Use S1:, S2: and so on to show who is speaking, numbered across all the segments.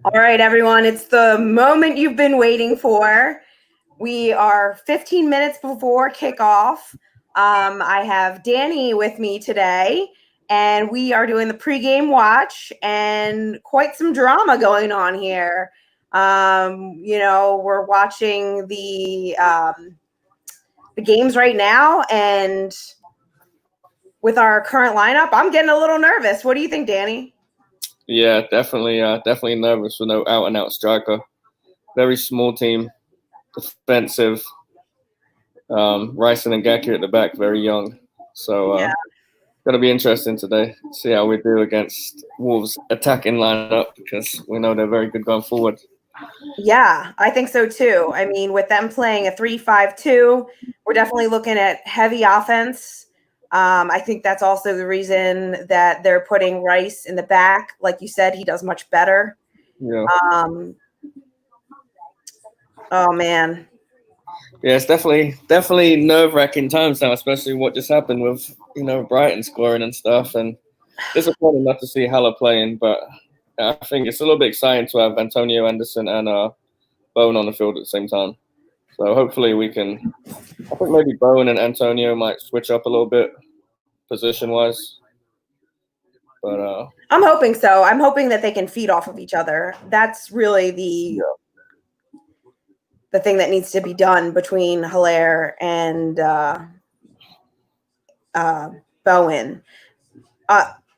S1: All right, everyone, it's the moment you've been waiting for. We are 15 minutes before kickoff. I have Danny with me today, and we are doing the pregame watch, and quite some drama going on here. We're watching the games right now, and with our current lineup, I'm getting a little nervous. What do you think, Danny?
S2: Yeah, definitely nervous with no out-and-out striker. Very small team, defensive. Ryson and Gaki at the back, very young. So going to be interesting today. See how we do against Wolves' attacking lineup because we know they're very good going forward.
S1: Yeah, I think so too. I mean, with them playing a 3-5-2, we're definitely looking at heavy offense. I think that's also the reason that they're putting Rice in the back. Like you said, he does much better.
S2: Yeah.
S1: Oh man.
S2: Yeah, it's definitely nerve-wracking times now, especially what just happened with Brighton scoring and stuff. And disappointing not to see Haller playing, but I think it's a little bit exciting to have Antonio Anderson and Bowen on the field at the same time. So hopefully we can. I think maybe Bowen and Antonio might switch up a little bit position-wise. But
S1: I'm hoping so. I'm hoping that they can feed off of each other. That's really the thing that needs to be done between Haller and Bowen.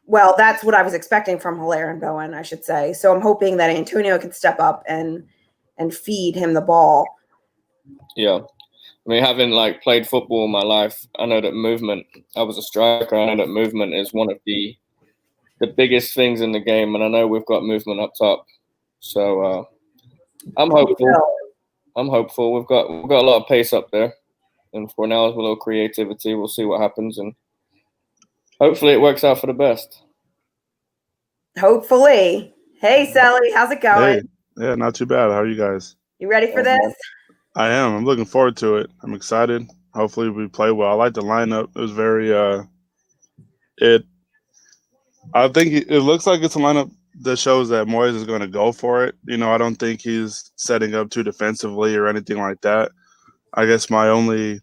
S1: Well, that's what I was expecting from Haller and Bowen, I should say. So I'm hoping that Antonio can step up and feed him the ball.
S2: Yeah. I mean, having played football my life, I know that movement. I was a striker. I know that movement is one of the biggest things in the game, and I know we've got movement up top. So I'm hopeful. We've got a lot of pace up there, and for now, with a little creativity, we'll see what happens, and hopefully, it works out for the best.
S1: Hopefully. Hey, Sally, how's it going?
S3: Hey, yeah, not too bad. How are you guys?
S1: You ready for this?
S3: I am. I'm looking forward to it. I'm excited. Hopefully we play well. I like the lineup. It was very I think it looks like it's a lineup that shows that Moyes is going to go for it. I don't think he's setting up too defensively or anything like that. I guess my only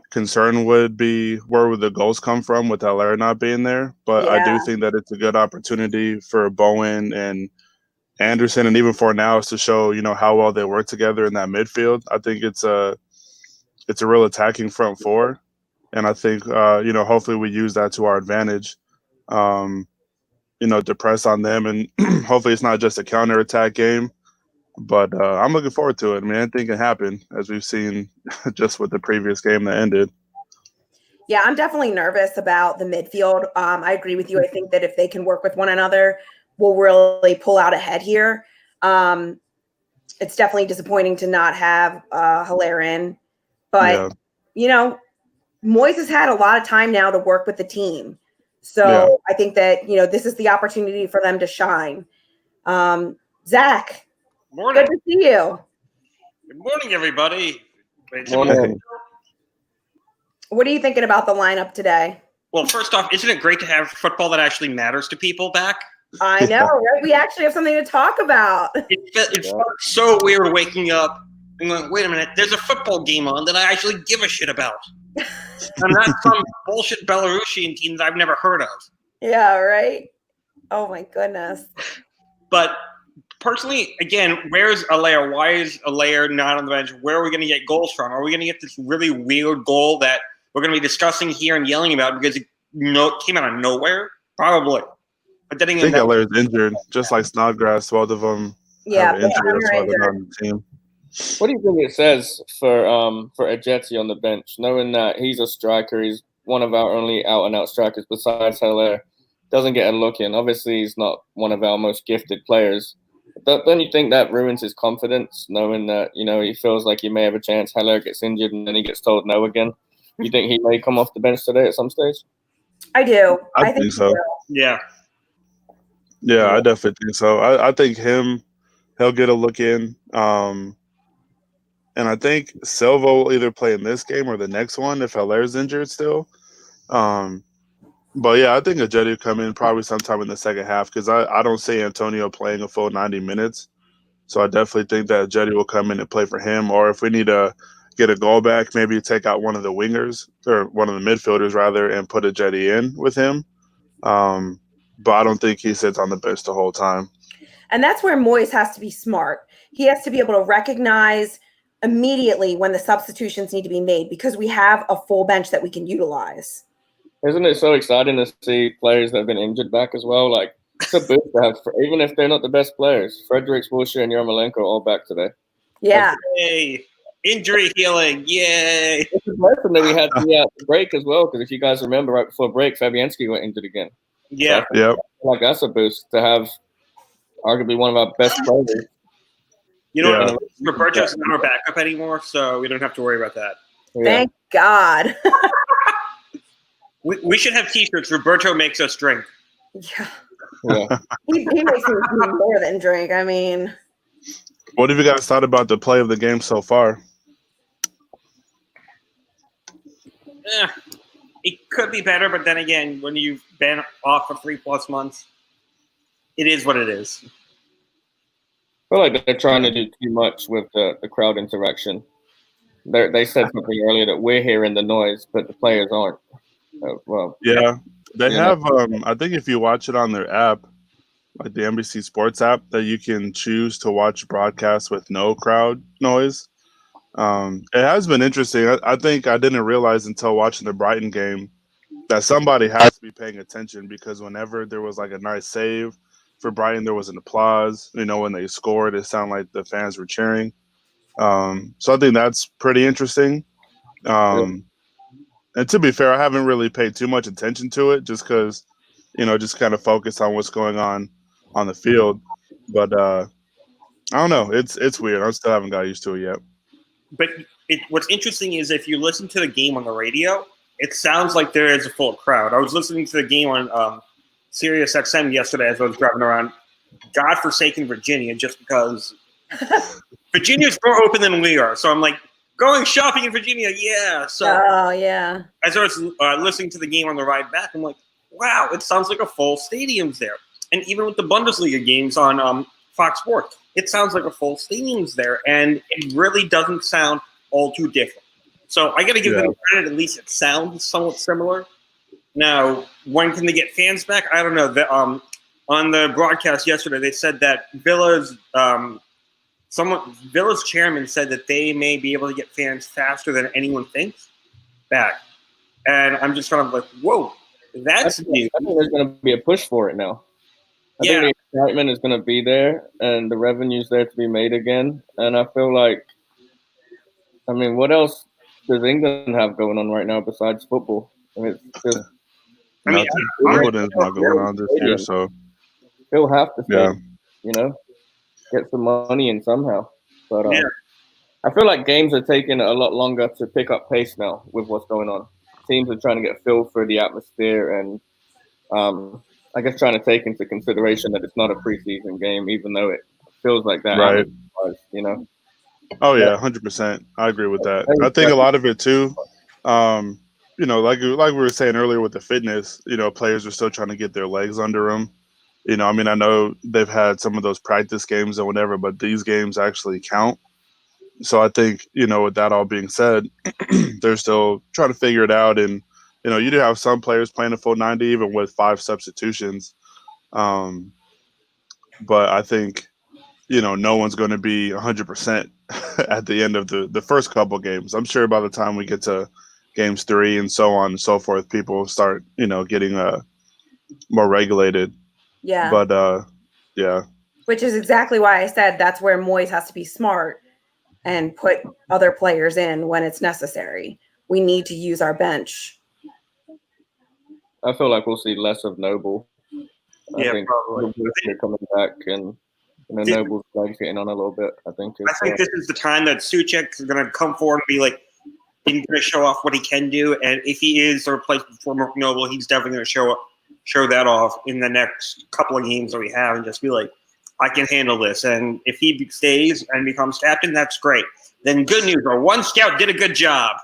S3: concern would be where would the goals come from with Haller not being there. But I do think that it's a good opportunity for Bowen and Anderson and even Fornals to show, how well they work together in that midfield. I think it's a real attacking front four. And I think, hopefully we use that to our advantage, to press on them. And hopefully it's not just a counterattack game. But I'm looking forward to it. I mean, anything can happen, as we've seen just with the previous game that ended.
S1: Yeah, I'm definitely nervous about the midfield. I agree with you. I think that if they can work with one another, we'll really pull out ahead here. It's definitely disappointing to not have Haller in. But, Moyes has had a lot of time now to work with the team. So I think that, this is the opportunity for them to shine. Zach.
S4: Morning.
S1: Good to see you.
S4: Good morning, everybody.
S2: Morning.
S1: What are you thinking about the lineup today?
S4: Well, first off, isn't it great to have football that actually matters to people back?
S1: I know, right? We actually have something to talk about.
S4: It felt so weird waking up and going, wait a minute, there's a football game on that I actually give a shit about. I'm not some bullshit Belarusian team that I've never heard of.
S1: Yeah, right? Oh, my goodness.
S4: But personally, again, where's Allaire? Why is Allaire not on the bench? Where are we going to get goals from? Are we going to get this really weird goal that we're going to be discussing here and yelling about because it came out of nowhere? Probably. But then again,
S3: I think Allaire's injured, just like Snodgrass. Both of them have an injury. That's why they're not on the team.
S2: What do you think it says for Ajeti on the bench, knowing that he's a striker, he's one of our only out-and-out strikers besides Haller, doesn't get a look in. Obviously, he's not one of our most gifted players. Don't you think that ruins his confidence, knowing that, he feels like he may have a chance, Haller gets injured, and then he gets told no again? You think he may come off the bench today at some stage?
S1: I do.
S3: I think so.
S4: Yeah.
S3: Yeah, I definitely think so. I think he'll get a look in. And I think Silva will either play in this game or the next one if Haller's injured still. But yeah, I think Ajeti will come in probably sometime in the second half because I don't see Antonio playing a full 90 minutes. So I definitely think that Ajeti will come in and play for him. Or if we need to get a goal back, maybe take out one of the wingers or one of the midfielders rather and put Ajeti in with him. But I don't think he sits on the bench the whole time.
S1: And that's where Moyes has to be smart. He has to be able to recognize immediately when the substitutions need to be made because we have a full bench that we can utilize.
S2: Isn't it so exciting to see players that have been injured back as well? Like, it's a boost to have, even if they're not the best players. Fredericks, Wilshere, and Yarmolenko all back today.
S1: Yeah.
S4: Yay. Injury healing. Yay.
S2: It's a lesson that we had throughout the break as well, because if you guys remember, right before break, Fabianski went injured again.
S4: Yeah.
S2: So
S3: Yep.
S2: like that's a boost to have arguably one of our best players.
S4: You know,
S3: Yeah.
S4: Roberto's not our backup anymore, so we don't have to worry about that.
S2: Yeah.
S1: Thank God.
S4: We should have T-shirts. Roberto makes us drink.
S1: Yeah.
S2: Yeah.
S1: He makes me do more than drink. I mean,
S3: What have you guys thought about the play of the game so far?
S4: It could be better, but then again, when you've been off for 3+ months, it is what it is.
S2: I feel like they're trying to do too much with the crowd interaction. They said something earlier that we're hearing the noise, but the players aren't. Well,
S3: Yeah, they
S2: Yeah.
S3: have. I think if you watch it on their app, like the NBC Sports app, that you can choose to watch broadcasts with no crowd noise. It has been interesting. I think I didn't realize until watching the Brighton game that somebody has to be paying attention because whenever there was like a nice save for Brighton, there was an applause. You know, when they scored, it sounded like the fans were cheering. So I think that's pretty interesting. And to be fair, I haven't really paid too much attention to it just because, just kind of focus on what's going on the field. But I don't know. It's weird. I still haven't got used to it yet.
S4: But what's interesting is if you listen to the game on the radio, it sounds like there is a full crowd. I was listening to the game on Sirius XM yesterday as I was driving around godforsaken Virginia just because Virginia's more open than we are. So I'm like, going shopping in Virginia, yeah. So
S1: yeah.
S4: as I was listening to the game on the ride back, I'm like, wow, it sounds like a full stadium's there. And even with the Bundesliga games on Fox Sports, it sounds like a full stadium's there. And it really doesn't sound all too different. So I got to give them credit. At least it sounds somewhat similar. Now, when can they get fans back? I don't know. On the broadcast yesterday, they said that Villa's chairman said that they may be able to get fans faster than anyone thinks back. And I'm just kind of like, whoa, that's new.
S2: I think there's going to be a push for it now. I think the excitement is going to be there and the revenue's there to be made again. And I feel like, what else does England have going on right now besides football? It's just,
S3: Wimbledon's not going on this year, so
S2: he'll have to get some money in somehow. But I feel like games are taking a lot longer to pick up pace now with what's going on. Teams are trying to get feel for the atmosphere and I guess trying to take into consideration that it's not a preseason game, even though it feels like that.
S3: Right.
S2: Oh
S3: yeah, 100%. I agree with that. I think a lot of it too. Like we were saying earlier with the fitness, players are still trying to get their legs under them. I know they've had some of those practice games or whatever, but these games actually count. So I think, with that all being said, they're still trying to figure it out. And, you do have some players playing a full 90, even with 5 substitutions. But I think, no one's going to be 100% at the end of the first couple games. I'm sure by the time we get to games 3 and so on and so forth, people start, getting more regulated.
S1: Yeah.
S3: But, yeah.
S1: Which is exactly why I said that's where Moyes has to be smart and put other players in when it's necessary. We need to use our bench.
S2: I feel like we'll see less of Noble. I think
S4: probably.
S2: They're coming back and Noble's legs getting on a little bit. I think
S4: this is the time that Souček is going to come forward and be like, he's going to show off what he can do. And if he is the replacement for Mark Noble, he's definitely going to show that off in the next couple of games that we have and just be like, I can handle this. And if he stays and becomes captain, that's great. Then good news, our one scout did a good job.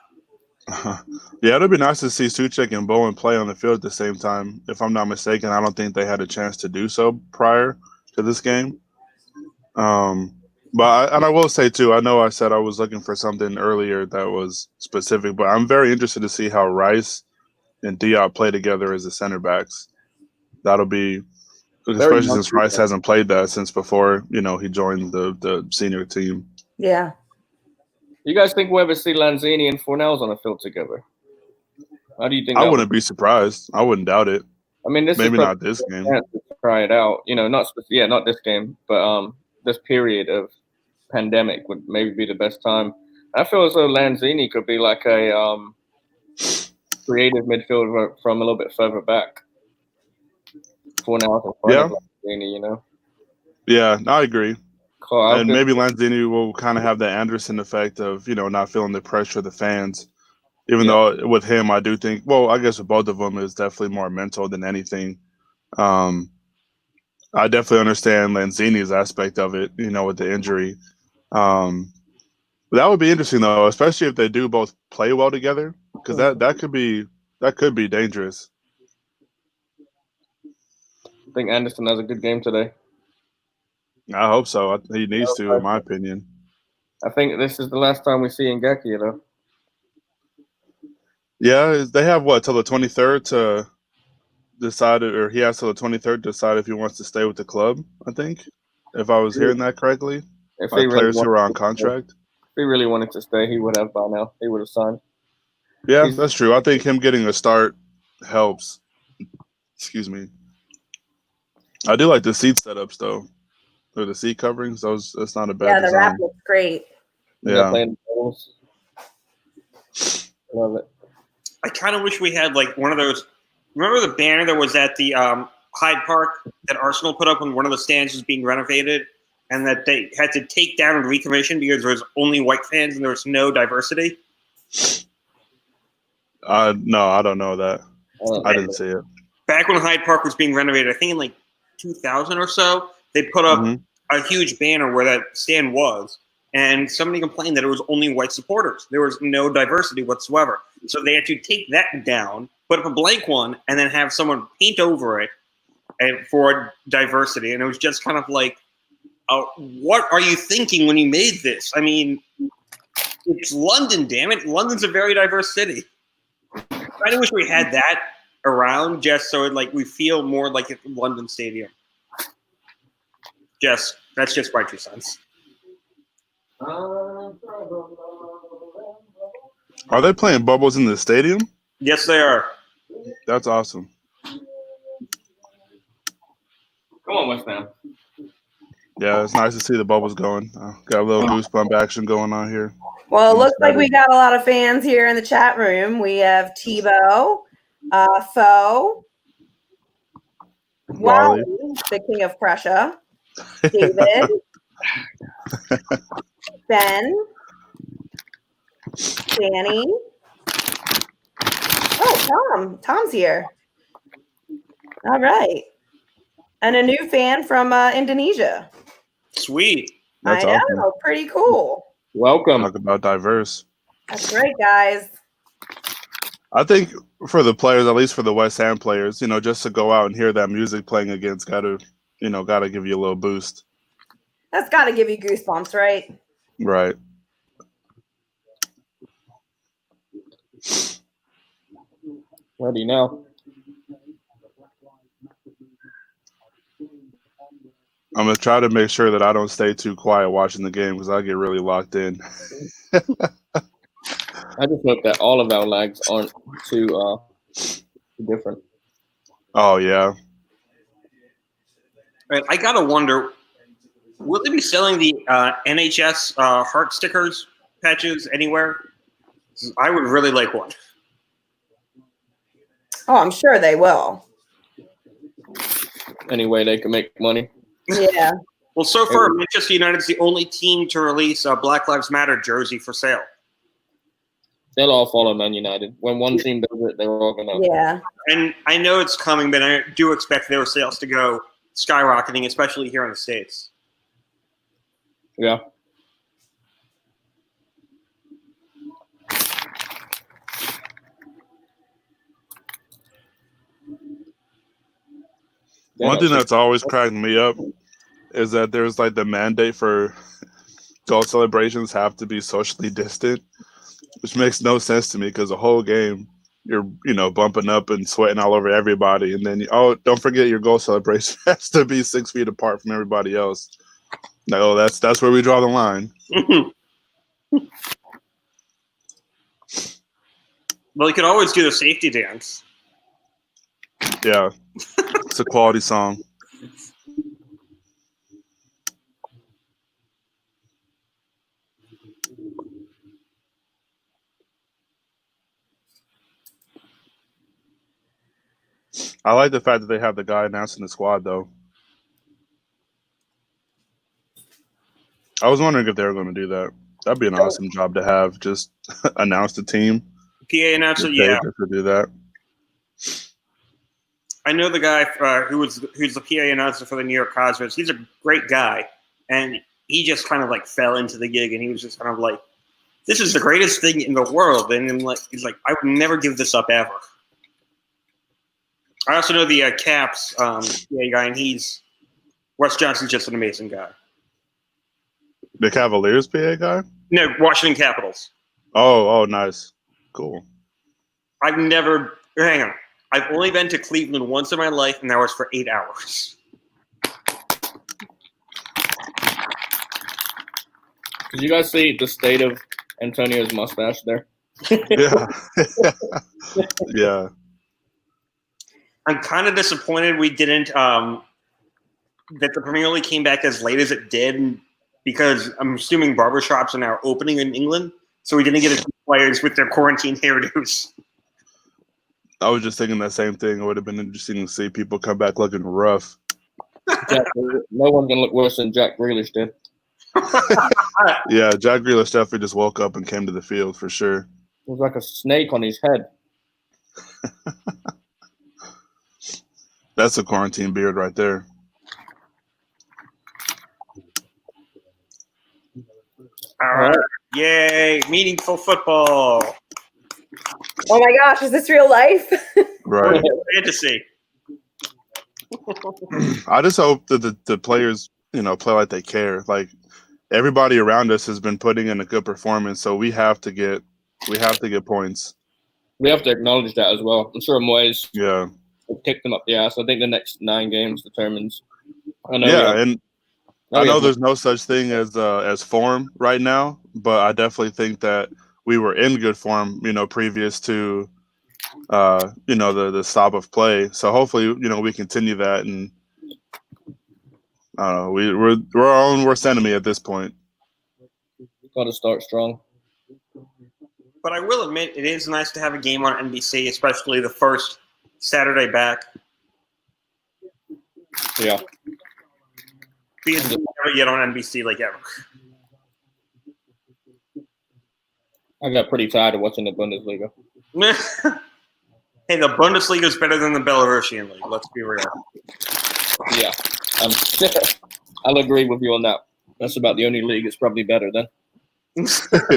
S3: Yeah, it'd be nice to see Suchek and Bowen play on the field at the same time. If I'm not mistaken, I don't think they had a chance to do so prior to this game. And I will say too, I know I said I was looking for something earlier that was specific, but I'm very interested to see how Rice and Diop play together as the center backs. That'll be,
S2: Very
S3: especially
S2: much
S3: since Rice
S2: so.
S3: hasn't played that since before, he joined the senior team.
S1: Yeah.
S2: You guys think we'll ever see Lanzini and Fornells on a field together? How do you think
S3: I
S2: that
S3: wouldn't be surprised. I wouldn't doubt it.
S2: I mean, this
S3: Maybe
S2: is
S3: not this game.
S2: chance to try it out. Not this game, but this period of pandemic would maybe be the best time. I feel as though Lanzini could be like a creative midfielder from a little bit further back. Fornells in front of Lanzini,
S3: Yeah, I agree.
S2: Cool,
S3: And maybe Lanzini will kind of have the Anderson effect of, not feeling the pressure of the fans. Even though with him, I do think, well, I guess with both of them, it's definitely more mental than anything. I definitely understand Lanzini's aspect of it, with the injury. But that would be interesting, though, especially if they do both play well together, because that could be dangerous.
S2: I think Anderson has a good game today.
S3: I hope so. He needs to, in my opinion.
S2: I think this is the last time we see Ngeki, though.
S3: Yeah, they have till the 23rd to decide, or he has till the 23rd to decide if he wants to stay with the club. I think, if I was hearing that correctly,
S2: If
S3: like
S2: he really
S3: players who are on contract.
S2: If he really wanted to stay, he would have by now. He would have signed.
S3: Yeah, that's true. I think him getting a start helps. Excuse me. I do like the seat setups though, or the seat coverings. That's not a bad
S1: Yeah, the
S3: design.
S1: wrap looks great.
S3: Yeah.
S2: Playing goals. Love it.
S4: I kind of wish we had like one of those. Remember the banner that was at the Hyde Park that Arsenal put up when one of the stands was being renovated, and that they had to take down and recommission because there was only white fans and there was no diversity?
S3: No, I don't know that. I didn't see it.
S4: Back when Hyde Park was being renovated, I think in like 2000 or so, they put up a huge banner where that stand was, and somebody complained that it was only white supporters. There was no diversity whatsoever. So they had to take that down, put up a blank one, and then have someone paint over it for diversity. And it was just kind of like, what are you thinking when you made this? I mean, it's London, damn it. London's a very diverse city. I wish we had that around just so we feel more like a London Stadium. That's just my 2 cents.
S3: Are they playing bubbles in the stadium?
S4: Yes, they are.
S3: That's awesome.
S2: Come on, West Ham.
S3: Yeah, it's nice to see the bubbles going. Got a little goosebump action going on here.
S1: Well, it looks like we got a lot of fans here in the chat room. We have Tebow, Foe, Wally, the King of Prussia, David, Ben, Danny. Oh, Tom. Tom's here. All right. And a new fan from Indonesia.
S4: Sweet.
S3: That's
S1: I know.
S3: awesome.
S1: Pretty cool.
S2: Welcome.
S3: Talk about diverse.
S1: That's great, guys.
S3: I think for the players, at least for the West Ham players, just to go out and hear that music playing against gotta give you a little boost.
S1: That's got to give you goosebumps, right?
S3: Right.
S2: Ready now.
S3: I'm going to try to make sure that I don't stay too quiet watching the game because I get really locked in.
S2: I just hope that all of our lags aren't too different.
S3: Oh, yeah.
S4: Right, I got to wonder, will they be selling the NHS heart stickers patches anywhere? I would really like one.
S1: Oh, I'm sure they will.
S2: Any way they can make money.
S1: Yeah.
S4: Well, so far, Manchester United is the only team to release a Black Lives Matter jersey for sale.
S2: They'll all follow Man United. When one team does it, they're all going to.
S1: Yeah.
S4: And I know it's coming, but I do expect their sales to go skyrocketing, especially here in the States.
S2: Yeah.
S3: One thing that's always cracked me up is that there's like the mandate for goal celebrations have to be socially distant, which makes no sense to me because the whole game you're bumping up and sweating all over everybody, and then don't forget your goal celebration has to be 6 feet apart from everybody else. No, that's where we draw the line.
S4: Well, you could always do the safety dance.
S3: Yeah, it's a quality song. I like the fact that they have the guy announcing the squad, though. I was wondering if they were going to do that. That'd be an awesome job to have. Just announce the team.
S4: PA announcer,
S3: Yeah.
S4: yeah.
S3: To do that.
S4: I know the guy who's the PA announcer for the New York Cosmos. He's a great guy, and he just kind of like fell into the gig, and he was just kind of like, "This is the greatest thing in the world," and then he's like, "I would never give this up ever." I also know the Caps PA guy, and Wes Johnson's just an amazing guy.
S3: The Cavaliers PA guy?
S4: No, Washington Capitals.
S3: Oh, nice, cool.
S4: I've only been to Cleveland once in my life, and that was for 8 hours.
S2: Did you guys see the state of Antonio's mustache there?
S3: Yeah. Yeah.
S4: I'm kind of disappointed we didn't that the Premier League came back as late as it did, because I'm assuming barbershops are now opening in England, so we didn't get a few players with their quarantine hairdos.
S3: I was just thinking that same thing. It would have been interesting to see people come back looking rough.
S2: No one's gonna look worse than Jack Grealish did.
S3: Yeah, Jack Grealish definitely just woke up and came to the field for sure.
S2: It was like a snake on his head.
S3: That's a quarantine beard right there.
S4: All right. Yay, meaningful football.
S1: Oh my gosh, is this real life?
S3: Right.
S4: Fantasy.
S3: I just hope that the players, play like they care. Like everybody around us has been putting in a good performance, so we have to get points.
S2: We have to acknowledge that as well. I'm sure Moyes kicked them up the ass. I think the next 9 games determines. I know
S3: there's no such thing as form right now, but I definitely think that we were in good form, previous to the stop of play. So hopefully, we continue that, and we're our own worst enemy at this point.
S2: Got to start strong.
S4: But I will admit, it is nice to have a game on NBC, especially the first Saturday back.
S2: Yeah.
S4: Because we never get on NBC like ever.
S2: I got pretty tired of watching the Bundesliga.
S4: Hey, the Bundesliga is better than the Belarusian league. Let's be real.
S2: Yeah. I'll agree with you on that. That's about the only league that's probably better than.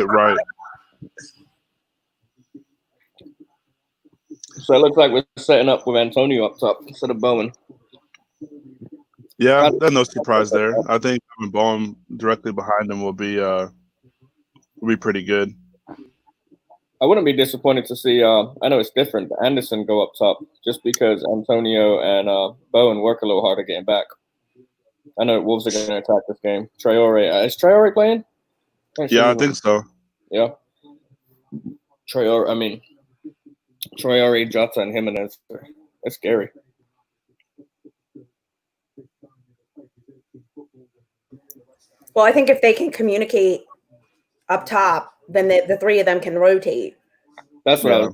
S3: Right.
S2: So it looks like we're setting up with Antonio up top instead of Bowen.
S3: Yeah, there's no surprise there. I think having Bowen directly behind him will be pretty good.
S2: I wouldn't be disappointed to see, I know it's different, but Anderson go up top just because Antonio and Bowen work a little harder getting back. I know Wolves are going to attack this game. Traore, is Traore playing?
S3: Yeah, I think so.
S2: Yeah. Traore, Jota, and Jimenez. That's scary.
S1: Well, I think if they can communicate up top, then the 3 of them can rotate.
S2: That's what I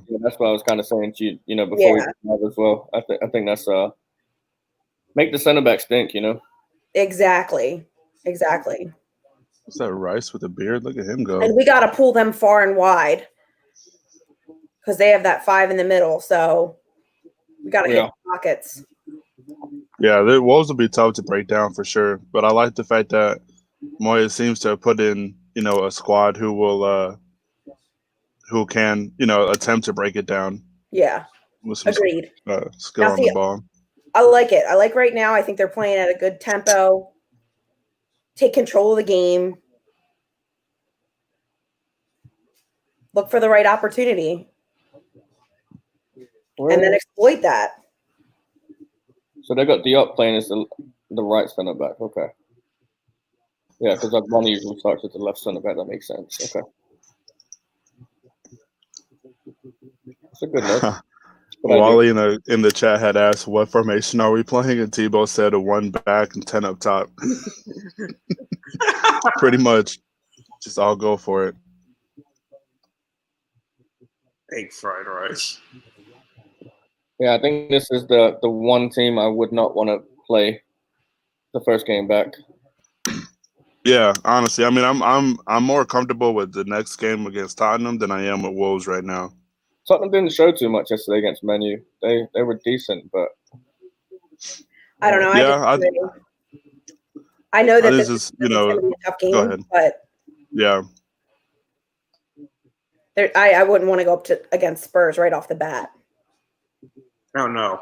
S2: was kind of saying to you, before we have as well. I think that's make the center back stink,
S1: Exactly.
S3: What's that, Rice with a beard? Look at him go.
S1: And we got to pull them far and wide because they have that 5 in the middle. So we got to hit the pockets.
S3: Yeah, the Wolves will be tough to break down for sure. But I like the fact that Moyes seems to have put in, a squad who can, attempt to break it down.
S1: Yeah.
S3: With some
S1: agreed.
S3: skill on the ball.
S1: I like it. I like right now. I think they're playing at a good tempo. Take control of the game. Look for the right opportunity. And then exploit that.
S2: So they got Diop playing as the right centre back. Okay. Yeah, because one usually starts at the left centre back. That makes sense. Okay. It's a good look.
S3: Wally in the chat had asked, "What formation are we playing?" And Tebow said, "A 1 back and 10 up top." Pretty much, just all go for it.
S4: Egg fried rice.
S2: Yeah, I think this is the one team I would not want to play the first game back.
S3: Yeah, honestly, I mean, I'm more comfortable with the next game against Tottenham than I am with Wolves right now.
S2: Tottenham didn't show too much yesterday against Man U. They were decent, but
S1: I don't know.
S3: Yeah,
S1: I know that
S3: this
S1: this
S3: is
S1: is going to be a tough
S3: Go
S1: game,
S3: ahead.
S1: but
S3: Yeah,
S1: I wouldn't want to go up against Spurs right off the bat.
S4: Oh no.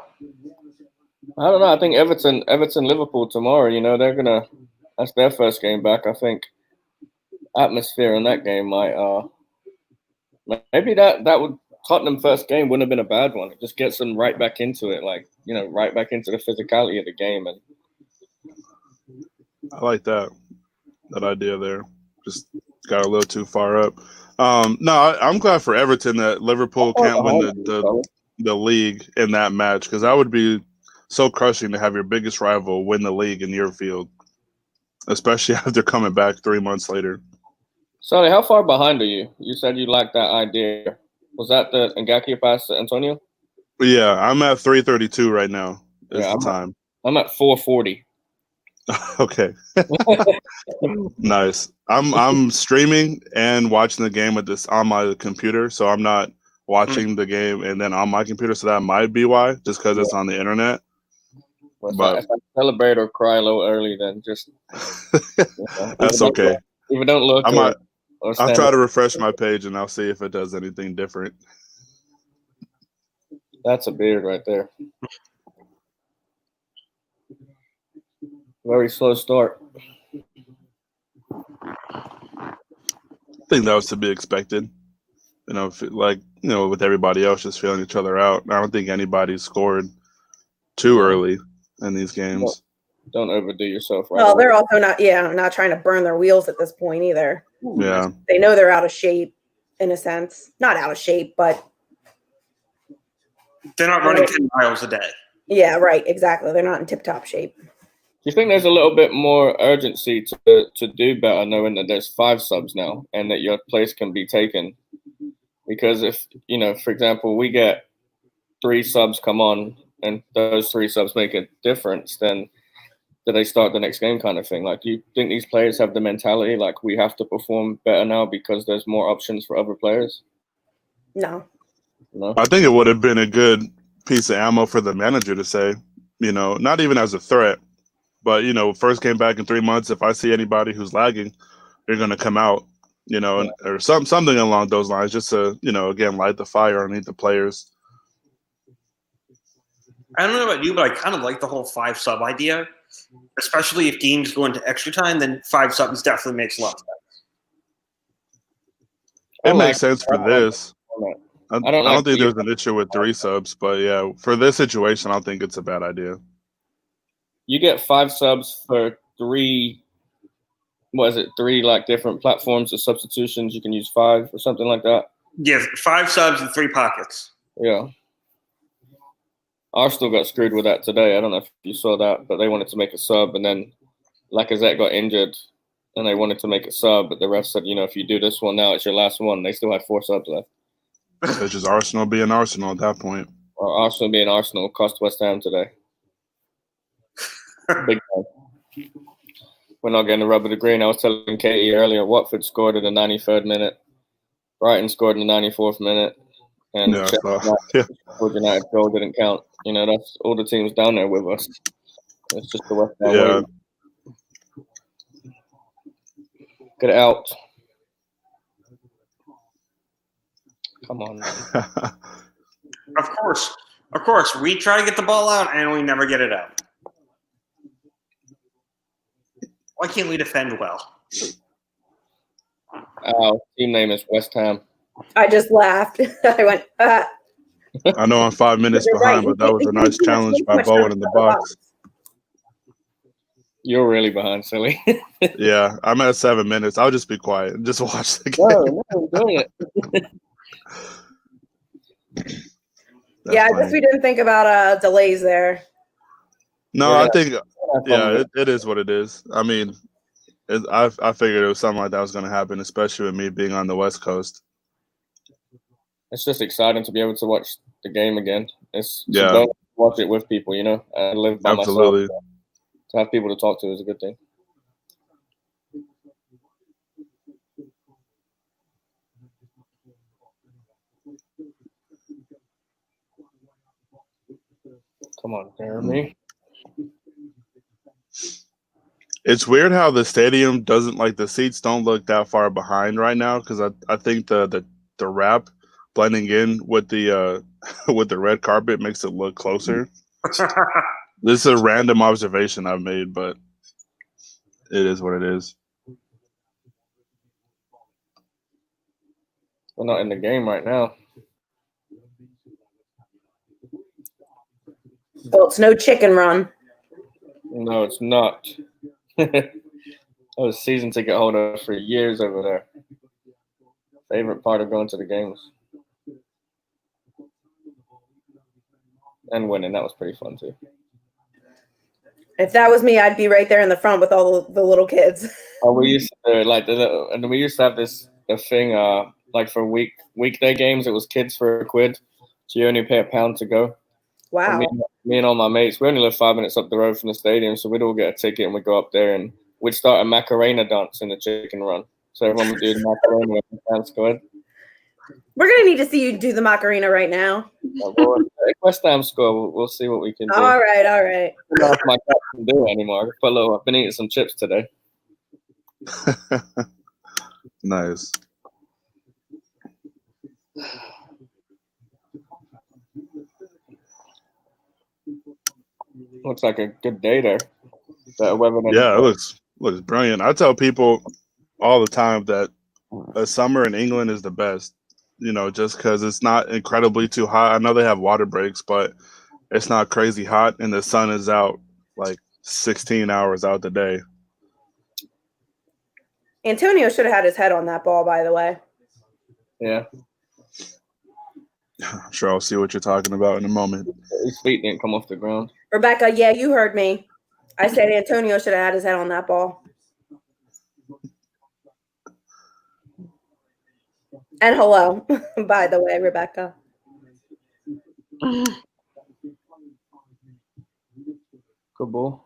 S2: I don't know. I think Everton, Liverpool tomorrow. That's their first game back. I think atmosphere in that game might maybe that would Tottenham first game wouldn't have been a bad one. It just gets them right back into it, right back into the physicality of the game. And
S3: I like that idea there. Just got a little too far up. No, I'm glad for Everton that Liverpool can't win the league in that match, because that would be so crushing to have your biggest rival win the league in your field, especially after coming back 3 months later.
S2: Sorry, how far behind are you? You said you liked that idea. Was that the Ngakia pass to Antonio?
S3: Yeah, I'm at 3:32 right now. Is the time.
S2: I'm at 4:40.
S3: Okay. Nice. I'm streaming and watching the game with this on my computer, so I'm not watching the game and then on my computer, so that might be why, just because it's on the internet.
S2: But if I celebrate or cry a little early, then just
S3: that's okay.
S2: If it don't look,
S3: I'll try to refresh my page and I'll see if it does anything different.
S2: That's a beard right there. Very slow start.
S3: I think that was to be expected. With everybody else just feeling each other out. I don't think anybody scored too early in these games.
S2: Don't overdo yourself.
S1: Right. Well, they're also not trying to burn their wheels at this point either.
S3: Yeah.
S1: They know they're out of shape, in a sense. Not out of shape, but
S4: they're not running 10 miles a day.
S1: Yeah, right. Exactly. They're not in tip-top shape.
S2: Do you think there's a little bit more urgency to do better, knowing that there's 5 subs now and that your place can be taken? Because if, for example, we get 3 subs come on and those 3 subs make a difference, then do they start the next game kind of thing? Like, do you think these players have the mentality like we have to perform better now because there's more options for other players?
S1: No.
S3: I think it would have been a good piece of ammo for the manager to say, not even as a threat, but, first game back in 3 months, if I see anybody who's lagging, you're going to come out, or something along those lines, just to, again, light the fire underneath the players.
S4: I don't know about you, but I kind of like the whole 5 sub idea, especially if games go into extra time. Then 5 subs definitely makes a lot of sense.
S3: It makes sense for this. I don't think there's an issue with 3 subs, but yeah, for this situation, I don't think it's a bad idea.
S2: You get 5 subs for 3. What is it? 3 different platforms of substitutions. You can use 5 or something like that.
S4: Yeah, 5 subs and 3 pockets.
S2: Yeah. Arsenal got screwed with that today. I don't know if you saw that, but they wanted to make a sub, and then Lacazette got injured, and they wanted to make a sub, but the ref said, if you do this one now, it's your last one. They still had 4 subs left.
S3: It's just Arsenal being Arsenal at that point.
S2: Or Arsenal being Arsenal cost West Ham today. Big time. We're not getting the rub of the green. I was telling Katie earlier, Watford scored in the 93rd minute. Brighton scored in the 94th minute. And Sheffield United goal didn't count. That's all the teams down there with us. It's just the West Ham way. Get it out. Come on.
S4: Of course. Of course, we try to get the ball out, and we never get it out. Why can't we defend well?
S2: Our team name is West Ham.
S1: I just laughed. I went,
S3: I know I'm 5 minutes
S1: You're right.
S3: behind, but that was a nice challenge by
S1: much
S3: Bowen
S1: time
S3: in the
S1: for the
S3: box.
S2: You're really behind, silly.
S3: Yeah, I'm at 7 minutes. I'll just be quiet and just watch the game.
S2: No, I'm doing it.
S1: Yeah, I
S3: funny.
S1: guess we didn't think about delays there.
S3: No,
S2: Yeah.
S3: I think, yeah, it is what it is. I mean, I figured it was something like that was going to happen, especially with me being on the West Coast.
S2: It's just exciting to be able to watch the game again. It's
S3: Yeah.
S2: to watch it with people, you know. I live by
S3: Absolutely.
S2: myself. To have people to talk to is a good thing. Come on, Jeremy.
S3: It's weird how the stadium doesn't, like, the seats don't look that far behind right now, because I think the wrap blending in with the with the red carpet makes it look closer. This is a random observation I've made, but it is what it is.
S2: We're not in the game right now.
S1: Well, it's no chicken run.
S2: No, it's not. I was season ticket holder for years over there. Favorite part of going to the games. And winning, that was pretty fun too.
S1: If that was me, I'd be right there in the front with all the little kids.
S2: Oh, we used to and we used to have a thing like for weekday games. It was kids for £1, so you only pay £1 to go.
S1: Wow.
S2: And me and all my mates, we only live 5 minutes up the road from the stadium, so we'd all get a ticket and we'd go up there and we'd start a Macarena dance in the chicken run. So everyone would do the Macarena when the fans scored.
S1: We're going to need to see you do the Macarena right now.
S2: If West Ham score, we'll see what we can do.
S1: All right.
S2: I don't know if my cat can do it anymore. I've been eating some chips today.
S3: Nice.
S2: Looks like a good day there. Better weather than
S3: Yeah, it looks brilliant. I tell people all the time that the summer in England is the best, you know, just because it's not incredibly too hot. I know they have water breaks, but it's not crazy hot, and the sun is out like 16 hours out the day.
S1: Antonio should have had his head on that ball, by the way.
S2: Yeah.
S3: I'm sure I'll see what you're talking about in a moment.
S2: His feet didn't come off the ground.
S1: Rebecca, yeah, you heard me. I said Antonio should have had his head on that ball. And hello, by the way, Rebecca.
S2: Good ball.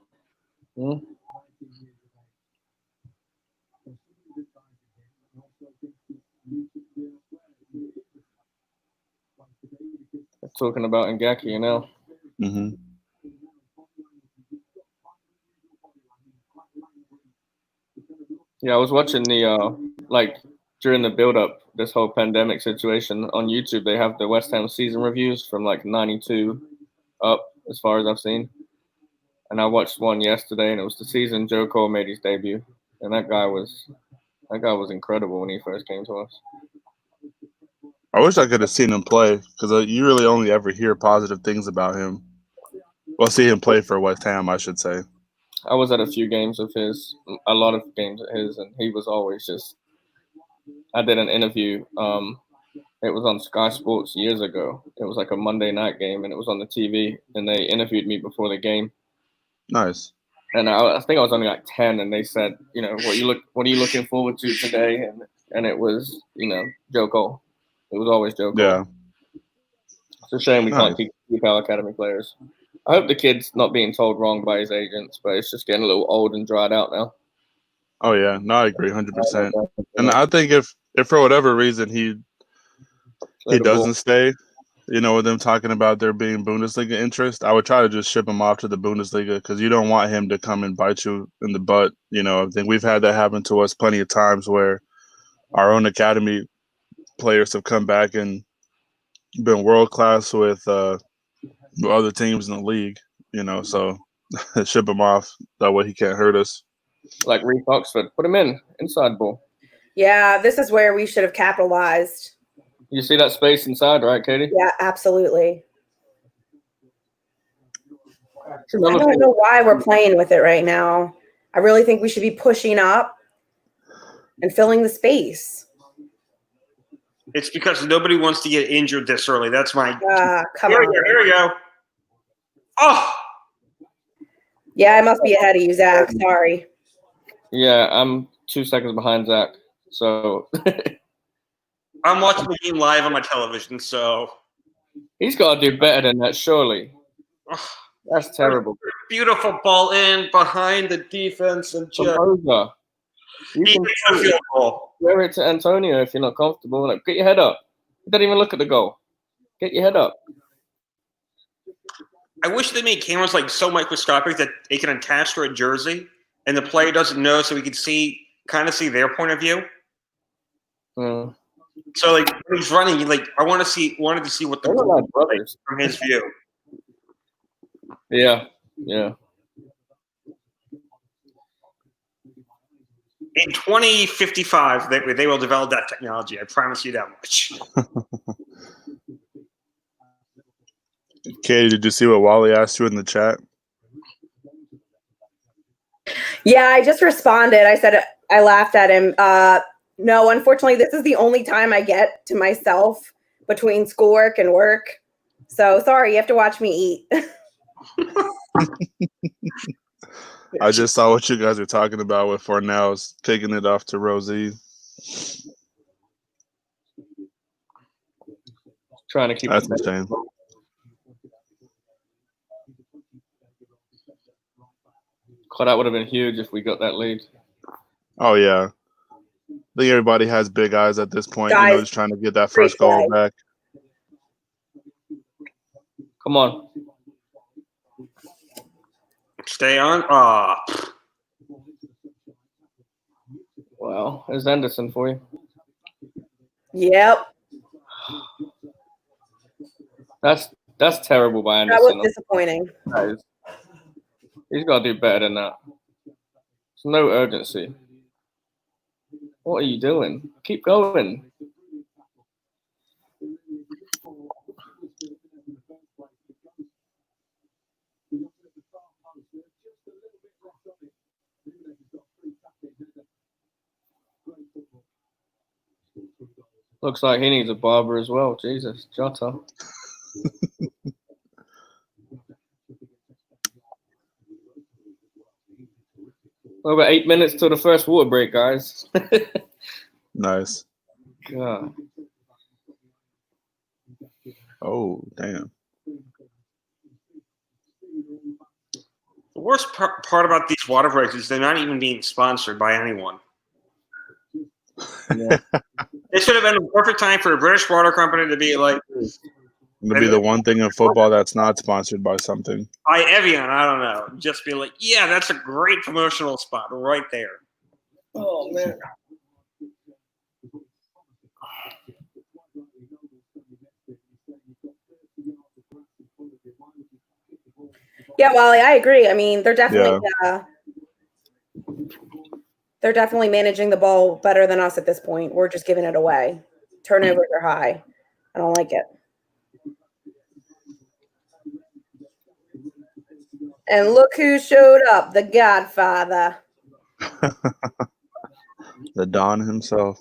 S2: Talking about Ngaki, you know.
S3: Mm-hmm.
S2: Yeah, I was watching the during the build-up, this whole pandemic situation on YouTube. They have the West Ham season reviews from like '92 up, as far as I've seen. And I watched one yesterday, and it was the season Joe Cole made his debut, and that guy was incredible when he first came to us.
S3: I wish I could have seen him play, because you really only ever hear positive things about him. Well, see him play for West Ham, I should say.
S2: I was at a few games of his, a lot of games of his, and he was always just. I did an interview. It was on Sky Sports years ago. It was like a Monday night game, and it was on the TV, and they interviewed me before the game.
S3: Nice.
S2: And I think I was only like 10, and they said, you know, what are you looking forward to today? And it was, you know, Joe Cole. It was always Joe Cole.
S3: Yeah.
S2: It's a shame we can't keep our academy players. I hope the kid's not being told wrong by his agents, but it's just getting a little old and dried out now.
S3: Oh yeah, no, I agree 100%. And I think if for whatever reason he doesn't stay, you know, with them talking about there being Bundesliga interest, I would try to just ship him off to the Bundesliga, because you don't want him to come and bite you in the butt. You know, I think we've had that happen to us plenty of times where our own academy players have come back and been world class with other teams in the league, so ship him off. That way he can't hurt us.
S2: Like Reece Oxford. Put him in. Inside ball.
S1: Yeah, this is where we should have capitalized.
S2: You see that space inside, right, Katie?
S1: Yeah, absolutely. I
S2: Another
S1: don't
S2: thing.
S1: know why we're playing with it right now. I really think we should be pushing up and filling the space.
S4: It's because nobody wants to get injured this early. That's my.
S1: Come
S4: Here
S1: on.
S4: we go. Here we go. Oh,
S1: Yeah, I must be ahead of you, Zach. Sorry.
S2: Yeah, I'm 2 seconds behind Zach. So
S4: I'm watching the game live on my television, so
S2: he's got to do better than that, surely.
S4: oh,
S2: That's terrible.
S4: beautiful ball in behind the defense and just
S2: Composure. You
S4: he
S2: can
S4: makes a field goal.
S2: throw it to Antonio if you're not comfortable. Like, get your head up. He doesn't even look at the goal. Get your head up.
S4: I wish they made cameras like so microscopic that they can attach to a jersey and the player doesn't know, so we can kind of see their point of view.
S2: Mm.
S4: So like when he's running, I wanted to see what the
S2: They're
S4: goal
S2: like
S4: was like
S2: brothers.
S4: from his view.
S2: Yeah.
S4: In 2055, they will develop that technology. I promise you that much.
S3: Katie, did you see what Wally asked you in the chat?
S1: Yeah, I just responded. I said I laughed at him. No, unfortunately, this is the only time I get to myself between schoolwork and work. So sorry, you have to watch me eat.
S3: I just saw what you guys were talking about with Fornells taking it off to Rosie.
S2: Trying to keep
S3: That's
S2: it
S3: insane.
S2: God, that would have been huge if we got that lead.
S3: Oh, yeah. I think everybody has big eyes at this point,
S1: Guys,
S3: just trying to get that first goal back.
S2: Come on.
S4: Stay on.
S2: Wow. There's Anderson for you.
S1: Yep.
S2: That's terrible by
S1: That
S2: Anderson.
S1: was disappointing.
S2: He's got to do better than that. There's no urgency. What are you doing? Keep going. Looks like he needs a barber as well. Jesus, Jota. Well, about 8 minutes till the first water break, guys.
S3: Nice.
S2: God.
S3: Oh, damn.
S4: The worst part about these water breaks is they're not even being sponsored by anyone.
S2: Yeah.
S4: It should have been a perfect time for a British water company to be like,
S3: To be the one thing in football that's not sponsored by something.
S4: by Evian, I don't know. Just be like, yeah, that's a great promotional spot right there.
S2: Oh, man.
S1: Yeah, Wally, I agree. I mean, they're definitely they're definitely managing the ball better than us at this point. We're just giving it away. Turnovers are high. I don't like it. And look who showed up, the Godfather.
S3: The Don himself.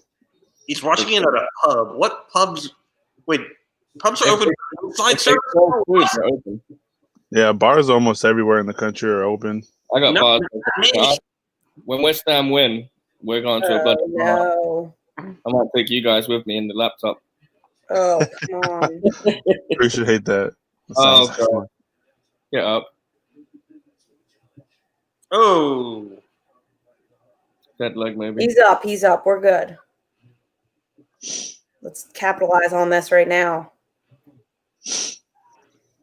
S4: He's watching it at a pub. What pubs? Wait, pubs are open. Outside service.
S2: They're open.
S3: Yeah, bars almost everywhere in the country are open.
S2: I got
S4: No,
S2: bars.
S4: not me.
S2: When West Ham win, we're going to a bloody bar.
S1: No.
S2: I might take you guys with me in the laptop.
S1: Oh, come on.
S3: Appreciate that.
S2: Oh,
S3: Sounds like
S2: God.
S3: fun.
S2: Get up.
S4: Oh,
S2: Dead leg, maybe.
S1: He's up. He's up. We're good. Let's capitalize on this right now.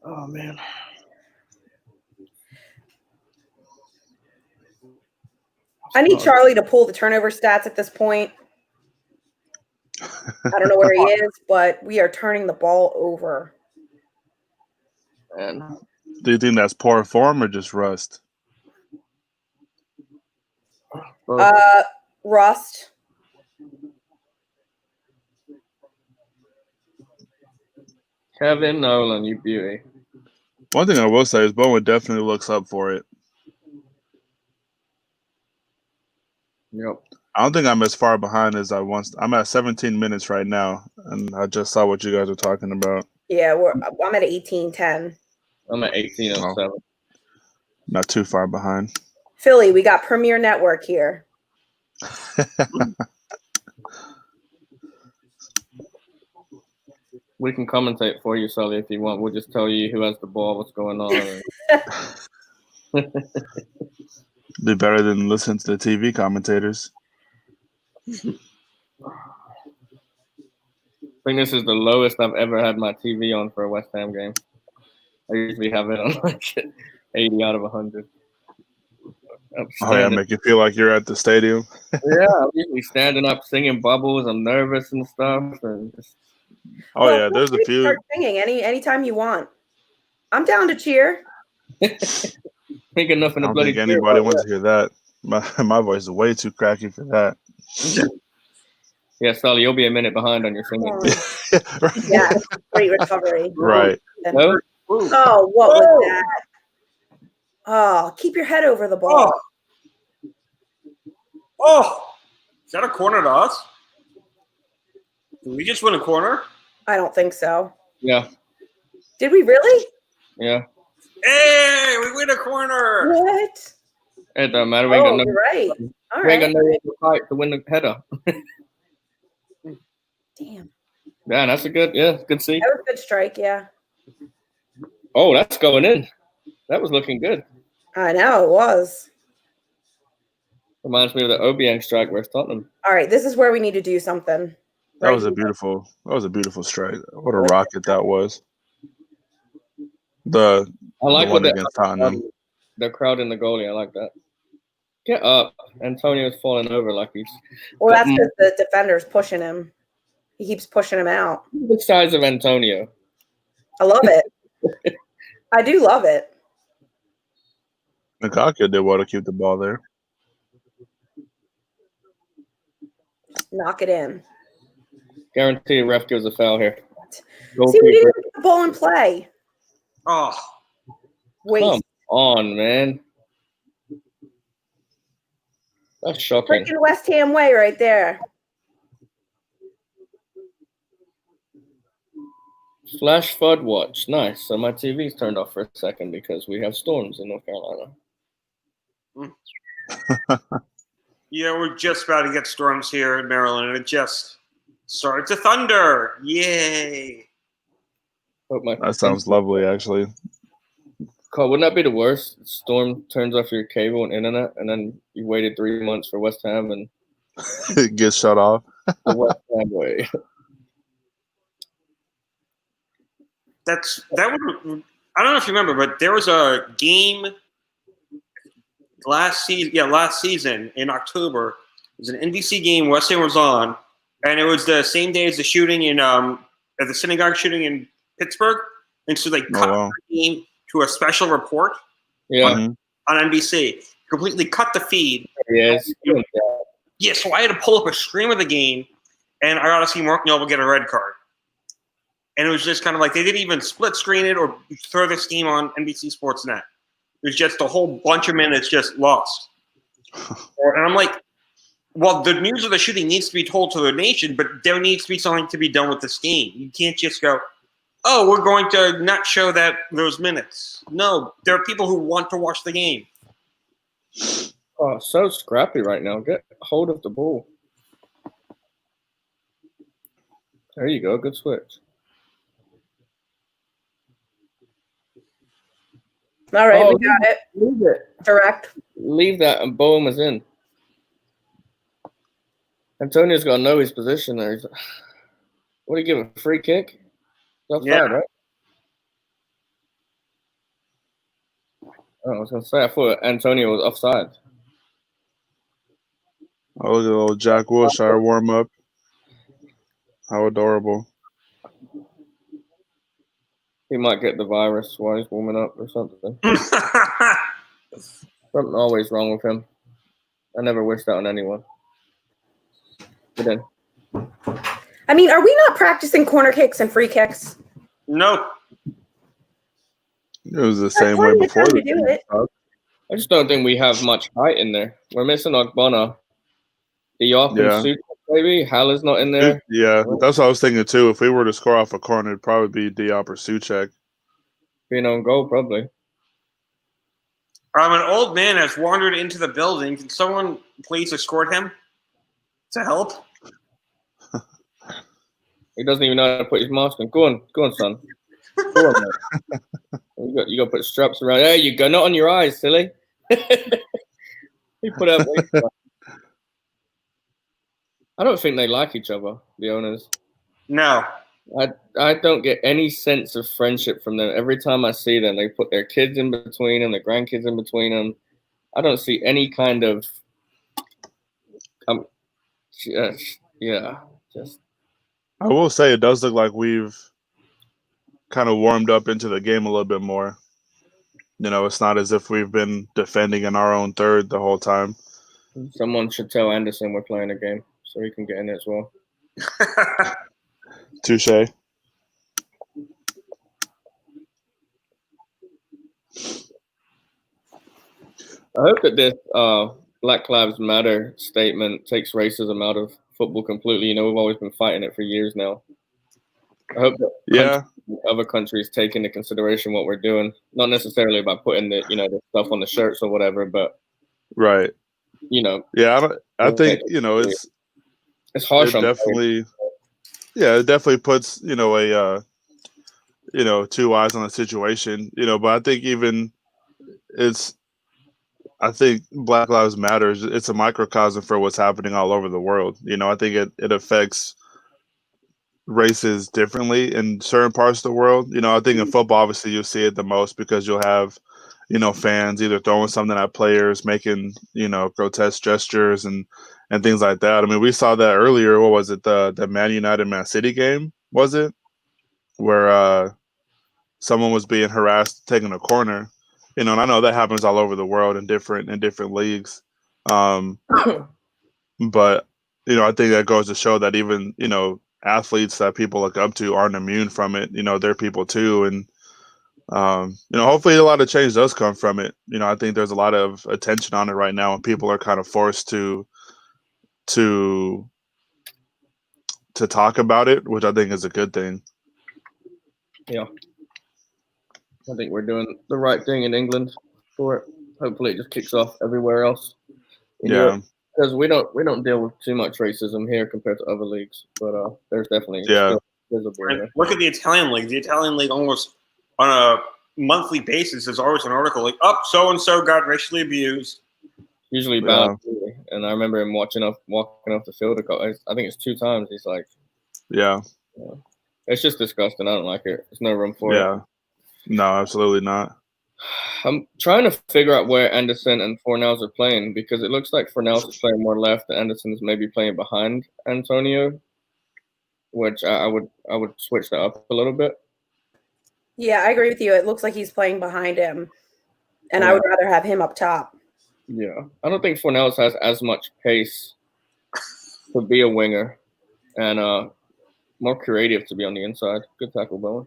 S2: Oh, man.
S1: I need Charlie to pull the turnover stats at this point. I don't know where he is, but we are turning the ball over.
S2: man.
S3: Do you think that's poor form or just rust?
S2: Both.
S1: Rust.
S2: Kevin Nolan, you beauty.
S3: One thing I will say is Bowen definitely looks up for it.
S2: Yep.
S3: I don't think I'm as far behind as I once. I'm at 17 minutes right now, and I just saw what you guys were talking about.
S1: Yeah, I'm at 18:10.
S2: I'm at 18:07.
S3: Not too far behind.
S1: Philly, we got Premier Network here.
S2: We can commentate for you, Sully, if you want. We'll just tell you who has the ball, what's going on.
S3: Be better than listening to the TV commentators.
S2: I think this is the lowest I've ever had my TV on for a West Ham game. I usually have it on like 80 out of 100.
S3: Oh yeah, make you feel like you're at the stadium.
S2: Yeah, I'm usually standing up singing bubbles. I'm nervous and stuff. And just...
S3: Oh yeah, there's a few.
S1: Start singing anytime you want. I'm down to cheer.
S2: Thinking nothing.
S3: I don't think anybody wants to hear that. My voice is way too cracky for that.
S2: Yeah, Sully, you'll be a minute behind on your singing.
S1: Yeah, great recovery.
S3: Right.
S2: No?
S1: Oh, what was that? Oh, keep your head over the ball.
S4: Oh, is that a corner to us? Did we just win a corner?
S1: I don't think so.
S2: Yeah.
S1: Did we really?
S2: Yeah.
S4: Hey, we win a corner.
S1: What?
S2: It don't matter. We ain't got no,
S1: you're right. All
S2: we ain't
S1: right.
S2: got no fight to win the header.
S1: Damn.
S2: Yeah, that's a good see.
S1: That was a good strike, yeah.
S2: Oh, that's going in. That was looking good.
S1: I know, it was.
S3: Reminds me of the Obiang strike versus Tottenham.
S1: All right, this is where we need to do something.
S3: That was a beautiful strike. What a rocket that was. I like what against Tottenham.
S2: The crowd in the goalie. I like that. Get up. Antonio's falling over like he's.
S1: Well, that's because the defender's pushing him. He keeps pushing him out.
S2: The size of Antonio.
S1: I love it. I do love it.
S3: Lukaku did well to keep the ball there.
S1: Knock it in.
S2: Guarantee ref gives a foul here.
S1: See, we didn't get the ball in play.
S4: Oh.
S1: Wait.
S2: Come on, man. That's shocking.
S1: Freaking West Ham way right there.
S2: Flash FUD watch. Nice. So my TV's turned off for a second because we have storms in North Carolina.
S4: Yeah, we're just about to get storms here in Maryland, and it just started to thunder. Yay.
S3: That sounds lovely, actually.
S2: Carl, wouldn't that be the worst? Storm turns off your cable and internet, and then you waited 3 months for West Ham and
S3: it gets shut off.
S2: The West Ham way.
S4: That would. I don't know if you remember, but there was a game last season in October. It was an NBC game. West Ham was on, and it was the same day as the shooting in at the synagogue shooting in Pittsburgh, and so they cut the game to a special report.
S2: Yeah.
S4: On NBC, completely cut the feed.
S2: Yes.
S4: Yeah, so I had to pull up a stream of the game, and I got to see Mark Noble get a red card. And it was just kind of like they didn't even split screen it or throw this game on NBC Sportsnet. It was just a whole bunch of minutes just lost. And I'm like, well, the news of the shooting needs to be told to the nation, but there needs to be something to be done with this game. You can't just go, oh, we're going to not show those minutes. No, there are people who want to watch the game.
S2: Oh, so scrappy right now. Get hold of the ball. There you go. Good switch.
S1: All right, we got it.
S2: Leave it.
S1: Direct.
S2: Leave that, and Bowen is in. Antonio's got to know his position there. What do you give him? Free kick? Offside, right? Oh, I was going to say, I thought Antonio was offside.
S3: Oh, look at little Jack Wilshere warm up. How adorable.
S2: He might get the virus while he's warming up or something. Something always wrong with him. I never wish that on anyone. But then,
S1: I mean, are we not practicing corner kicks and free kicks?
S4: No.
S3: It was the same way
S1: plenty of
S3: before.
S1: time to do it.
S2: I just don't think we have much height in there. We're missing Ogbonna. Diop
S3: Yeah.
S2: and Suchet, maybe. Haller's not in there.
S3: Yeah, that's what I was thinking too. If we were to score off a corner, it'd probably be Diop or Suchek.
S2: Being on goal, probably.
S4: An old man has wandered into the building. Can someone please escort him to help?
S2: He doesn't even know how to put his mask on. Go on, son. Go on, man. You got to put straps around. There you go. Not on your eyes, silly. He put up. I don't think they like each other, the owners.
S4: No.
S2: I don't get any sense of friendship from them. Every time I see them, they put their kids in between them, their grandkids in between them. I don't see any kind of just.
S3: I will say it does look like we've kind of warmed up into the game a little bit more. You know, it's not as if we've been defending in our own third the whole time.
S2: Someone should tell Anderson we're playing a game so he can get in it as well.
S3: Touche.
S2: I hope that this Black Lives Matter statement takes racism out of football completely. You know, we've always been fighting it for years now. I hope that other countries take into consideration what we're doing, not necessarily by putting the stuff on the shirts or whatever, but
S3: right.
S2: Yeah,
S3: I think it's
S2: harsh.
S3: It definitely puts two eyes on the situation. But I think I think Black Lives Matter. It's a microcosm for what's happening all over the world. I think it affects races differently in certain parts of the world. I think in football, obviously, you'll see it the most because you'll have, fans either throwing something at players, making, grotesque gestures and things like that. I mean, we saw that earlier. What was it? The Man United Man City game, was it? Where someone was being harassed taking a corner. And I know that happens all over the world in different leagues. But I think that goes to show that even, athletes that people look up to aren't immune from it. They're people too. And, hopefully a lot of change does come from it. I think there's a lot of attention on it right now and people are kind of forced to talk about it, which I think is a good thing.
S2: Yeah. I think we're doing the right thing in England for it. Hopefully it just kicks off everywhere else.
S3: Yeah.
S2: Because we don't deal with too much racism here compared to other leagues, but there's definitely still visible.
S4: Look at the Italian league. The Italian league almost on a monthly basis there's always an article like, so and so got racially abused.
S2: Usually bad, and I remember him walking off the field. I think it's 2 times. He's like, it's just disgusting. I don't like it. There's no room for it.
S3: Yeah, no, absolutely not.
S2: I'm trying to figure out where Anderson and Fornals are playing because it looks like Fornals is playing more left and Anderson is maybe playing behind Antonio, which I would switch that up a little bit.
S1: Yeah, I agree with you. It looks like he's playing behind him, and I would rather have him up top.
S2: Yeah, I don't think Fornals has as much pace to be a winger and more creative to be on the inside. Good tackle, Bowen.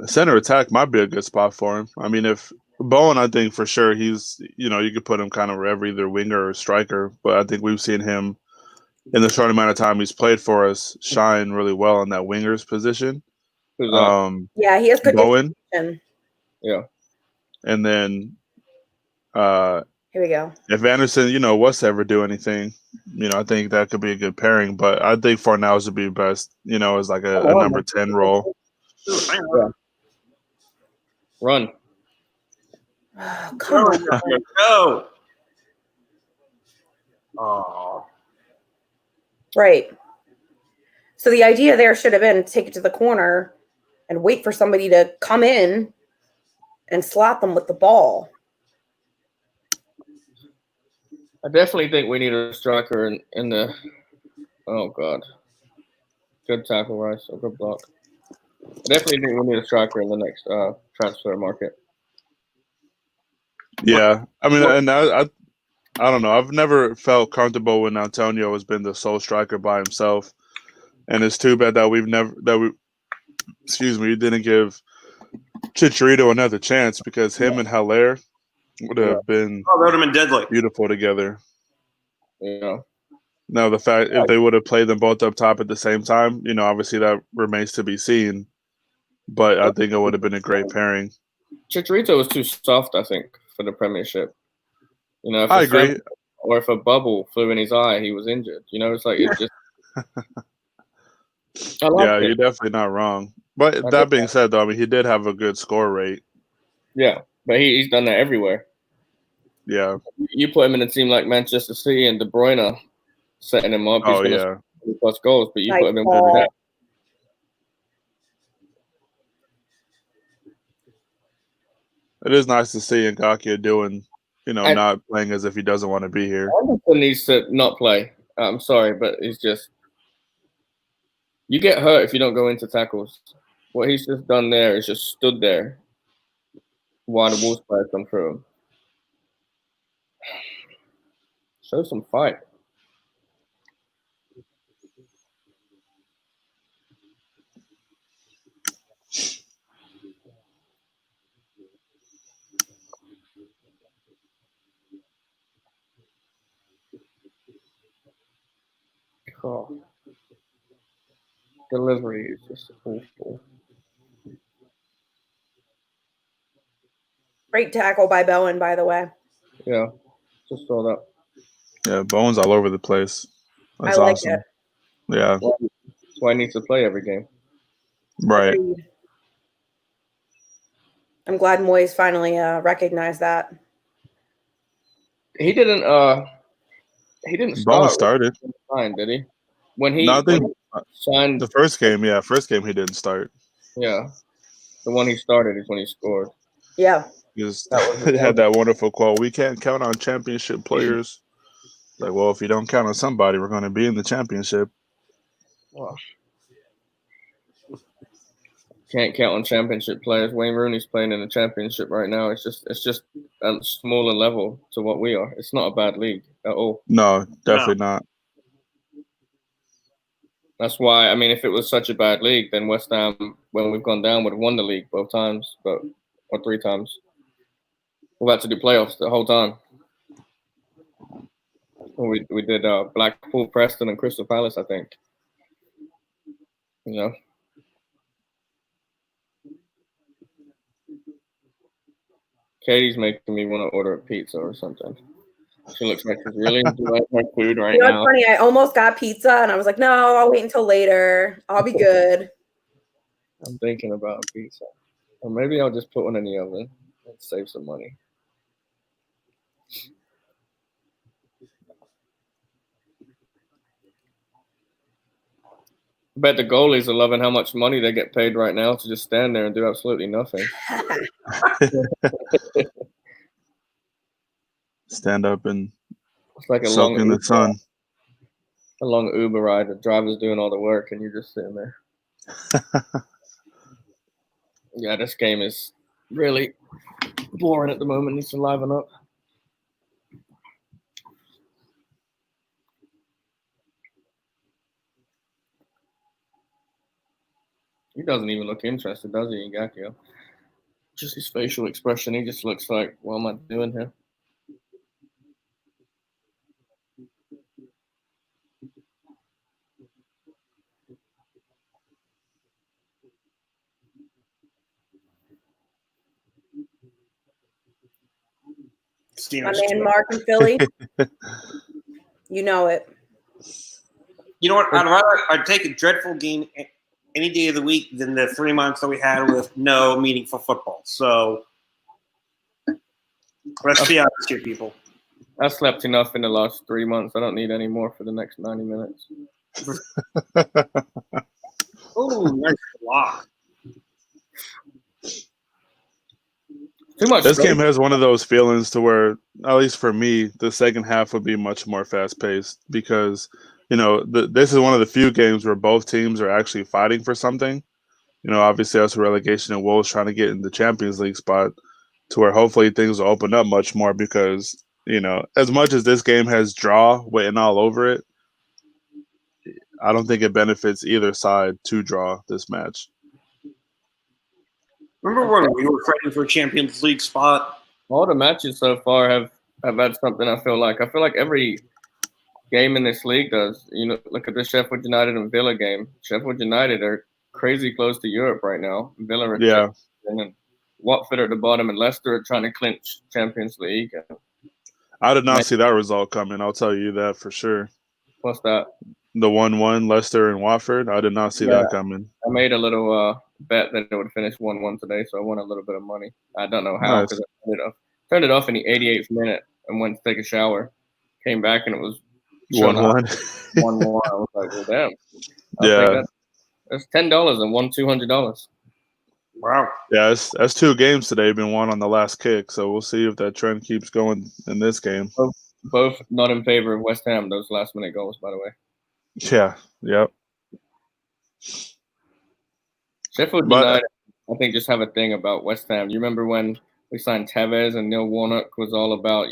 S3: Center attack might be a good spot for him. I mean, if Bowen, I think for sure he's, you could put him kind of wherever, either winger or striker. But I think we've seen him in the short amount of time he's played for us shine really well in that winger's position.
S2: Who's that?
S1: Yeah, he has good
S3: Bowen.
S2: Yeah.
S3: And then
S1: here we go.
S3: If Anderson, was to ever do anything, I think that could be a good pairing. But I think Fornals would be best, as like a number 10 role.
S2: Yeah. Run.
S1: Oh, come on.
S4: No. Oh.
S1: Right. So the idea there should have been take it to the corner and wait for somebody to come in and slot them with the ball.
S2: I definitely think we need a striker in the. Oh God. Good tackle, Rice. A good block. I definitely think we need a striker in the next transfer market.
S3: Yeah, I mean, and I don't know. I've never felt comfortable when Antonio has been the sole striker by himself, and it's too bad that we didn't give Chicharito another chance because him and Haller would have been
S4: Oh, that would have been deadly.
S3: beautiful together.
S2: Yeah.
S3: Now, the fact if they would have played them both up top at the same time, obviously that remains to be seen. But I think it would have been a great pairing.
S2: Chicharito was too soft, I think, for the Premiership. If
S3: I agree.
S2: Or if a bubble flew in his eye, he was injured. It's like it's just.
S3: Yeah, you're definitely not wrong. But that being said, though, I mean, he did have a good score rate.
S2: Yeah, but he's done that everywhere.
S3: Yeah.
S2: You put him in a team like Manchester City and De Bruyne setting him up. He's going to score plus goals, but you put him in with that.
S3: It is nice to see Ngakia doing, not playing as if he doesn't want to be here.
S2: Anderson needs to not play. I'm sorry, but it's just you get hurt if you don't go into tackles. What he's just done there is just stood there while the Wolves players come through him. Show some fight. Oh. Delivery is just awful.
S1: Great tackle by Bowen, by the way.
S2: Yeah, just saw that.
S3: Yeah, Bowen's all over the place. That's
S1: I like
S3: awesome.
S1: it.
S3: Yeah.
S2: That's why he needs to play every game.
S3: Right.
S1: Agreed. I'm glad Moyes finally recognized that.
S2: He didn't start.
S3: Bowen started.
S2: Fine, did he? When he signed
S3: the first game, first game he didn't start.
S2: Yeah, the one he started is when he scored.
S1: Yeah,
S3: he had that wonderful quote: "We can't count on championship players." Like, well, if you don't count on somebody, we're going to be in the championship.
S2: Wow. Can't count on championship players. Wayne Rooney's playing in the championship right now. It's just a smaller level to what we are. It's not a bad league at all.
S3: No, definitely not.
S2: That's why, I mean, if it was such a bad league, then West Ham, when we've gone down, would have won the league both times, or 3 times. We've had to do playoffs the whole time. We did Blackpool, Preston, and Crystal Palace, I think. Katie's making me want to order a pizza or something. She looks like she's really enjoying her food right now.
S1: It's funny. I almost got pizza, and I was like, no, I'll wait until later. I'll be good.
S2: I'm thinking about a pizza. Or maybe I'll just put one in the oven and save some money. I bet the goalies are loving how much money they get paid right now to just stand there and do absolutely nothing.
S3: Stand up and
S2: it's like
S3: soak in the sun.
S2: A long Uber ride. The driver's doing all the work and you're just sitting there. Yeah, this game is really boring at the moment. Needs to liven up. He doesn't even look interested, does he, Ngakia? Just his facial expression. He just looks like, what am I doing here?
S1: My man Mark in Philly. You know it.
S4: You know what? I'd take a dreadful game any day of the week than the 3 months that we had with no meaningful football. So let's be honest here, people.
S2: I slept enough in the last 3 months. I don't need any more for the next 90 minutes.
S4: Oh, nice block.
S2: Too much.
S3: This game has one of those feelings to where, at least for me, the second half would be much more fast-paced because, this is one of the few games where both teams are actually fighting for something. obviously us relegation and Wolves trying to get in the Champions League spot to where hopefully things will open up much more because, as much as this game has draw waiting all over it, I don't think it benefits either side to draw this match.
S4: Remember when we were fighting for a Champions League spot?
S2: All the matches so far have had something. I feel like every game in this league does. Look at the Sheffield United and Villa game. Sheffield United are crazy close to Europe right now. Villa are and Watford are at the bottom, and Leicester are trying to clinch Champions League.
S3: I did not see that result coming. I'll tell you that for sure.
S2: What's that?
S3: The 1-1 Leicester and Watford. I did not see that coming.
S2: I made a little bet that it would finish 1-1 today, so I won a little bit of money. I don't know how because I turned it off in the 88th minute and went to take a shower. Came back and it was
S3: 1-1.
S2: 1-1. I was like, well, damn.
S3: Yeah.
S2: That's $10 and won $200.
S4: Wow.
S3: Yeah, that's 2 games today been won on the last kick, so we'll see if that trend keeps going in this game.
S2: Both not in favor of West Ham, those last-minute goals, by the way.
S3: Yeah, yep.
S2: Sheffield United, I think, just have a thing about West Ham. You remember when we signed Tevez and Neil Warnock was all about,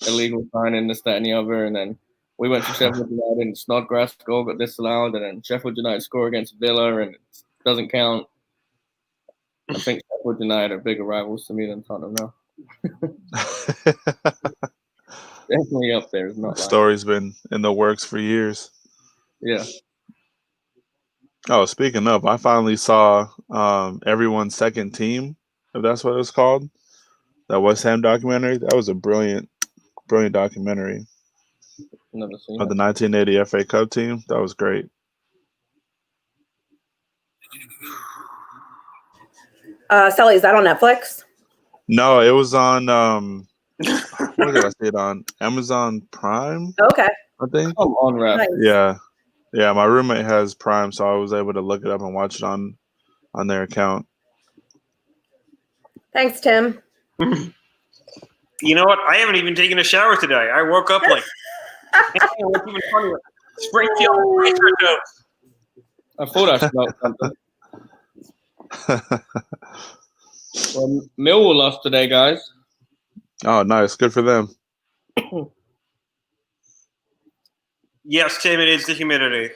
S2: illegal signing, this, that, and the other, and then we went to Sheffield United and Snodgrass goal got disallowed, and then Sheffield United score against Villa and it doesn't count. I think Sheffield United are bigger rivals to me than Tottenham now. Definitely up there. The
S3: story's been in the works for years.
S2: Yeah.
S3: Oh, speaking of, I finally saw Everyone's Second Team, if that's what it was called. That West Ham documentary. That was a brilliant documentary.
S2: Never seen
S3: of the 1980 FA Cup team. That was great.
S1: Sally, is that on Netflix?
S3: No, it was on where did I see it on? Amazon Prime?
S1: Okay.
S3: I think.
S2: Come on, Rap.
S1: Nice.
S3: Yeah, my roommate has Prime, so I was able to look it up and watch it on their account.
S1: Thanks, Tim.
S4: You know what? I haven't even taken a shower today. I woke up like what's even funnier. Springfield Racer Dose.
S2: I thought I smelled something. Well, Millwall lost today, guys.
S3: Oh, nice. Good for them.
S4: Yes, Tim, it is the humidity.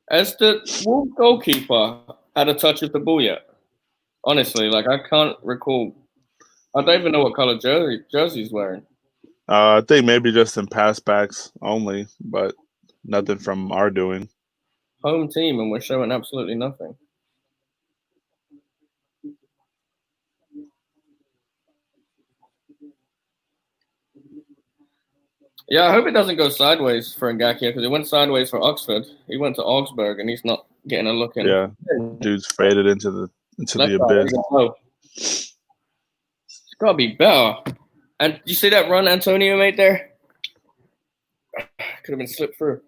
S2: Has the Wolves goalkeeper had a touch with the ball yet? Honestly, I can't recall. I don't even know what color jersey he's wearing.
S3: I think maybe just in pass backs only, but nothing from our doing.
S2: Home team, and we're showing absolutely nothing. Yeah, I hope it doesn't go sideways for Ngakia because it went sideways for Oxford. He went to Augsburg and he's not getting a look in.
S3: Yeah, dude's faded into the abyss.
S2: It's gotta be better. And you see that run Antonio made there? Could have been slipped through.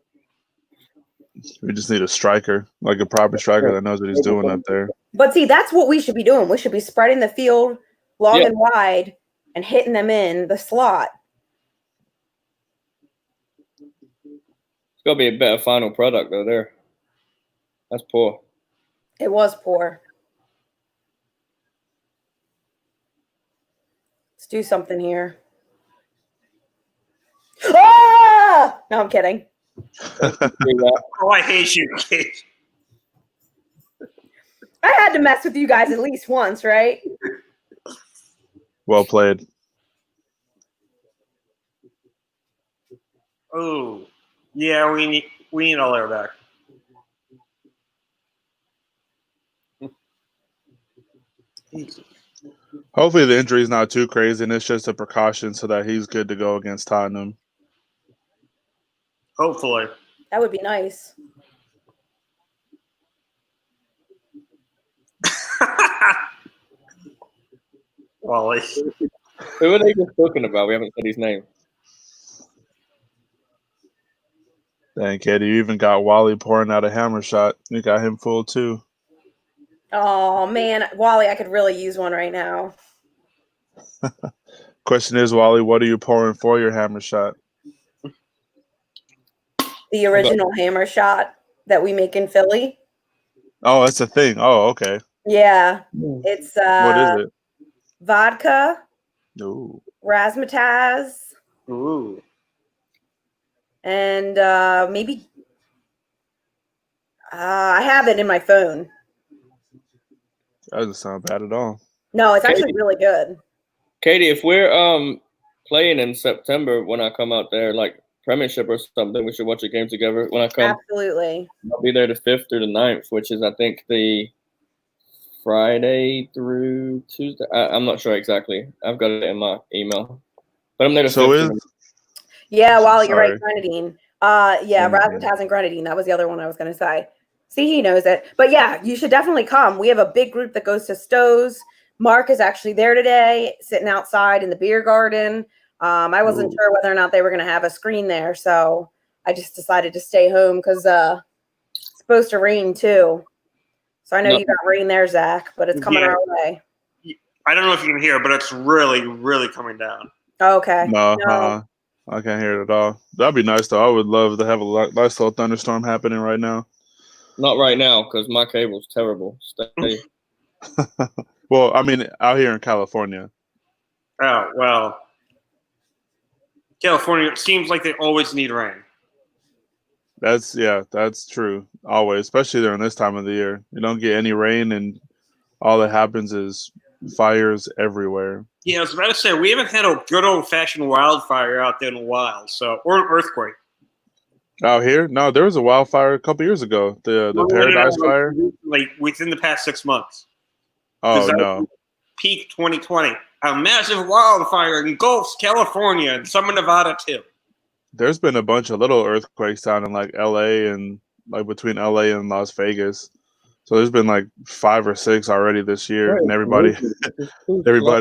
S3: We just need a striker, like a proper striker that knows what he's doing up there.
S1: But see, that's what we should be doing. We should be spreading the field long and wide and hitting them in the slot.
S2: It's got to be a better final product, though, there. That's poor.
S1: It was poor. Let's do something here. Ah! No, I'm kidding.
S4: Oh, I hate you, Kate.
S1: I had to mess with you guys at least once, right?
S3: Well played.
S4: Oh, yeah, we need all our back.
S3: Hopefully the injury is not too crazy and it's just a precaution so that he's good to go against Tottenham.
S4: Hopefully.
S1: That would be nice.
S4: Wally.
S2: Who are they just talking about? We haven't said his name.
S3: Dang, Katie, you even got Wally pouring out a hammer shot. You got him full too.
S1: Oh, man. Wally, I could really use one right now.
S3: Question is, Wally, what are you pouring for your hammer shot?
S1: The original hammer shot. that we make in Philly.
S3: Oh, that's a thing. Oh, okay.
S1: Yeah, it's
S3: What is it?
S1: vodka,
S3: Ooh.
S1: razzmatazz,
S4: Ooh.
S1: and maybe I have it in my phone.
S3: That doesn't sound bad at all.
S1: No, it's actually really good.
S2: Katie, if we're playing in September when I come out there, like Premiership or something, we should watch a game together when I come.
S1: Absolutely.
S2: I'll be there the 5th through the 9th, which is I think the Friday through Tuesday. I'm not sure exactly. I've got it in my email, but I'm there the
S3: So
S2: 5th.
S3: is
S1: Yeah, Wally, you're right.
S3: sorry.
S1: Grenadine. Yeah,
S3: Grenadine.
S1: razzmatazz and grenadine. That was the other one I was going to say. See, he knows it. But yeah, you should definitely come. We have a big group that goes to Stowe's. Mark is actually there today, sitting outside in the beer garden. I wasn't sure whether or not they were going to have a screen there, so I just decided to stay home because it's supposed to rain too. So I know you got rain there, Zach, but it's coming our way.
S4: I don't know if you can hear, but it's really, really coming down.
S1: Okay.
S3: No, I can't hear it at all. That'd be nice though. I would love to have a nice little thunderstorm happening right now.
S2: Not right now because my cable's terrible. Stay.
S3: Well, I mean, out here in California.
S4: Oh, well. California, it seems like they always need rain.
S3: That's true. Always, especially during this time of the year. You don't get any rain and all that happens is fires everywhere.
S4: Yeah, I was about to say, we haven't had a good old-fashioned wildfire out there in a while, or an earthquake.
S3: Out here? No, there was a wildfire a couple years ago. The Paradise Fire?
S4: Like, within the past 6 months.
S3: Oh, no.
S4: Peak 2020. A massive wildfire engulfs California and some of Nevada, too.
S3: There's been a bunch of little earthquakes down in like LA and like between LA and Las Vegas. So there's been like 5 or 6 already this year, and everybody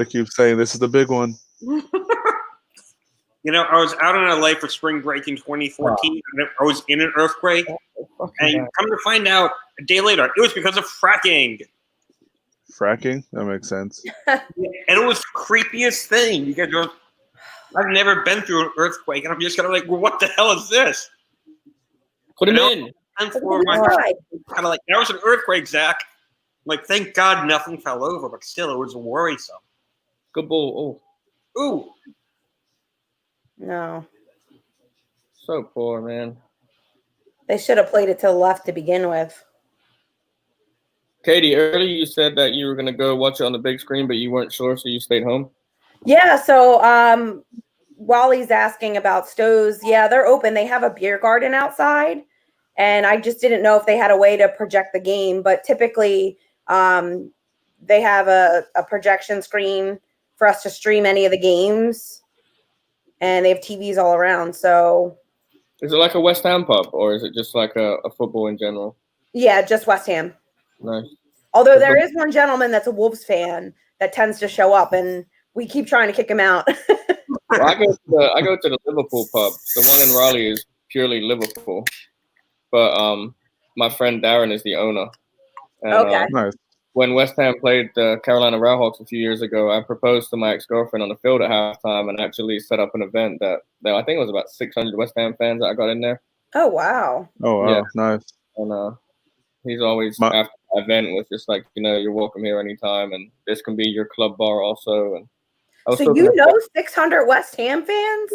S3: keeps saying this is the big one.
S4: You know, I was out in LA for spring break in 2014, and I was in an earthquake, and come to find out a day later, it was because of fracking.
S3: Fracking? That makes sense.
S4: And it was the creepiest thing because I've never been through an earthquake, and I'm just kind of like, well, what the hell is this?
S2: Put him in.
S4: And for my kind of like, there was an earthquake, Zach. Like, thank God nothing fell over, but still, it was worrisome.
S2: Good ball.
S4: Oh. Ooh.
S1: No.
S2: So poor, man.
S1: They should have played it to the left to begin with.
S2: Katie, earlier you said that you were going to go watch it on the big screen, but you weren't sure, so you stayed home?
S1: Yeah, so Wally's asking about Stowe's. Yeah, they're open. They have a beer garden outside, and I just didn't know if they had a way to project the game, but typically they have a projection screen for us to stream any of the games, and they have TVs all around, so...
S2: Is it like a West Ham pub, or is it just like a football in general?
S1: Yeah, just West Ham.
S2: Nice.
S1: Although there is one gentleman that's a Wolves fan that tends to show up, and we keep trying to kick him out.
S2: Well, I go to the Liverpool pub. The one in Raleigh is purely Liverpool, but my friend Darren is the owner. And,
S1: Okay.
S3: Nice.
S2: When West Ham played the Carolina Railhawks a few years ago, I proposed to my ex-girlfriend on the field at halftime and actually set up an event that I think it was about 600 West Ham fans that I got in there.
S1: Oh, wow.
S3: Oh, wow.
S2: Yeah.
S3: Nice.
S2: And he's always after the event was just like, you're welcome here anytime, and this can be your club bar also. And
S1: so you know 600 West Ham fans?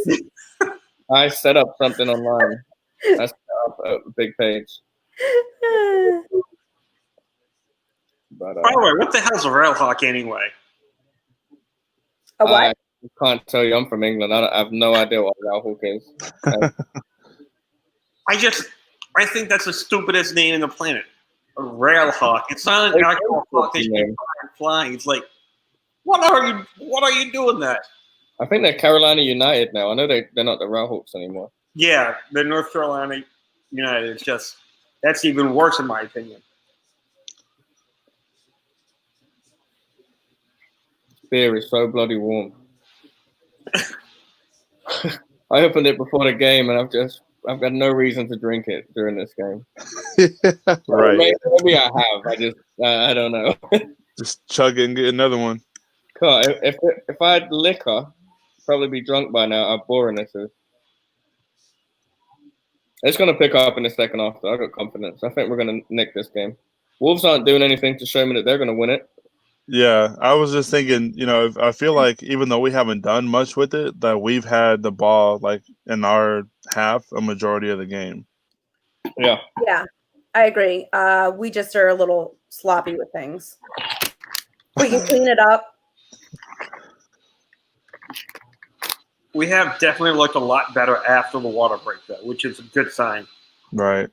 S2: I set up something online. I set up a big page. But,
S4: by the way, what the hell's a railhawk anyway?
S1: A what?
S2: I can't tell you. I'm from England. I have no idea what a railhawk is.
S4: I think that's the stupidest name in the planet. A railhawk. It's not an actual hawk that you flying. It's like, what are you doing that?
S2: I think they're Carolina United now. I know they're not the Railhawks anymore.
S4: Yeah, the North Carolina United. It's just, that's even worse in my opinion.
S2: Beer is so bloody warm. I opened it before the game, and I've got no reason to drink it during this game.
S3: Right.
S2: Maybe I have. I don't know.
S3: Just chug it and get another one.
S2: Cool. If I had liquor, probably be drunk by now. How boring this is. It's going to pick up in the second half. I got confidence. I think we're going to nick this game. Wolves aren't doing anything to show me that they're going to win it.
S3: Yeah, I was just thinking, I feel like even though we haven't done much with it, that we've had the ball like in our half a majority of the game.
S2: Yeah.
S1: Yeah, I agree. We just are a little sloppy with things. We can clean it up.
S4: We have definitely looked a lot better after the water break, though, which is a good sign.
S3: Right.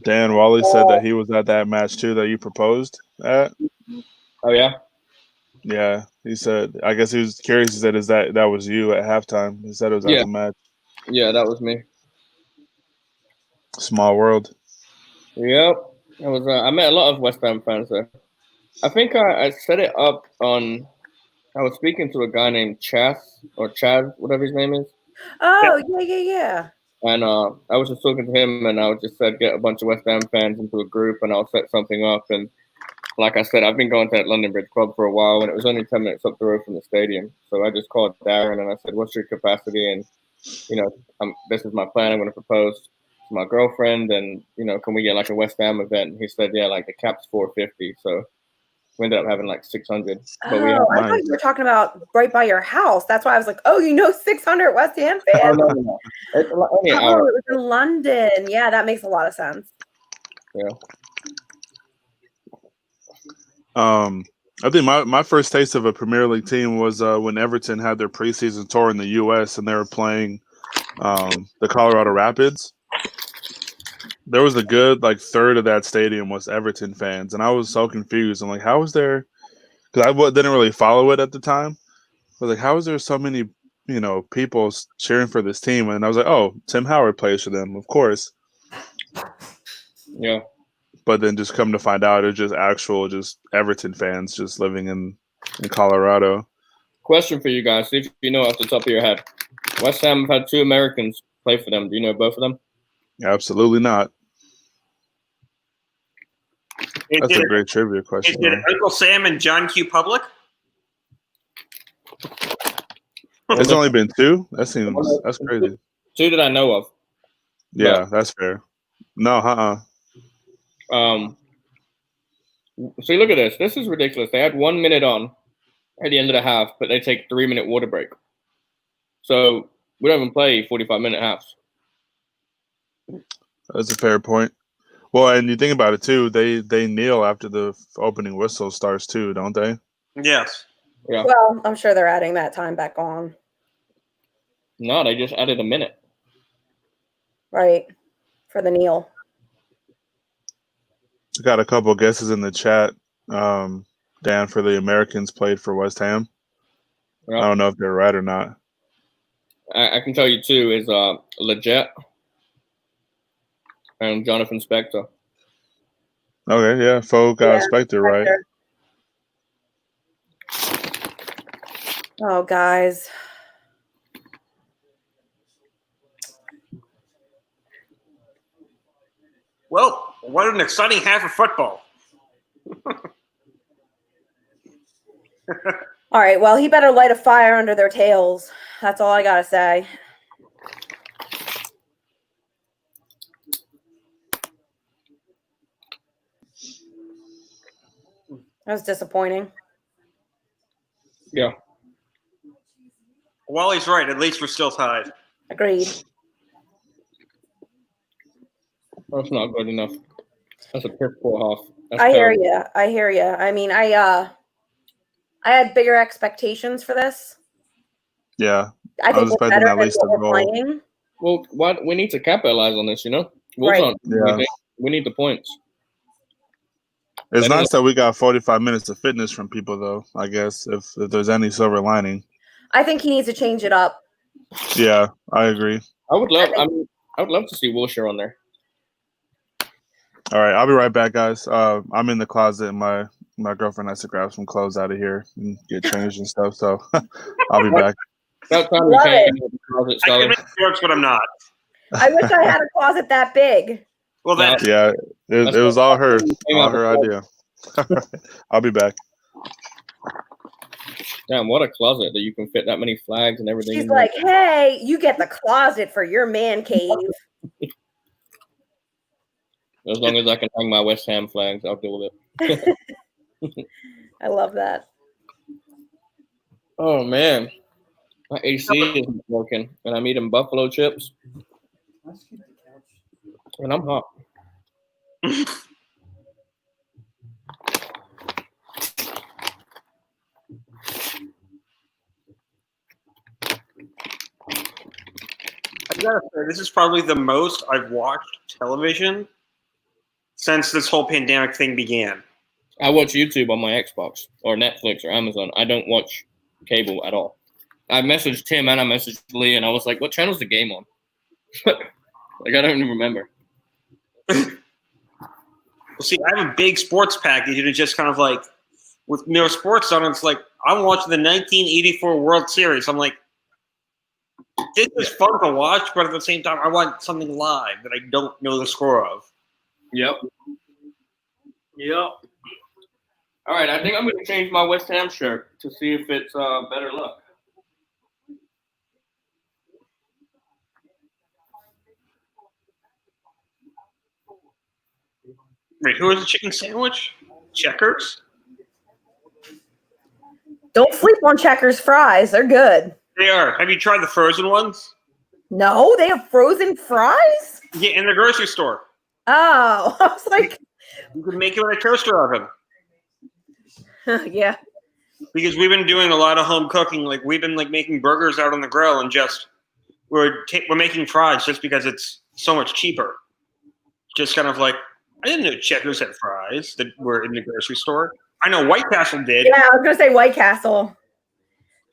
S3: Dan Wally said that he was at that match too that you proposed at.
S2: Oh, yeah?
S3: Yeah, he said. I guess he was curious. He said, "Is that was you at halftime?" He said it was at the match.
S2: Yeah, that was me.
S3: Small world.
S2: Yep. It was. I met a lot of West Ham fans there. I think I set it up on. I was speaking to a guy named Chaz, whatever his name is.
S1: Oh, yeah.
S2: And I was just talking to him, and I just said, get a bunch of West Ham fans into a group, and I'll set something up. And like I said, I've been going to that London Bridge Club for a while, and it was only 10 minutes up the road from the stadium. So I just called Darren, and I said, what's your capacity? And, this is my plan. I'm going to propose to my girlfriend, and, can we get like a West Ham event? And he said, yeah, like the cap's 450. So we ended up having like 600. But
S1: I thought you were talking about right by your house. That's why I was like, 600 West Ham fans.
S2: No. It's only an
S1: Oh,
S2: hour.
S1: it was in London. Yeah, that makes a lot of sense.
S2: Yeah.
S3: I think my first taste of a Premier League team was when Everton had their preseason tour in the U.S. and they were playing the Colorado Rapids. There was a good third of that stadium was Everton fans, and I was so confused. I'm like, how is there? Because I didn't really follow it at the time. I was like, how is there so many people cheering for this team? And I was like, oh, Tim Howard plays for them, of course.
S2: Yeah.
S3: But then just come to find out, it's just Everton fans just living in Colorado.
S2: Question for you guys, see if you know off the top of your head. West Ham have had 2 Americans play for them. Do you know both of them?
S3: Absolutely not. That's a great trivia question.
S4: Is it Uncle Sam and John Q. Public?
S3: There's only been 2? That's crazy.
S2: 2 that I know of.
S3: Yeah, that's fair. No,
S2: See, look at this. This is ridiculous. They had 1 minute on at the end of the half, but they take 3-minute water break. So we don't even play 45-minute halves.
S3: That's a fair point. Well, and you think about it too, they kneel after the opening whistle starts too, don't they?
S4: Yes.
S2: Yeah.
S1: Well, I'm sure they're adding that time back on.
S2: No, they just added a minute.
S1: Right. For the kneel.
S3: Got a couple of guesses in the chat. Dan, for the Americans played for West Ham.
S2: Yeah.
S3: I don't know if they're right or not.
S2: I can tell you 2 is Leggett and Jonathan Spector.
S3: Okay, yeah, Foe got Spector right.
S1: Oh, guys.
S4: Well, what an exciting half of football.
S1: All right, well, he better light a fire under their tails. That's all I got to say. That was disappointing.
S2: Yeah.
S4: Wally's right. At least we're still tied.
S1: Agreed.
S2: That's not good enough. That's a piss poor half.
S1: I hear you. I mean, I had bigger expectations for this.
S3: Yeah.
S1: I think we're better than what we're
S3: goal.
S1: playing.
S2: Well, we need to capitalize on this,
S1: Right.
S2: Yeah. We need the points.
S3: It's nice that we got 45 minutes of fitness from people, though, I guess, if there's any silver lining.
S1: I think he needs to change it up.
S3: Yeah, I agree.
S2: I would love to see Wilshere on there.
S3: All right, I'll be right back, guys. I'm in the closet, and my girlfriend has to grab some clothes out of here and get changed and stuff, so I'll be back.
S2: That time
S1: Love
S2: you can't
S1: it.
S2: get the closet,
S4: I can
S2: Scully.
S4: make jokes, but I'm not.
S1: I wish I had a closet that big.
S4: Well, then.
S3: Yeah, it was all her idea. I'll be back.
S2: Damn, what a closet that you can fit that many flags and everything.
S1: She's
S2: in
S1: like, hey, you get the closet for your man cave.
S2: As long as I can hang my West Ham flags, I'll deal with it.
S1: I love that.
S2: Oh man, my AC isn't working, and I'm eating buffalo chips, and I'm hot.
S4: I gotta say, this is probably the most I've watched television since this whole pandemic thing began.
S2: I watch YouTube on my Xbox or Netflix or Amazon. I don't watch cable at all. I messaged Tim and I messaged Lee, and I was like, "What channel's the game on?" Like, I don't even remember.
S4: Well, see, I have a big sports package, and it's just kind of like with no sports on. It's like I'm watching the 1984 World Series. I'm like, this is fun to watch, but at the same time, I want something live that I don't know the score of.
S2: Yep. All right, I think I'm going to change my West Ham shirt to see if it's better luck.
S4: Wait, who is the chicken sandwich? Checkers?
S1: Don't sleep on Checkers fries. They're good.
S4: They are. Have you tried the frozen ones?
S1: No, they have frozen fries?
S4: Yeah, in the grocery store.
S1: Oh, I was like,
S4: You can make it with a toaster oven.
S1: yeah.
S4: Because we've been doing a lot of home cooking. Like we've been like making burgers out on the grill, and just we're making fries just because it's so much cheaper. Just kind of like I didn't know Checkers had fries that were in the grocery store. I know White Castle did.
S1: Yeah, I was going to say White Castle.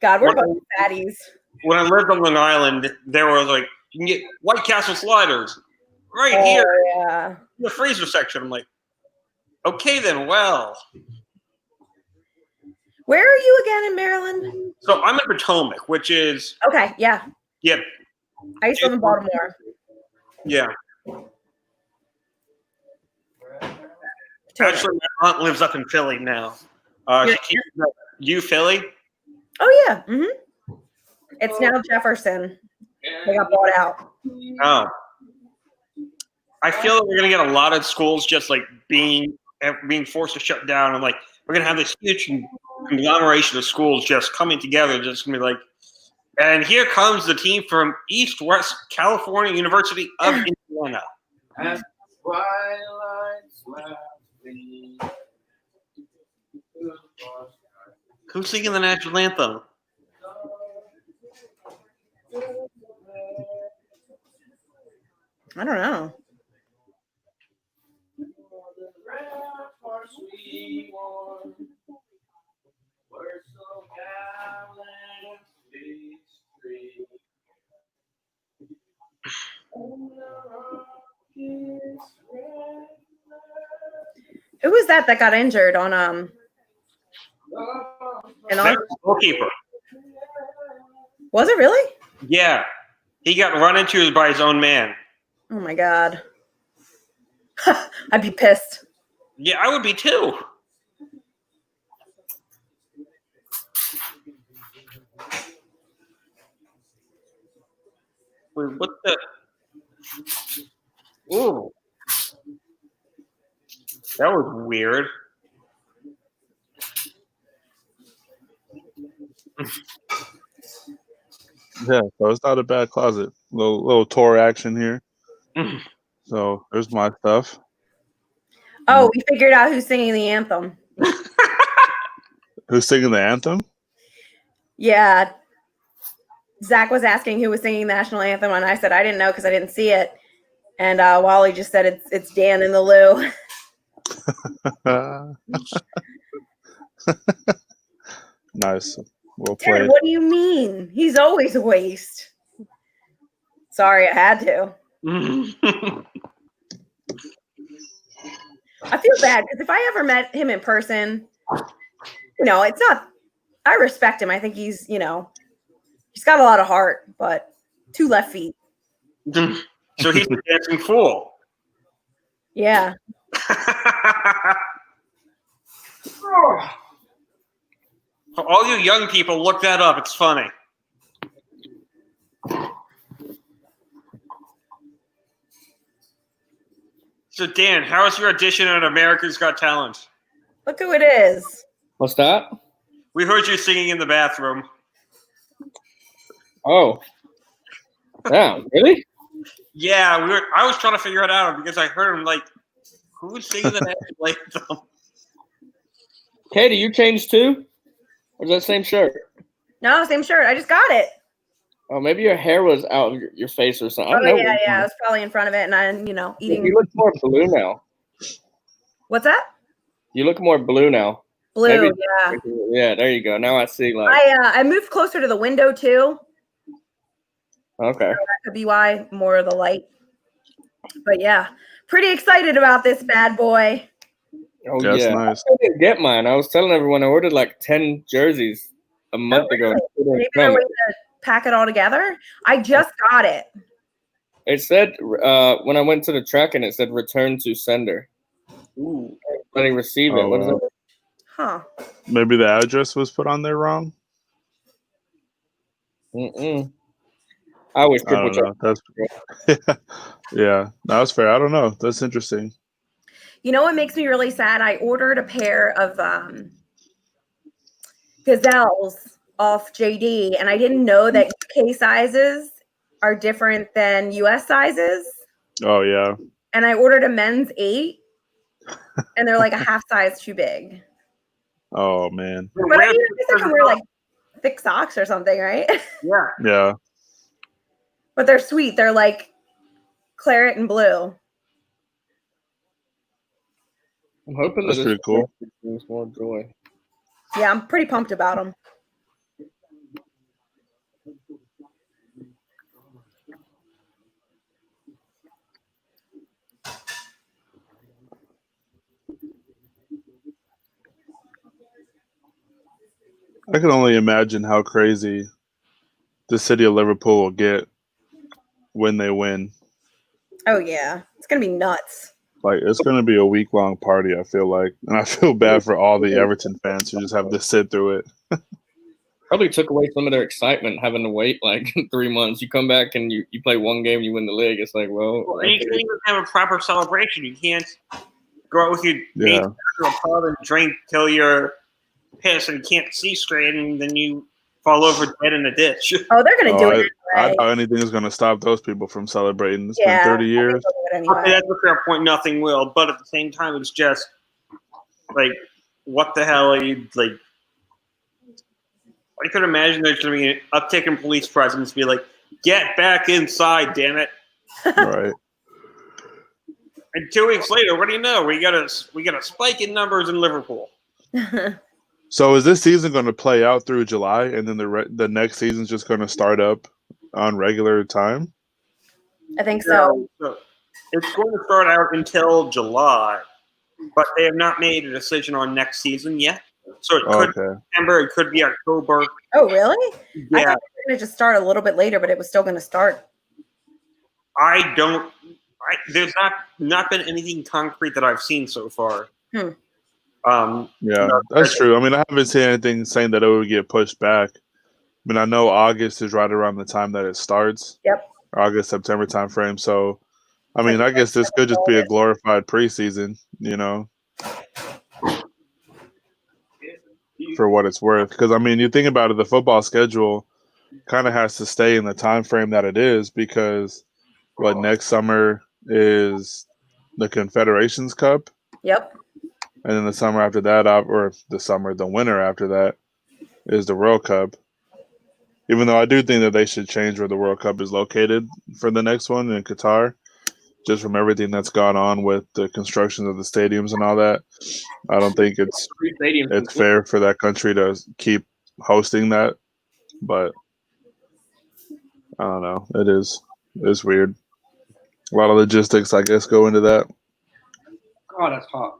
S1: God, we're
S4: What-
S1: both fatties.
S4: When I lived on Long Island, there was like you can get White Castle sliders right here
S1: Yeah.
S4: in the freezer section. I'm like, okay then. Well,
S1: Where are you again in Maryland?
S4: so I'm in Potomac, which is
S1: Okay, yeah.
S4: yeah,
S1: I used to live in Baltimore.
S4: yeah.
S1: Potomac.
S4: Actually, my aunt lives up in Philly now. She keeps you Philly.
S1: Oh, yeah. It's now Jefferson. They got bought out.
S4: Oh, I feel that we're gonna get a lot of schools just like being forced to shut down, and like we're gonna have this huge conglomeration of schools just coming together. Just gonna be like, and here comes the team from East West California University of Indiana.
S2: As twilight's laughing.
S4: Who's singing the national anthem?
S1: I don't know. Who was that got injured on and
S4: That's the goalkeeper.
S1: was it really?
S4: Yeah, he got run into by his own man.
S1: Oh my God. I'd be pissed.
S4: Yeah, I would be too. Wait, what the? Ooh. That was weird.
S3: Yeah, so it's not a bad closet. Little tour action here. So there's my stuff.
S1: Oh, we figured out who's singing the anthem.
S3: Who's singing the anthem?
S1: Yeah. Zach was asking who was singing the national anthem, and I said I didn't know because I didn't see it. And Wally just said it's Dan in the Lou.
S3: Nice. Well
S1: Dude,
S3: played.
S1: what do you mean? He's always a waste. Sorry, I had to. I feel bad because if I ever met him in person, it's not. I respect him. I think he's got a lot of heart, but 2 left feet.
S4: So he's a dancing fool.
S1: Yeah.
S4: For all you young people, look that up. It's funny. So, Dan, how was your audition on America's Got Talent?
S1: Look who it is.
S2: What's that?
S4: We heard you singing in the bathroom.
S2: Oh. Yeah, really?
S4: Yeah, I was trying to figure it out because I heard him like, who's singing the national anthem?
S2: Katie, you changed too? Or is that the same shirt?
S1: No, same shirt. I just got it.
S2: Oh, maybe your hair was out of your face or something. I
S1: Oh
S2: don't know.
S1: yeah. I was probably in front of it, and I'm, eating.
S2: You look more blue now.
S1: What's that?
S2: You look more blue now.
S1: Blue.
S2: Maybe,
S1: yeah.
S2: Yeah, there you go. Now I see. Like,
S1: I moved closer to the window too.
S2: okay.
S1: So that could be why, more of the light. But yeah, pretty excited about this bad boy.
S2: Oh
S3: That's
S2: yeah.
S3: nice.
S2: I didn't get mine. I was telling everyone I ordered like 10 jerseys a month ago.
S1: Maybe there a way to pack it all together. I just got it.
S2: It said when I went to the tracking, it said return to sender.
S4: Ooh.
S2: Letting receive it.
S3: Oh,
S2: What is
S3: wow.
S2: it?
S1: Huh.
S3: Maybe the address was put on there wrong.
S2: Mm-mm. I always
S3: I don't
S2: triple check.
S3: know. That's yeah, that's fair. I don't know. That's interesting.
S1: You know what makes me really sad? I ordered a pair of gazelles off JD, and I didn't know that UK sizes are different than US sizes.
S3: Oh yeah.
S1: And I ordered a men's 8, and they're like a half size too big.
S3: Oh man.
S1: But I guess I can wear like thick socks or something, right?
S4: Yeah.
S3: Yeah.
S1: But they're sweet. They're like claret and blue.
S2: I'm hoping
S3: That's
S2: that
S3: pretty cool.
S2: brings more joy.
S1: Yeah, I'm pretty pumped about them.
S3: I can only imagine how crazy the city of Liverpool will get when they win.
S1: Oh yeah, it's gonna be nuts.
S3: Like it's going to be a week-long party. I feel like, and I feel bad for all the Everton fans who just have to sit through it.
S2: Probably took away some of their excitement having to wait like 3 months. You come back and you play one game, you win the league. It's like, well,
S4: And you can't even have a proper celebration. You can't go out with your mates to a pub and drink till you're pissed and can't see straight, and then you fall over dead in a ditch.
S1: Oh, they're gonna do it
S3: I
S1: anyway.
S3: doubt anything is going to stop those people from celebrating. It's
S1: Yeah,
S3: been 30 years.
S1: I think they'll do it anyway.
S4: Okay, that's a fair point. Nothing will, but at the same time, it's just like, what the hell are you like? I could imagine there's going to be an uptick in police presence. Be like, get back inside, damn it!
S3: Right.
S4: And 2 weeks later, what do you know? We got a spike in numbers in Liverpool.
S3: So is this season going to play out through July, and then the next season's just going to start up on regular time?
S1: I think so.
S4: So it's going to start out until July, but they have not made a decision on next season yet. So it could be September, it could be October.
S1: Oh, really? I
S4: Yeah,
S1: thought they were going to just start a little bit later, but it was still going to start.
S4: There's not been anything concrete that I've seen so far.
S1: Hmm.
S3: Yeah, that's true. I mean, I haven't seen anything saying that it would get pushed back. I mean, I know August is right around the time that it starts.
S1: Yep.
S3: August, September timeframe. So, I mean, I guess this could just be a glorified preseason, for what it's worth. Because, I mean, you think about it, the football schedule kind of has to stay in the time frame that it is because next summer is the Confederations Cup.
S1: Yep.
S3: And then the summer after that, the winter after that is the World Cup. Even though I do think that they should change where the World Cup is located for the next one in Qatar, just from everything that's gone on with the construction of the stadiums and all that. I don't think it's fair for that country to keep hosting that. But I don't know. It's weird. A lot of logistics, I guess, go into that.
S2: God, that's hot.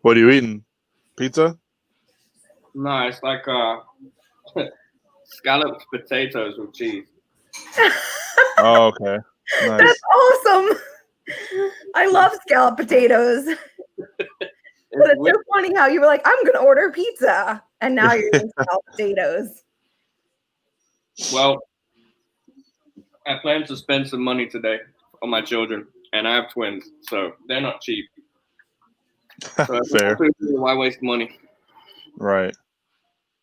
S3: What are you eating? Pizza?
S2: No, it's like scalloped potatoes with cheese.
S3: Oh, okay. Nice.
S1: That's awesome. I love scalloped potatoes. But it's so funny how you were like, I'm gonna order pizza, and now you're eating scalloped potatoes.
S2: Well, I plan to spend some money today on my children, and I have twins, so they're not cheap. So
S3: Fair.
S2: why waste money?
S3: Right.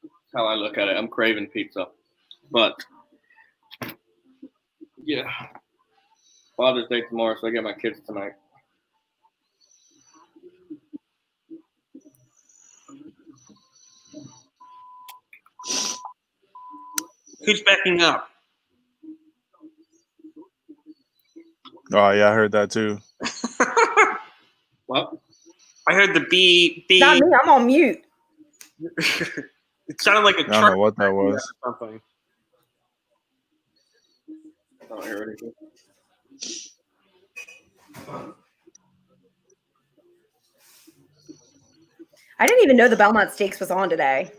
S2: That's how I look at it. I'm craving pizza, but yeah, Father's Day tomorrow, so I get my kids tonight.
S4: Who's backing up?
S3: Oh yeah, I heard that too.
S2: What?
S4: I heard the B.
S1: Not me. I'm on mute.
S4: It sounded like a
S3: I
S4: truck
S3: don't know what that was.
S4: or something.
S2: I don't hear anything.
S1: I didn't even know the Belmont Stakes was on today.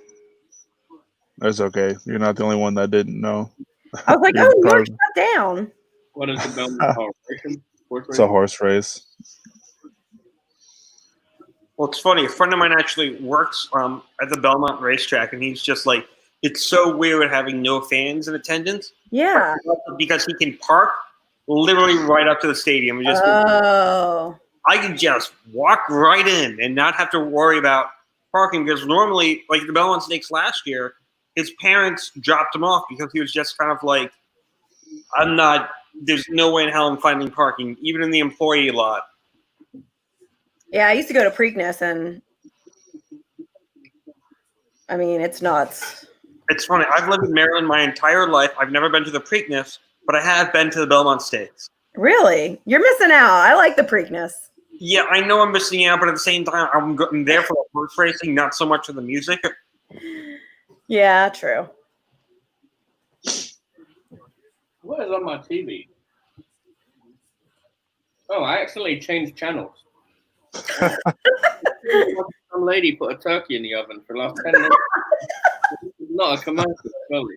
S3: That's okay. You're not the only one that didn't know.
S1: I was like,
S3: You're
S1: oh, New York
S3: probably-
S1: shut down.
S2: What is the Belmont racing?
S3: It's a horse race.
S4: Well, it's funny. A friend of mine actually works at the Belmont racetrack, and he's just like, it's so weird having no fans in attendance.
S1: Yeah.
S4: Because he can park literally right up to the stadium. And just I can just walk right in and not have to worry about parking, because normally, like the Belmont Stakes last year, his parents dropped him off because he was just kind of like, there's no way in hell I'm finding parking, even in the employee lot.
S1: Yeah, I used to go to Preakness, and I mean, it's nuts.
S4: It's funny. I've lived in Maryland my entire life. I've never been to the Preakness, but I have been to the Belmont Stakes.
S1: Really? You're missing out. I like the Preakness.
S4: Yeah, I know I'm missing out, but at the same time, I'm there for the horse racing, not so much for the music.
S1: Yeah, true.
S2: What is on my TV? Oh, I accidentally changed channels. Some lady put a turkey in the oven for the last 10 minutes. Not a commercial, surely.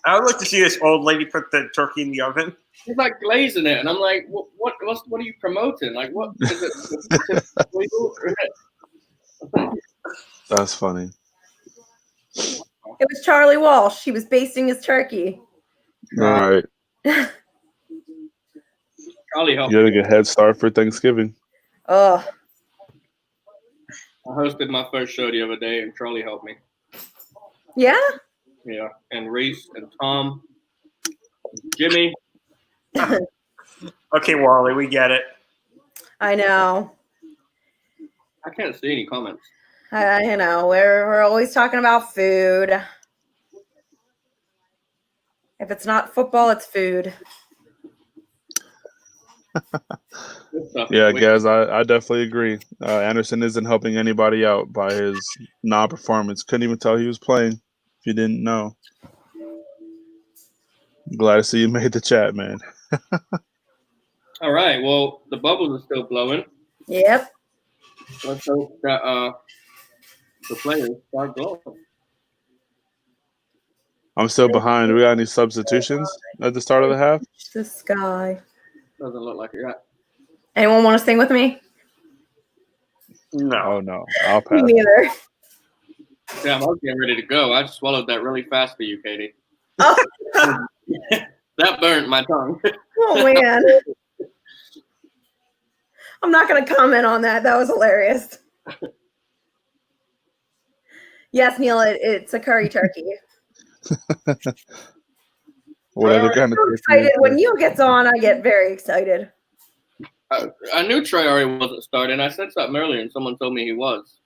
S4: I would like to see this old lady put the turkey in the oven.
S2: She's like glazing it, and I'm like, what are you promoting? Like, what is it?
S3: That's funny.
S1: It was Charlie Walsh. He was basting his turkey.
S3: All right.
S2: Charlie helped.
S3: You got to get a head start for Thanksgiving.
S1: Oh,
S2: I hosted my first show the other day, and Charlie helped me.
S1: yeah?
S2: Yeah, and Reese and Tom, and Jimmy.
S4: Okay, Wally, we get it.
S1: I know.
S2: I can't see any comments.
S1: I know. We're always talking about food. If it's not football, it's food.
S3: Yeah, guys, I definitely agree. Anderson isn't helping anybody out by his non-performance. Couldn't even tell he was playing if you didn't know. Glad to see you made the chat, man.
S2: All right, well, the bubbles are still blowing.
S1: Yep.
S2: Let's hope that the players start glowing.
S3: I'm still behind. Do we got any substitutions at the start of the half?
S1: The sky.
S2: Doesn't look like it yet.
S1: Anyone want to sing with me?
S4: No.
S3: Oh, no. I'll
S1: Me
S3: pass.
S1: neither.
S2: Damn, I was getting ready to go. I just swallowed that really fast for you, Katie.
S1: Oh,
S2: That burnt my tongue.
S1: oh man. I'm not going to comment on that. That was hilarious. Yes, Neil, it's a curry turkey.
S3: Whatever
S1: I'm
S3: kind of
S1: so excited. When Neil gets on, I get very excited.
S2: I knew Trey already wasn't starting. I said something earlier, and someone told me he was.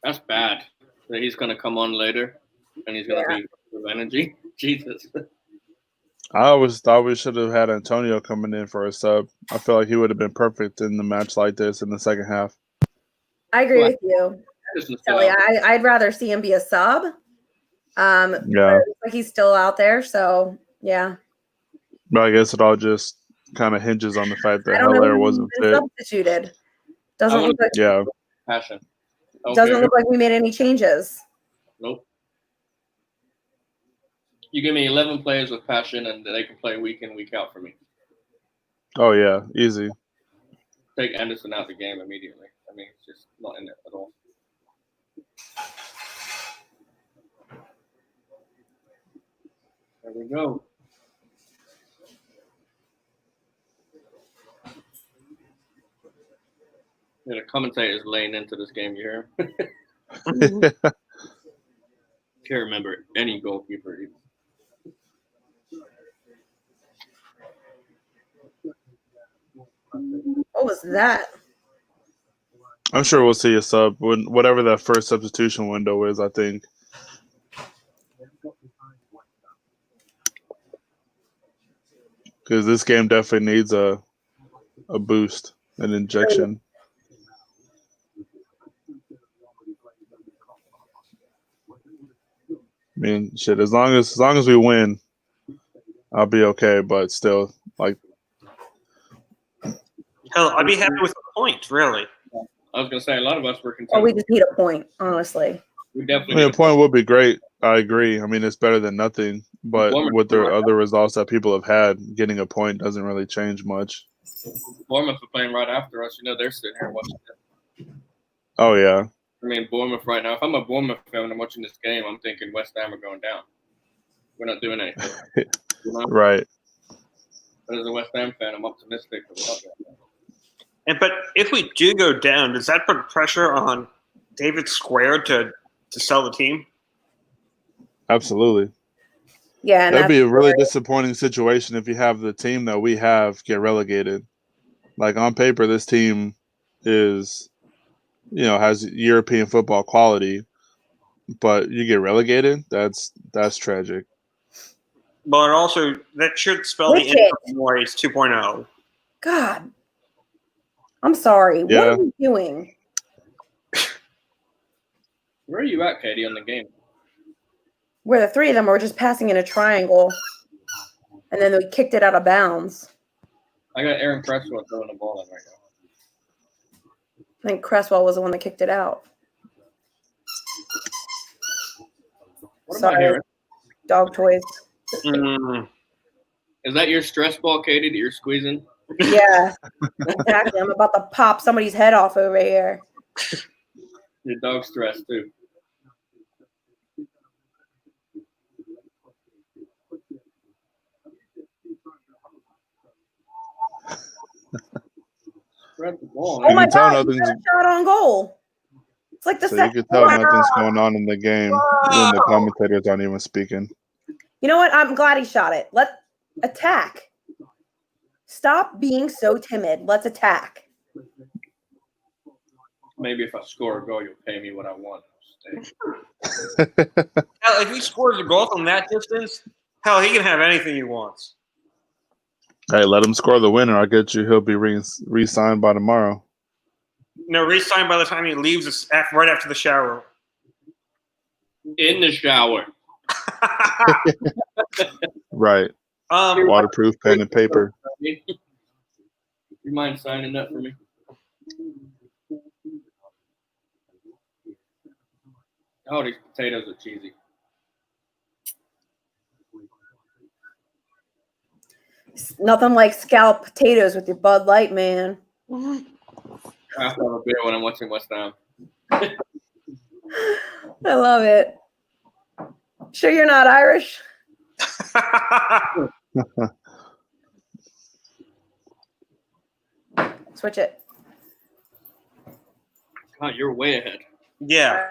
S2: That's bad. That he's going to come on later, and he's going to be full of energy. Jesus.
S3: I always thought we should have had Antonio coming in for a sub. I feel like he would have been perfect in the match like this in the second half.
S1: I agree with you, Kelly. I'd rather see him be a sub.
S3: Yeah.
S1: But it looks like he's still out there, so yeah.
S3: But I guess it all just kind of hinges on the fact that
S1: I don't know
S3: Hilaire
S1: who's
S3: wasn't
S1: been
S3: fit.
S1: substituted. Doesn't look like
S3: Yeah.
S2: Passion.
S1: doesn't look like we made any changes.
S2: Nope. You give me 11 players with passion, and they can play week in, week out for me.
S3: Oh yeah, easy.
S2: Take Anderson out the game immediately. I mean, it's just not in it at all. There we go. Yeah, the commentator's laying into this game, you hear him? Can't remember any goalkeeper even.
S1: What was that?
S3: I'm sure we'll see a sub when whatever that first substitution window is. I think because this game definitely needs a boost, an injection. I mean, shit. As long as we win, I'll be okay. But still, like,
S4: Hell, I'd be happy with a point, really.
S2: I was gonna say a lot of us were content.
S1: Oh, we just need a point, honestly.
S2: We definitely.
S3: I mean, a point would be great. I agree. I mean, it's better than nothing. But with the other results that people have had, getting a point doesn't really change much.
S2: Bournemouth are playing right after us. You know, they're sitting here watching it.
S3: Oh yeah.
S2: I mean, Bournemouth right now. If I'm a Bournemouth fan and I'm watching this game, I'm thinking West Ham are going down. We're not doing anything. You know?
S3: Right.
S2: But as a West Ham fan, I'm optimistic that we're not going down.
S4: But if we do go down, does that put pressure on David Square to sell the team?
S3: Absolutely.
S1: Yeah, and
S3: that'd be a really disappointing situation if you have the team that we have get relegated. Like on paper, this team is, has European football quality, but you get relegated. That's tragic.
S4: But also, that should spell the end of Moyes 2.0.
S1: God, I'm sorry.
S3: Yeah.
S1: What are you doing?
S2: Where are you at, Katie, on the game?
S1: Where the three of them were just passing in a triangle, and then we kicked it out of bounds.
S2: I got Aaron Cresswell throwing the ball in right now.
S1: I think Cresswell was the one that kicked it out.
S2: What am I hearing?
S1: Dog toys.
S2: Is that your stress ball, Katie, that you're squeezing?
S1: Yeah, exactly. I'm about to pop somebody's head off over here.
S2: Your dog's stressed, too.
S1: Oh my God! Shot on goal. It's like the
S3: so you can tell nothing's going on in the game when the commentators aren't even speaking.
S1: You know what? I'm glad he shot it. Let's attack. Stop being so timid. Let's attack.
S2: Maybe if I score a goal, you'll pay me what I want.
S4: Hell, if he scores a goal from that distance, hell, he can have anything he wants.
S3: Hey, let him score the winner. I get you. He'll be re-signed by tomorrow.
S4: No, re-signed by the time he leaves right after the shower.
S2: In the shower.
S3: Right. Waterproof pen and paper.
S2: You mind signing up for me? Oh, these potatoes are cheesy.
S1: Nothing like scalloped potatoes with your Bud Light, man.
S2: I have to have a beer when I'm watching West Ham.
S1: I love it. Sure you're not Irish? Switch it.
S2: God, you're way ahead.
S4: Yeah.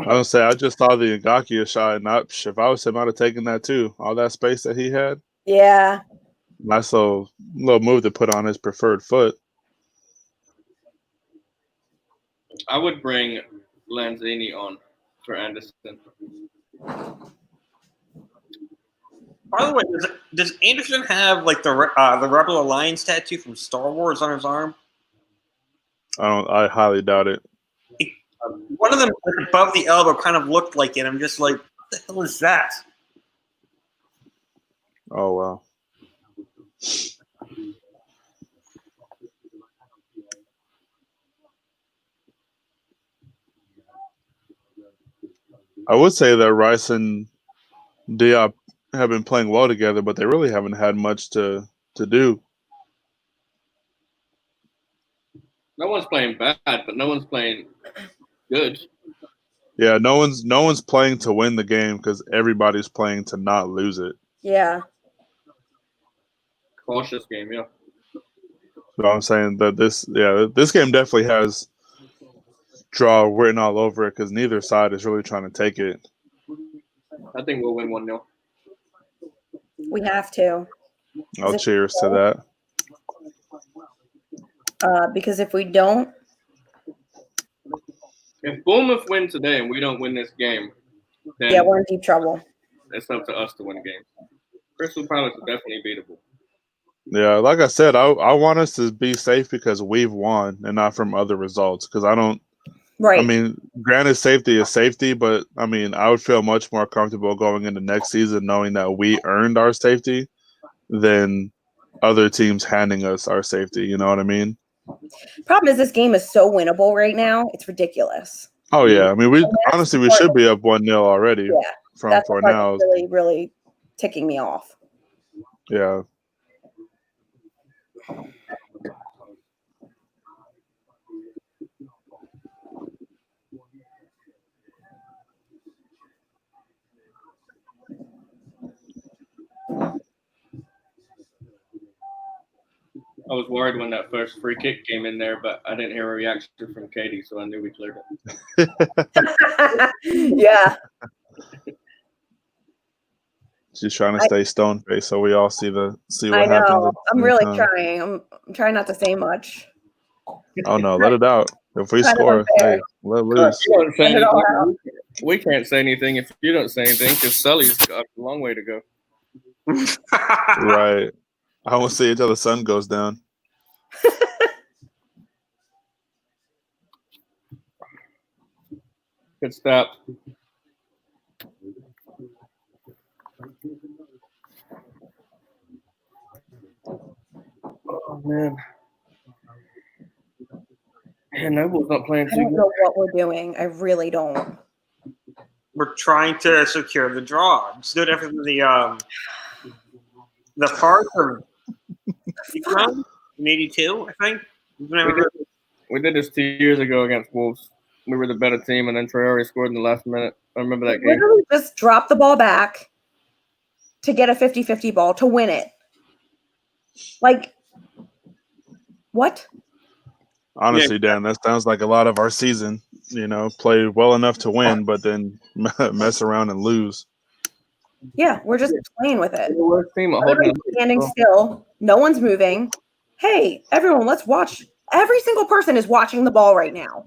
S3: I was say I just saw the Ngakia shot, and if I was him, I'd have taken that too. All that space that he had.
S1: Yeah.
S3: Nice little move to put on his preferred foot.
S2: I would bring Lanzini on for Anderson.
S4: By the way, does Anderson have like the Rebel Alliance tattoo from Star Wars on his arm?
S3: I highly doubt it.
S4: One of them above the elbow kind of looked like it. I'm just like, what the hell is that?
S3: Oh wow. I would say that Rice and Diop have been playing well together, but they really haven't had much to do.
S2: No one's playing bad, but no one's playing good.
S3: Yeah, no one's playing to win the game because everybody's playing to not lose it.
S1: Yeah.
S2: Cautious game, yeah.
S3: So I'm saying that this game definitely has draw written all over it because neither side is really trying to take it.
S2: I think we'll win 1-0.
S1: We have to.
S3: I'll cheers to that.
S1: Because if we don't,
S2: If Bournemouth win today and we don't win this game, then
S1: yeah, we're in deep trouble.
S2: it's up to us to win games. Crystal Palace is definitely beatable.
S3: Yeah, like I said, I want us to be safe because we've won and not from other results. Because I don't.
S1: Right.
S3: I mean, granted, safety is safety, but I mean, I would feel much more comfortable going into next season knowing that we earned our safety than other teams handing us our safety. You know what I mean?
S1: Problem is, this game is so winnable right now. It's ridiculous.
S3: Oh yeah, I mean, we should be up 1-0 already.
S1: Yeah,
S3: from
S1: that's
S3: for
S1: the part
S3: now.
S1: that's really, really ticking me off.
S3: Yeah.
S2: I was worried when that first free kick came in there, but I didn't hear a reaction from Katie, so I knew we cleared it.
S1: Yeah.
S3: She's trying to stay stone faced so we all see what
S1: I
S3: happens.
S1: know. I'm really trying. I'm trying not to say much.
S3: Oh no, let it out. If we
S1: Kind of
S3: score,
S1: unfair.
S3: hey, let loose.
S2: You don't say
S1: Let it all
S2: anything. We can't say anything if you don't say anything because Sully's got a long way to go.
S3: Right. I won't see it till the sun goes down.
S2: Good stop. Oh man. Yeah, Noble's not playing
S1: I
S2: too
S1: don't
S2: good.
S1: know what we're doing. I really don't.
S4: We're trying to secure the draw. Just do it after the part of in '82, I think.
S2: We did this 2 years ago against Wolves. We were the better team, and then Traore scored in the last minute. I remember that game.
S1: Literally just drop the ball back to get a 50-50 ball to win it. Like, what?
S3: Honestly, Dan, that sounds like a lot of our season. You know, play well enough to win, but then mess around and lose.
S1: Yeah, we're just playing with it.
S2: We're the worst team at holding
S1: Everybody's standing still. No one's moving. Hey, everyone, let's watch. Every single person is watching the ball right now.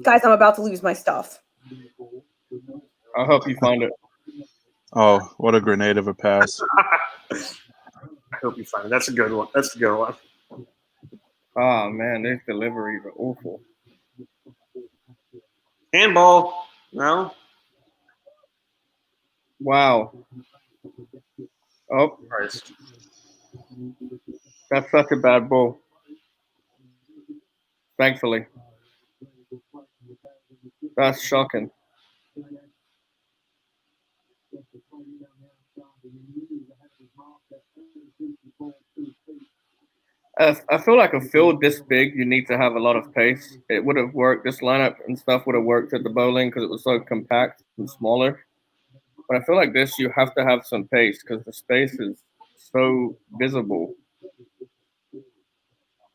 S1: Guys, I'm about to lose my stuff.
S2: I hope you find it.
S3: Oh, what a grenade of a pass.
S4: I hope you find it. That's a good one. That's a good one.
S2: Oh man, their deliveries are awful.
S4: Handball. No.
S2: Wow. Oh,
S4: Christ.
S2: that's such a bad ball. Thankfully. That's shocking. I feel like a field this big, you need to have a lot of pace. It would have worked. This lineup and stuff would have worked at the bowling because it was so compact and smaller. But I feel like this, you have to have some pace because the space is so visible.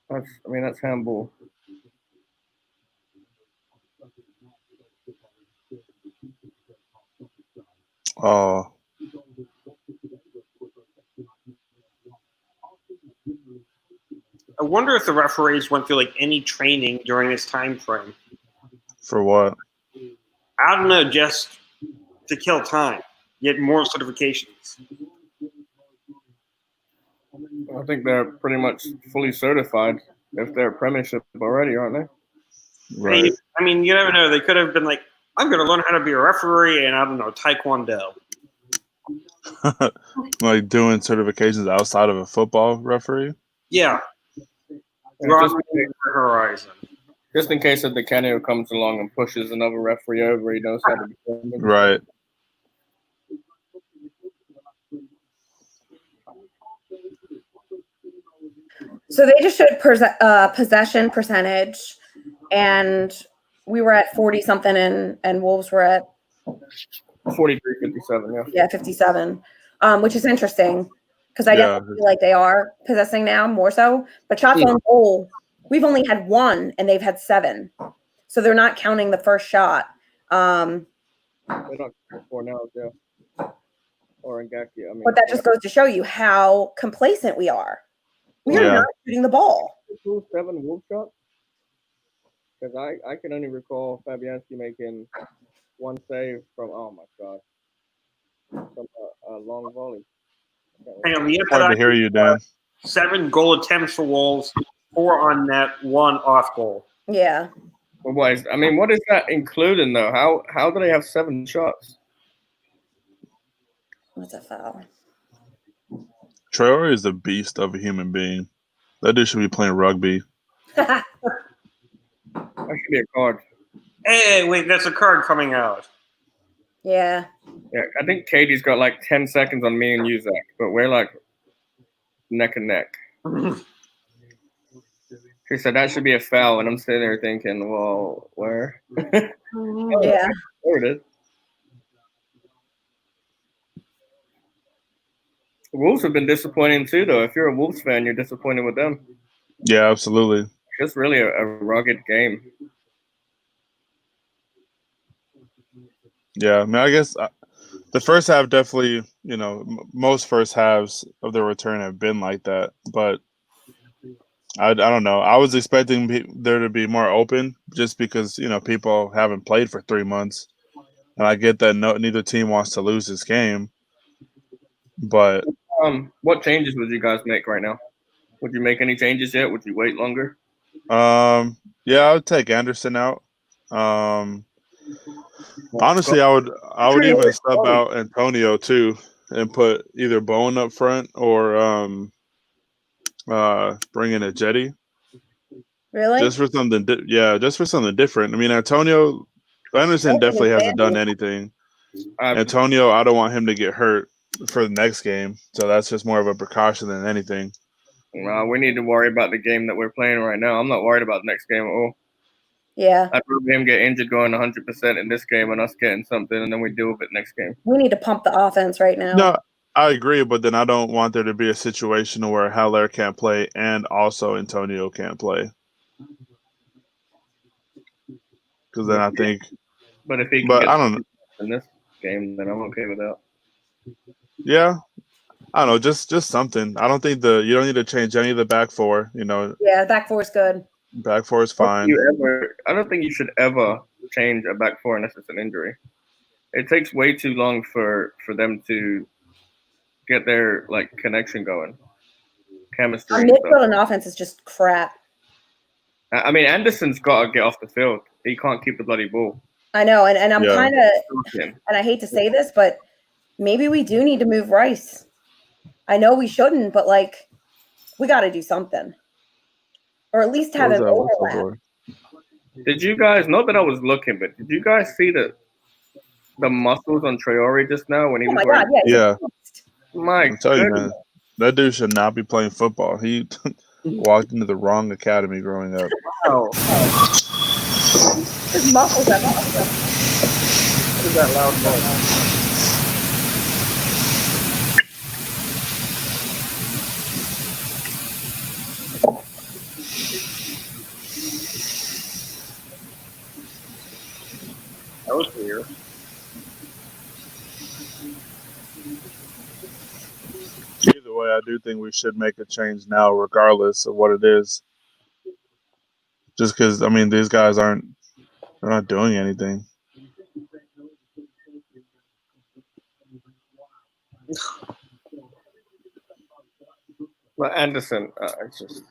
S2: That's handball.
S3: Oh,
S4: I wonder if the referees went through like any training during this time frame.
S3: for what?
S4: I don't know, just to kill time, get more certifications.
S2: I think they're pretty much fully certified if they're premiership already, aren't they?
S3: Right.
S4: I mean, you never know. They could have been like, I'm going to learn how to be a referee and, I don't know, Taekwondo.
S3: Like doing certifications outside of a football referee?
S4: Yeah.
S2: Just,
S4: Horizon.
S2: Just in case if the Canio comes along and pushes another referee over, he knows how to defend him.
S3: Right.
S1: So they just showed possession percentage, and we were at 40 something, and Wolves were at
S2: 43-57,
S1: yeah 57, which is interesting because I definitely feel like they are possessing now more so. But shots on goal, we've only had 1, and they've had 7, so they're not counting the first shot.
S2: They're not for now, yeah. Or Ngaki, I mean.
S1: But that just goes to show you how complacent we are. We are not shooting the ball.
S2: 7 Wolf shots? Because I can only recall Fabianski making 1 save from, oh my God, from a long volley.
S4: Hang on,
S3: Hard to hear you, Dan.
S4: 7 goal attempts for Wolves, 4 on net, 1 off goal.
S1: Yeah.
S2: Well, what is that including though? How do they have 7 shots?
S1: What's a foul?
S3: Traore is the beast of a human being. That dude should be playing rugby.
S2: That should be a card.
S4: Hey, wait, that's a card coming out.
S1: Yeah.
S2: Yeah, I think Katie's got like 10 seconds on me and you, Zach, but we're like neck and neck. She said that should be a foul, and I'm sitting there thinking, well, where?
S1: Yeah.
S2: There it is. The Wolves have been disappointing too, though. If you're a Wolves fan, you're disappointed with them.
S3: Yeah, absolutely.
S2: It's really a rugged game.
S3: Yeah, I mean, I guess the first half definitely, most first halves of the return have been like that. But I don't know. I was expecting there to be more open just because, people haven't played for 3 months. And I get that neither team wants to lose this game. But
S2: what changes would you guys make right now? Would you make any changes yet? Would you wait longer?
S3: yeah, I would take Anderson out. Honestly, I would even sub out Antonio too and put either Bowen up front or bring in a Jetty.
S1: Really?
S3: Just for something, just for something different. I mean, Anderson definitely hasn't done anything. Antonio, I don't want him to get hurt for the next game, so that's just more of a precaution than anything.
S2: We need to worry about the game that we're playing right now. I'm not worried about the next game at all.
S1: Yeah.
S2: I'd rather him get injured going 100% in this game and us getting something, and then we deal with it next game.
S1: We need to pump the offense right now.
S3: No, I agree, but then I don't want there to be a situation where Haller can't play and also Antonio can't play. Because then I think.
S2: But if he can
S3: get I don't know.
S2: In this game, then I'm okay with that.
S3: Yeah, I don't know, just something. I don't think you don't need to change any of the back four.
S1: Yeah, back four is good.
S3: Back four is fine.
S2: I don't think you should ever change a back four unless it's an injury. It takes way too long for them to get their connection going. Chemistry.
S1: Our midfield and offense is just crap.
S2: I mean, Anderson's got to get off the field. He can't keep the bloody ball.
S1: I know, and I'm kind of, and I hate to say this, but maybe we do need to move Rice. I know we shouldn't, but we got to do something, or at least have an overlap.
S2: Did you guys? Not that I was looking, but did you guys see the muscles on Traore just now when he was
S1: wearing? God,
S3: yeah.
S2: I'm
S3: telling you, man, that dude should not be playing football. He walked into the wrong academy growing up.
S2: Wow.
S1: His muscles are awesome.
S2: What is that loud noise? That was weird.
S3: Either way, I do think we should make a change now, regardless of what it is. Just because, I mean, these guys they're not doing anything.
S2: But Anderson, it's just.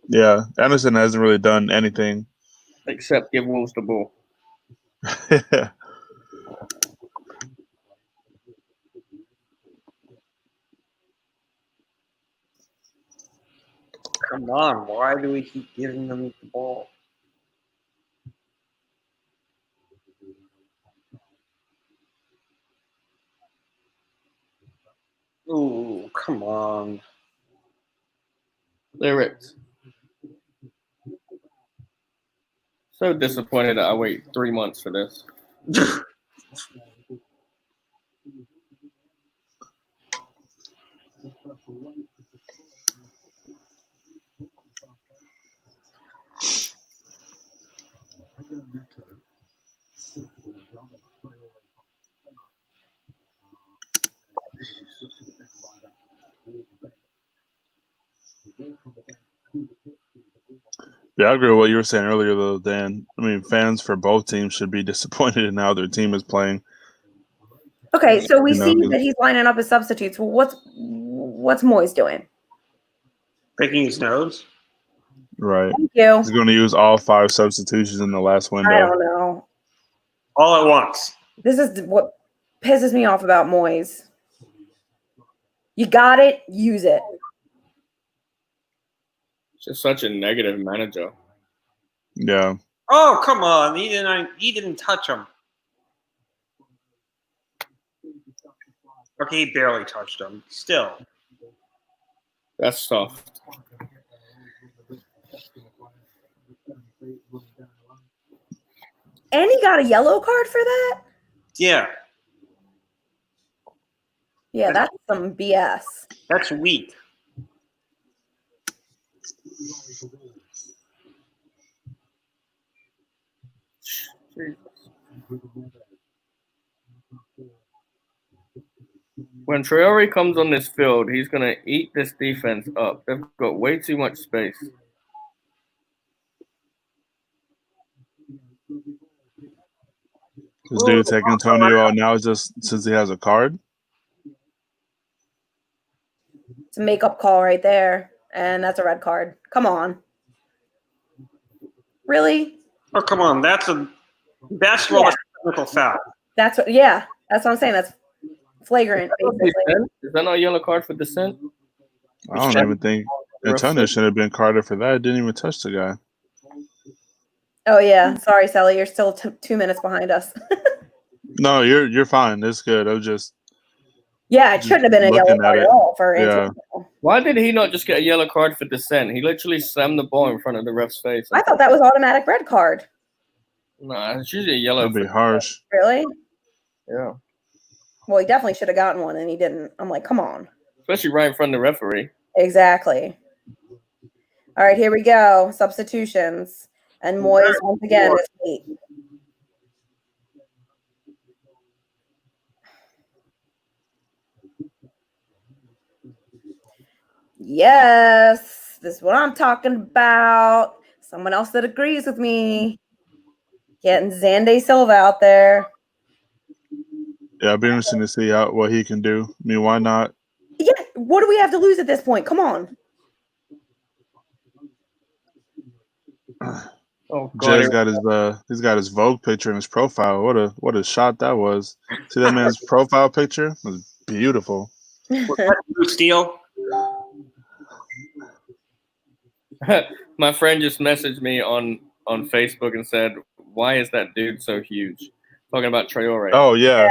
S3: Yeah, Anderson hasn't really done anything.
S2: Except give Wolves the ball.
S4: Come on, why do we keep giving them the ball? Ooh, come on.
S2: Lyrics. So disappointed that I wait 3 months for this.
S3: Yeah, I agree with what you were saying earlier, though, Dan. I mean, fans for both teams should be disappointed in how their team is playing.
S1: Okay, so we
S3: You know,
S1: see that he's lining up his substitutes. Well, what's Moyes doing?
S4: Picking his nose?
S3: right.
S1: Thank you.
S3: He's going to use all 5 substitutions in the last
S1: I
S3: window.
S1: don't know.
S4: All at once.
S1: This is what pisses me off about Moyes. You got it, use it.
S2: Just such a negative manager.
S3: Yeah.
S4: Oh, come on. He didn't touch him. Okay, he barely touched him. Still.
S2: That's soft.
S1: And he got a yellow card for that?
S4: Yeah,
S1: Yeah, that's some BS.
S4: that's weak.
S2: When Traore comes on this field, he's going to eat this defense up. They've got way too much space.
S3: This dude taking Antonio out now just since he has a card.
S1: It's a makeup call right there. And that's a red card. Come on. Really?
S4: Oh, come on. That's a technical foul.
S1: That's what that's what I'm saying. That's flagrant, basically.
S2: Is that not a yellow card for dissent?
S3: I don't even think Antonio should have been carded for that. Didn't even touch the guy.
S1: Oh yeah. Sorry, Sally. You're still 2 minutes behind us.
S3: No, you're fine. It's good. I was just
S1: Yeah, it shouldn't have been a yellow card at all for
S3: Yeah.
S1: Antonio.
S2: Why did he not just get a yellow card for dissent? He literally slammed the ball in front of the ref's face.
S1: I thought that was automatic red card.
S2: Nah, it's usually a yellow.
S3: that'd be harsh.
S1: Really?
S2: Yeah.
S1: Well, he definitely should have gotten one, and he didn't. I'm like, come on.
S2: Especially right in front of the referee.
S1: Exactly. All right, here we go. Substitutions. And Moyes, once again, is late. Yes, this is what I'm talking about. Someone else that agrees with me. Getting Zande Silva out there.
S3: Yeah, it'd be interesting to see what he can do. I mean, why not?
S1: Yeah, what do we have to lose at this point? Come on.
S2: Oh,
S3: Jay's
S2: God.
S3: he's got his Vogue picture in his profile. What a shot that was. See that man's profile picture? It was beautiful.
S4: Blue steel.
S2: My friend just messaged me on Facebook and said, "Why is that dude so huge?" Talking about Traore.
S3: Oh yeah.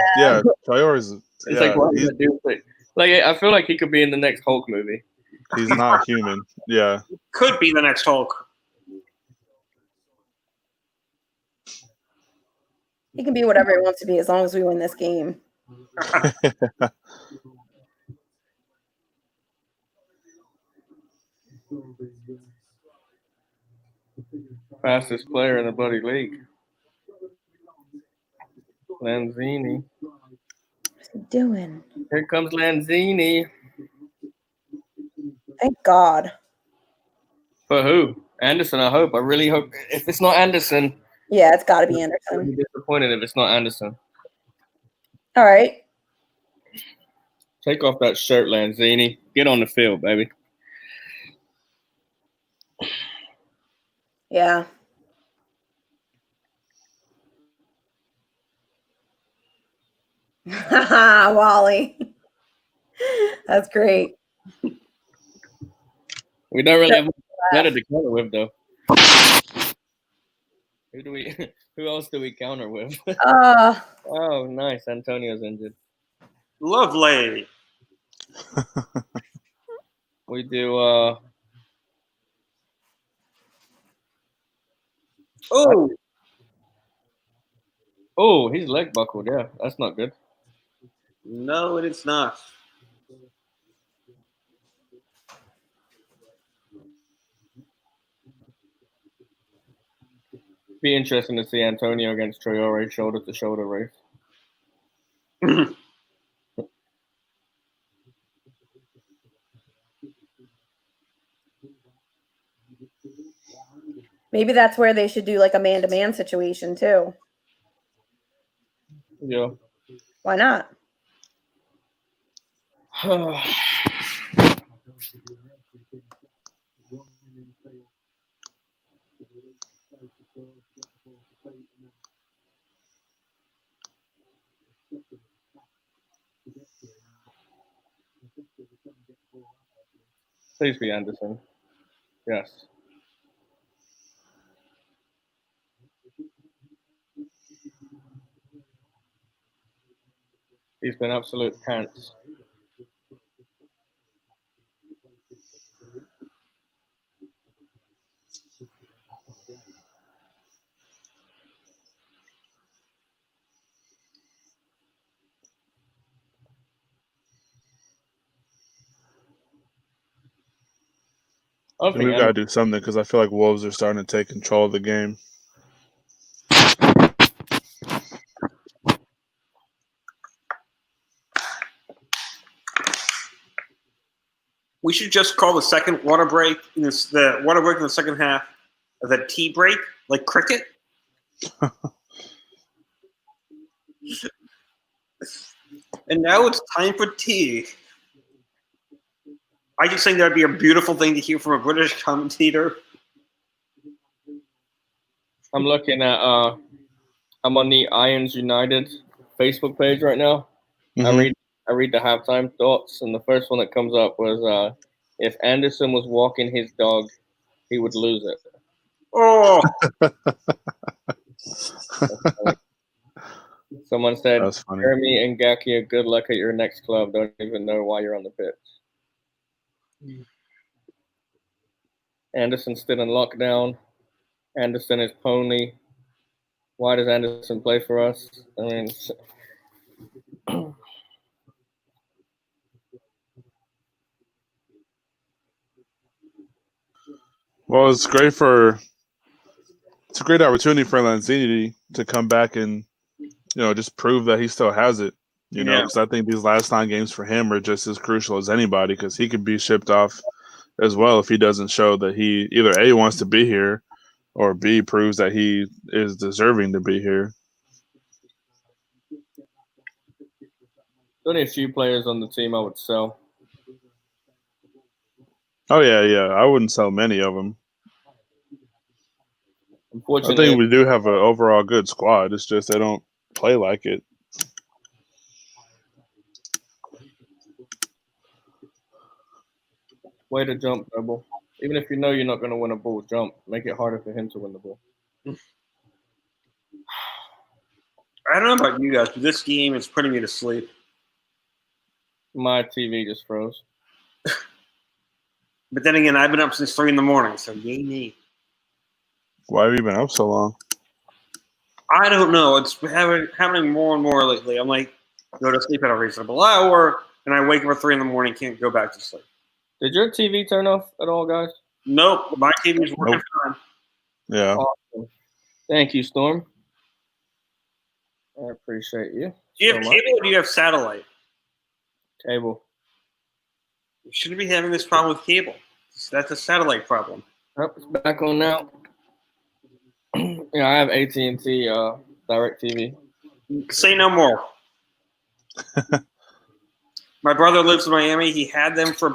S3: Traore's
S2: It's like, why is that dude like, I feel like he could be in the next Hulk movie.
S3: he's not human. Yeah.
S4: Could be the next Hulk.
S1: He can be whatever he wants to be as long as we win this game.
S2: Fastest player in the bloody league. Lanzini.
S1: What's he doing?
S2: Here comes Lanzini.
S1: Thank God.
S2: For who? Anderson, I hope. I really hope. If it's not Anderson,
S1: Yeah, it's got to be
S2: I'll
S1: Anderson.
S2: be disappointed if it's not Anderson.
S1: All right.
S2: Take off that shirt, Lanzini. Get on the field, baby.
S1: Yeah. Wally. That's great.
S2: We don't really have much better to counter with, though. Who else do we counter with? Oh, nice. Antonio's injured.
S4: Lovely.
S2: We do. Oh, he's leg buckled. Yeah, that's not good.
S4: No, it is not.
S2: Be interesting to see Antonio against Traore shoulder to shoulder race.
S1: Maybe that's where they should do like a man-to-man situation too.
S2: Yeah.
S1: Why not?
S2: Please be Anderson. Yes. He's been absolute pants.
S3: We got to do something because I feel like Wolves are starting to take control of the game.
S4: We should just call the second water break the water break in the second half the tea break, like cricket. And now it's time for tea. I just think that'd be a beautiful thing to hear from a British commentator.
S2: I'm looking at I'm on the Irons United Facebook page right now.
S3: Mm-hmm.
S2: I read the halftime thoughts, and the first one that comes up was if Anderson was walking his dog, he would lose it.
S4: Oh,
S2: Someone said,
S3: That's funny.
S2: Jeremy and Gakia, good luck at your next club. Don't even know why you're on the pitch. Anderson's still in lockdown. Anderson is pony. Why does Anderson play for us? I mean,
S3: well, it's a great opportunity for Lanzini to come back and, just prove that he still has it. Because I think these last 9 games for him are just as crucial as anybody because he could be shipped off as well if he doesn't show that he either A, wants to be here or B, proves that he is deserving to be here.
S2: only a few players on the team I would sell.
S3: Oh, yeah. I wouldn't sell many of them.
S2: Unfortunately,
S3: I think we do have an overall good squad. It's just they don't play like it.
S2: way to jump, Double. Even if you know you're not going to win a ball, jump. Make it harder for him to win the ball.
S4: I don't know about you guys, but this game is putting me to sleep.
S2: My TV just froze.
S4: But then again, I've been up since 3 a.m, so yay me.
S3: Why have you been up so long?
S4: I don't know. It's happening more and more lately. I'm like, go to sleep at a reasonable hour, and I wake up at 3 a.m, can't go back to sleep.
S2: Did your TV turn off at all, guys?
S4: Nope, my TV's working fine.
S3: Yeah.
S2: Awesome. Thank you, Storm. I appreciate you.
S4: Do you have cable or do you have satellite?
S2: Cable.
S4: You shouldn't be having this problem with cable. That's a satellite problem.
S2: Yep, it's back on now. Yeah, I have AT&T Direct TV.
S4: Say no more. My brother lives in Miami. He had them for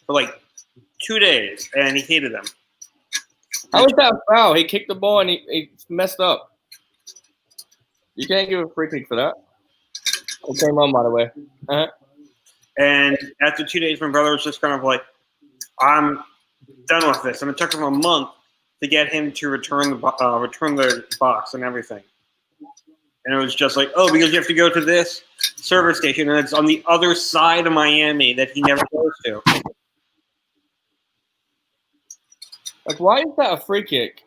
S4: like 2 days, and he hated them.
S2: How was that foul? He kicked the ball and he messed up. You can't give a free kick for that. It came on, by the way. Uh-huh.
S4: And after 2 days, my brother was just kind of like, I'm done with this. And it took him a month to get him to return the box and everything. And it was just like, oh, because you have to go to this service station, and it's on the other side of Miami that he never goes to.
S2: Like, why is that a free kick?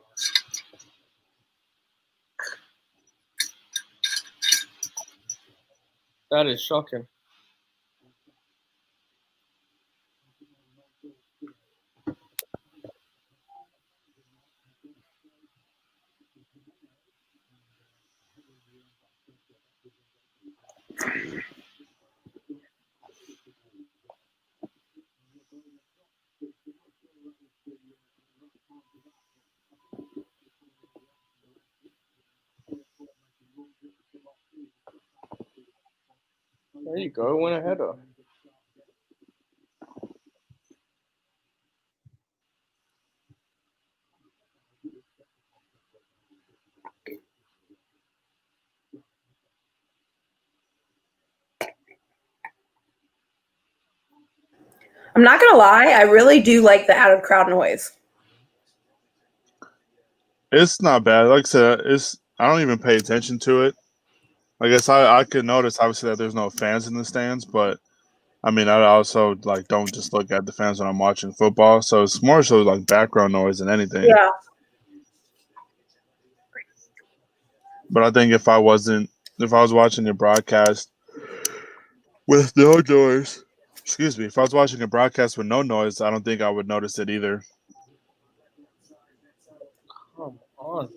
S2: That is shocking. There you go, win a header.
S1: I'm not gonna lie, I really do like the added crowd noise.
S3: It's not bad. Like I said, I don't even pay attention to it. I guess I could notice obviously that there's no fans in the stands, but I mean I also like don't just look at the fans when I'm watching football. So it's more so like background noise than anything.
S1: Yeah.
S3: But I think if I was watching the broadcast with no noise, if I was watching a broadcast with no noise, I don't think I would notice it either.
S2: Come on.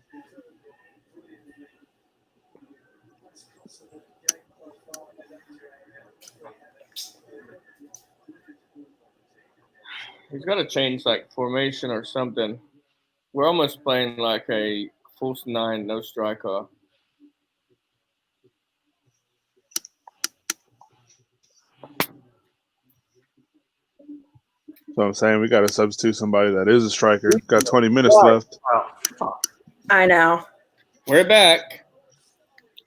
S2: He's got to change like formation or something. We're almost playing like a false nine, no striker.
S3: So I'm saying we got to substitute somebody that is a striker. Got 20 minutes left.
S1: I know.
S2: We're back.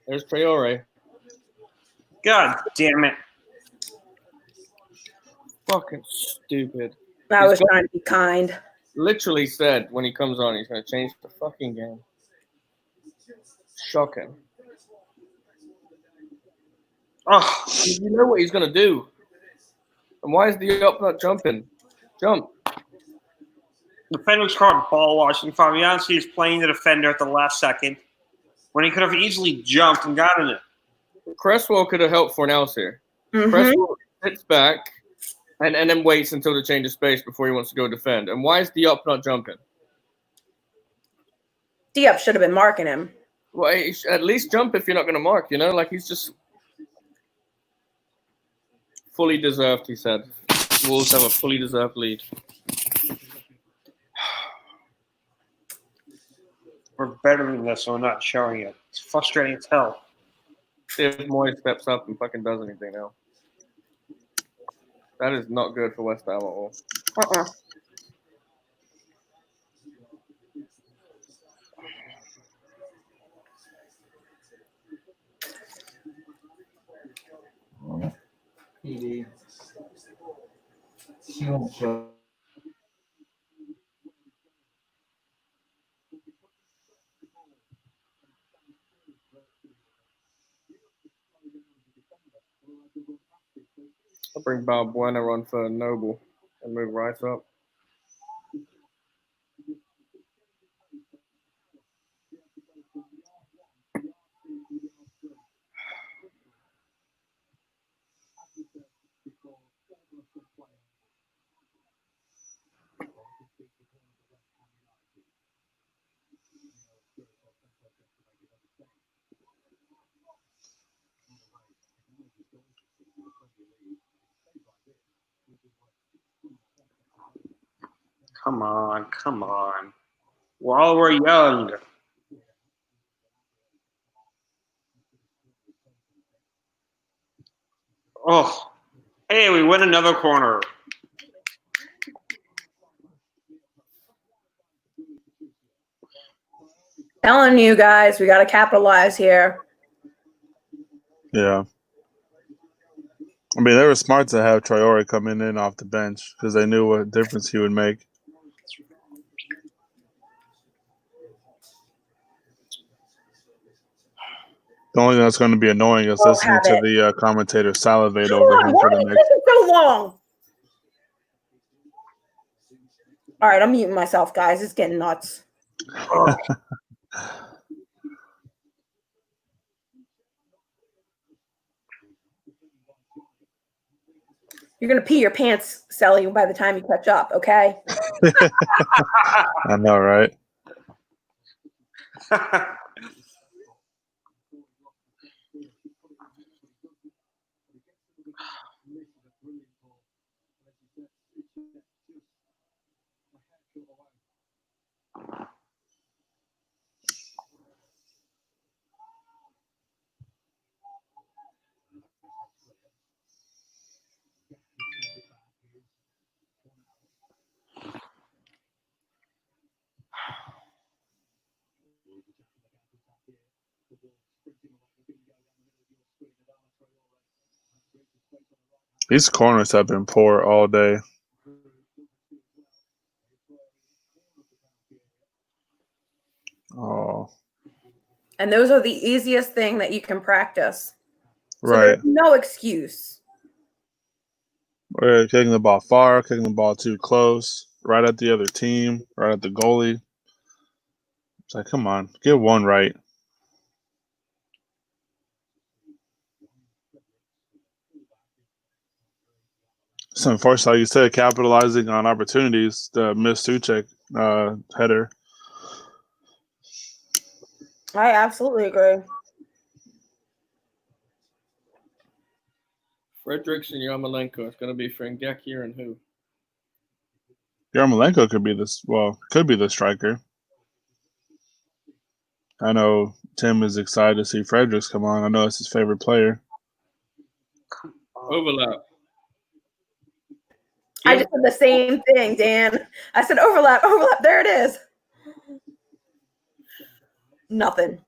S2: There's Traore.
S4: God damn it.
S2: Fucking stupid.
S1: I was trying to be kind.
S2: Literally said when he comes on, he's going to change the fucking game. Shocking.
S4: Oh,
S2: You know what he's going to do. And why is the up not jumping? Jump.
S4: defender's caught ball watching. Fabianski is playing the defender at the last second when he could have easily jumped and gotten it.
S2: Cresswell could have helped Fornals here.
S1: Mm-hmm.
S2: Cresswell sits back and then waits until the change of space before he wants to go defend. And why is Diop not jumping?
S1: Diop should have been marking him.
S2: Well, at least jump if you're not going to mark, you know? Like, he's just fully deserved, he said. Wolves have a fully deserved lead.
S4: We're better than this, so we're not showing it. It's frustrating as hell.
S2: See if Moyes steps up and fucking does anything now. That is not good for West Ham at all.
S1: Uh-uh.
S2: I'll bring Balbuena on for Noble and move Rice up.
S4: Come on, come on. While we're young. Oh, hey, we win another corner.
S1: Telling you guys, we got to capitalize here.
S3: Yeah. I mean, they were smart to have Traore coming in off the bench because they knew what difference he would make. The only thing that's going to be annoying is
S1: Won't
S3: listening
S1: have
S3: to
S1: it.
S3: the commentator salivate
S1: Come
S3: over
S1: on,
S3: him
S1: why
S3: for the
S1: is it
S3: next.
S1: taking so long? All right, I'm muting myself, guys. It's getting nuts. You're gonna pee your pants, Sally, by the time you catch up. Okay.
S3: I know, right? These corners have been poor all day. Oh,
S1: And those are the easiest thing that you can practice. So
S3: right.
S1: there's no excuse.
S3: We're kicking the ball far, kicking the ball too close, right at the other team, right at the goalie. It's like, come on, get one right. It's unfortunate, like you said, capitalizing on opportunities. The missed Suchek header.
S1: I absolutely agree.
S2: Fredericks and Yarmolenko. It's going to be Frangakir and who?
S3: Yarmolenko could be this. Well, could be the striker. I know Tim is excited to see Fredericks come on. I know it's his favorite player.
S2: Overlap.
S1: I just did the same thing, Dan. I said overlap, overlap. There it is. Nothing.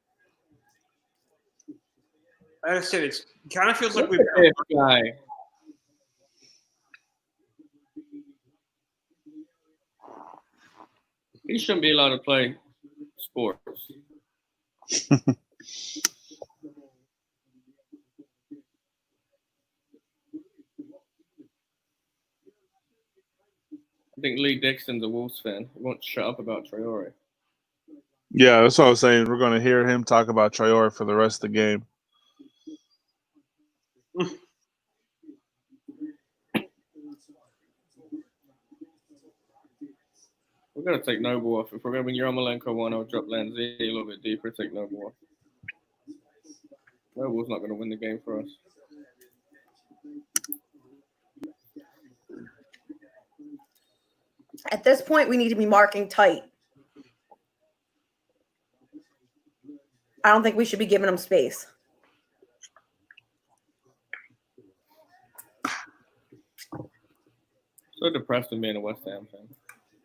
S4: I said it kind of feels like
S2: Look
S4: we've.
S2: at this guy. He shouldn't be allowed to play sports. I think Lee Dixon's a Wolves fan. He won't shut up about Traore.
S3: Yeah, that's what I was saying. We're going to hear him talk about Traore for the rest of the game.
S2: We're going to take Noble off. If we're going to bring Yarmolenko on, I'll drop Lanzini a little bit deeper, take Noble off. Noble's not going to win the game for us.
S1: At this point, we need to be marking tight. I don't think we should be giving them space.
S2: So depressed in being a West Ham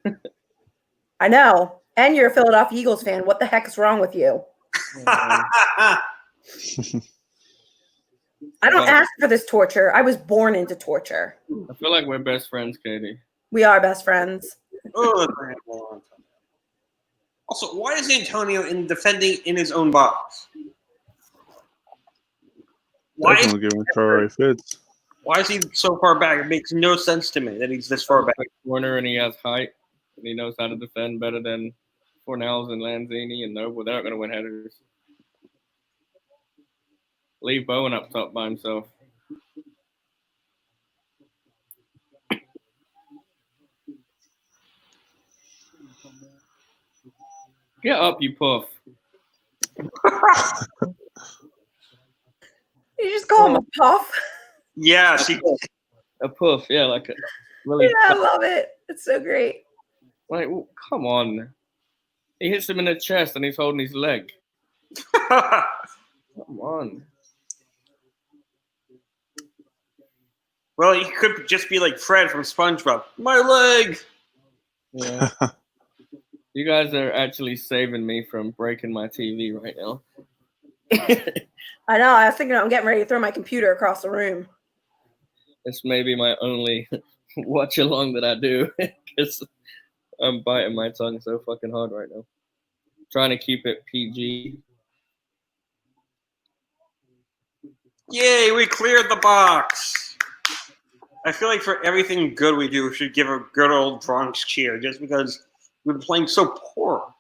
S2: fan.
S1: I know. And you're a Philadelphia Eagles fan. What the heck is wrong with you? I don't ask for this torture. I was born into torture.
S2: I feel like we're best friends, Katie.
S1: We are best friends.
S4: Also, why is Antonio defending in his own box? Why
S3: Definitely giving Traore fits.
S4: Why is he so far back? It makes no sense to me that he's this far back.
S2: Corner, and he has height, and he knows how to defend better than Fornells and Lanzini and Noble. They're not going to win headers. Leave Bowen up top by himself. Get up, you puff.
S1: You just call him a puff?
S4: Yeah, see,
S2: A puff, yeah, like a really.
S1: Yeah, I love it. It's so great.
S2: Like, well, come on. He hits him in the chest, and he's holding his leg. Come on.
S4: well, he could just be like Fred from SpongeBob. My leg.
S2: Yeah. You guys are actually saving me from breaking my TV right now.
S1: I know. I was thinking I'm getting ready to throw my computer across the room.
S2: It's maybe my only watch along that I do because I'm biting my tongue so fucking hard right now. Trying to keep it PG.
S4: Yay, we cleared the box. I feel like for everything good we do, we should give a good old Bronx cheer just because we've been playing so poor.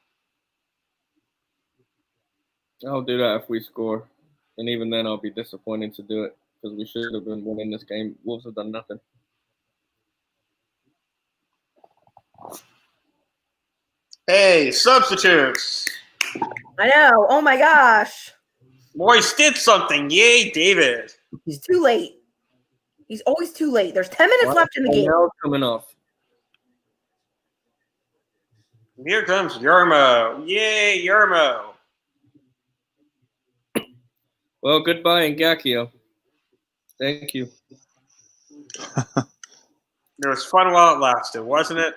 S2: I'll do that if we score, and even then, I'll be disappointed to do it because we should have been winning this game. Wolves have done nothing.
S4: Hey, substitutes.
S1: I know. Oh my gosh.
S4: Royce did something. Yay, David.
S1: He's too late. He's always too late. There's 10 minutes left in the game.
S2: Now coming off.
S4: Here comes Yermo. Yay, Yermo.
S2: Well, goodbye, Ngakio. Thank you.
S4: It was fun while it lasted, wasn't it?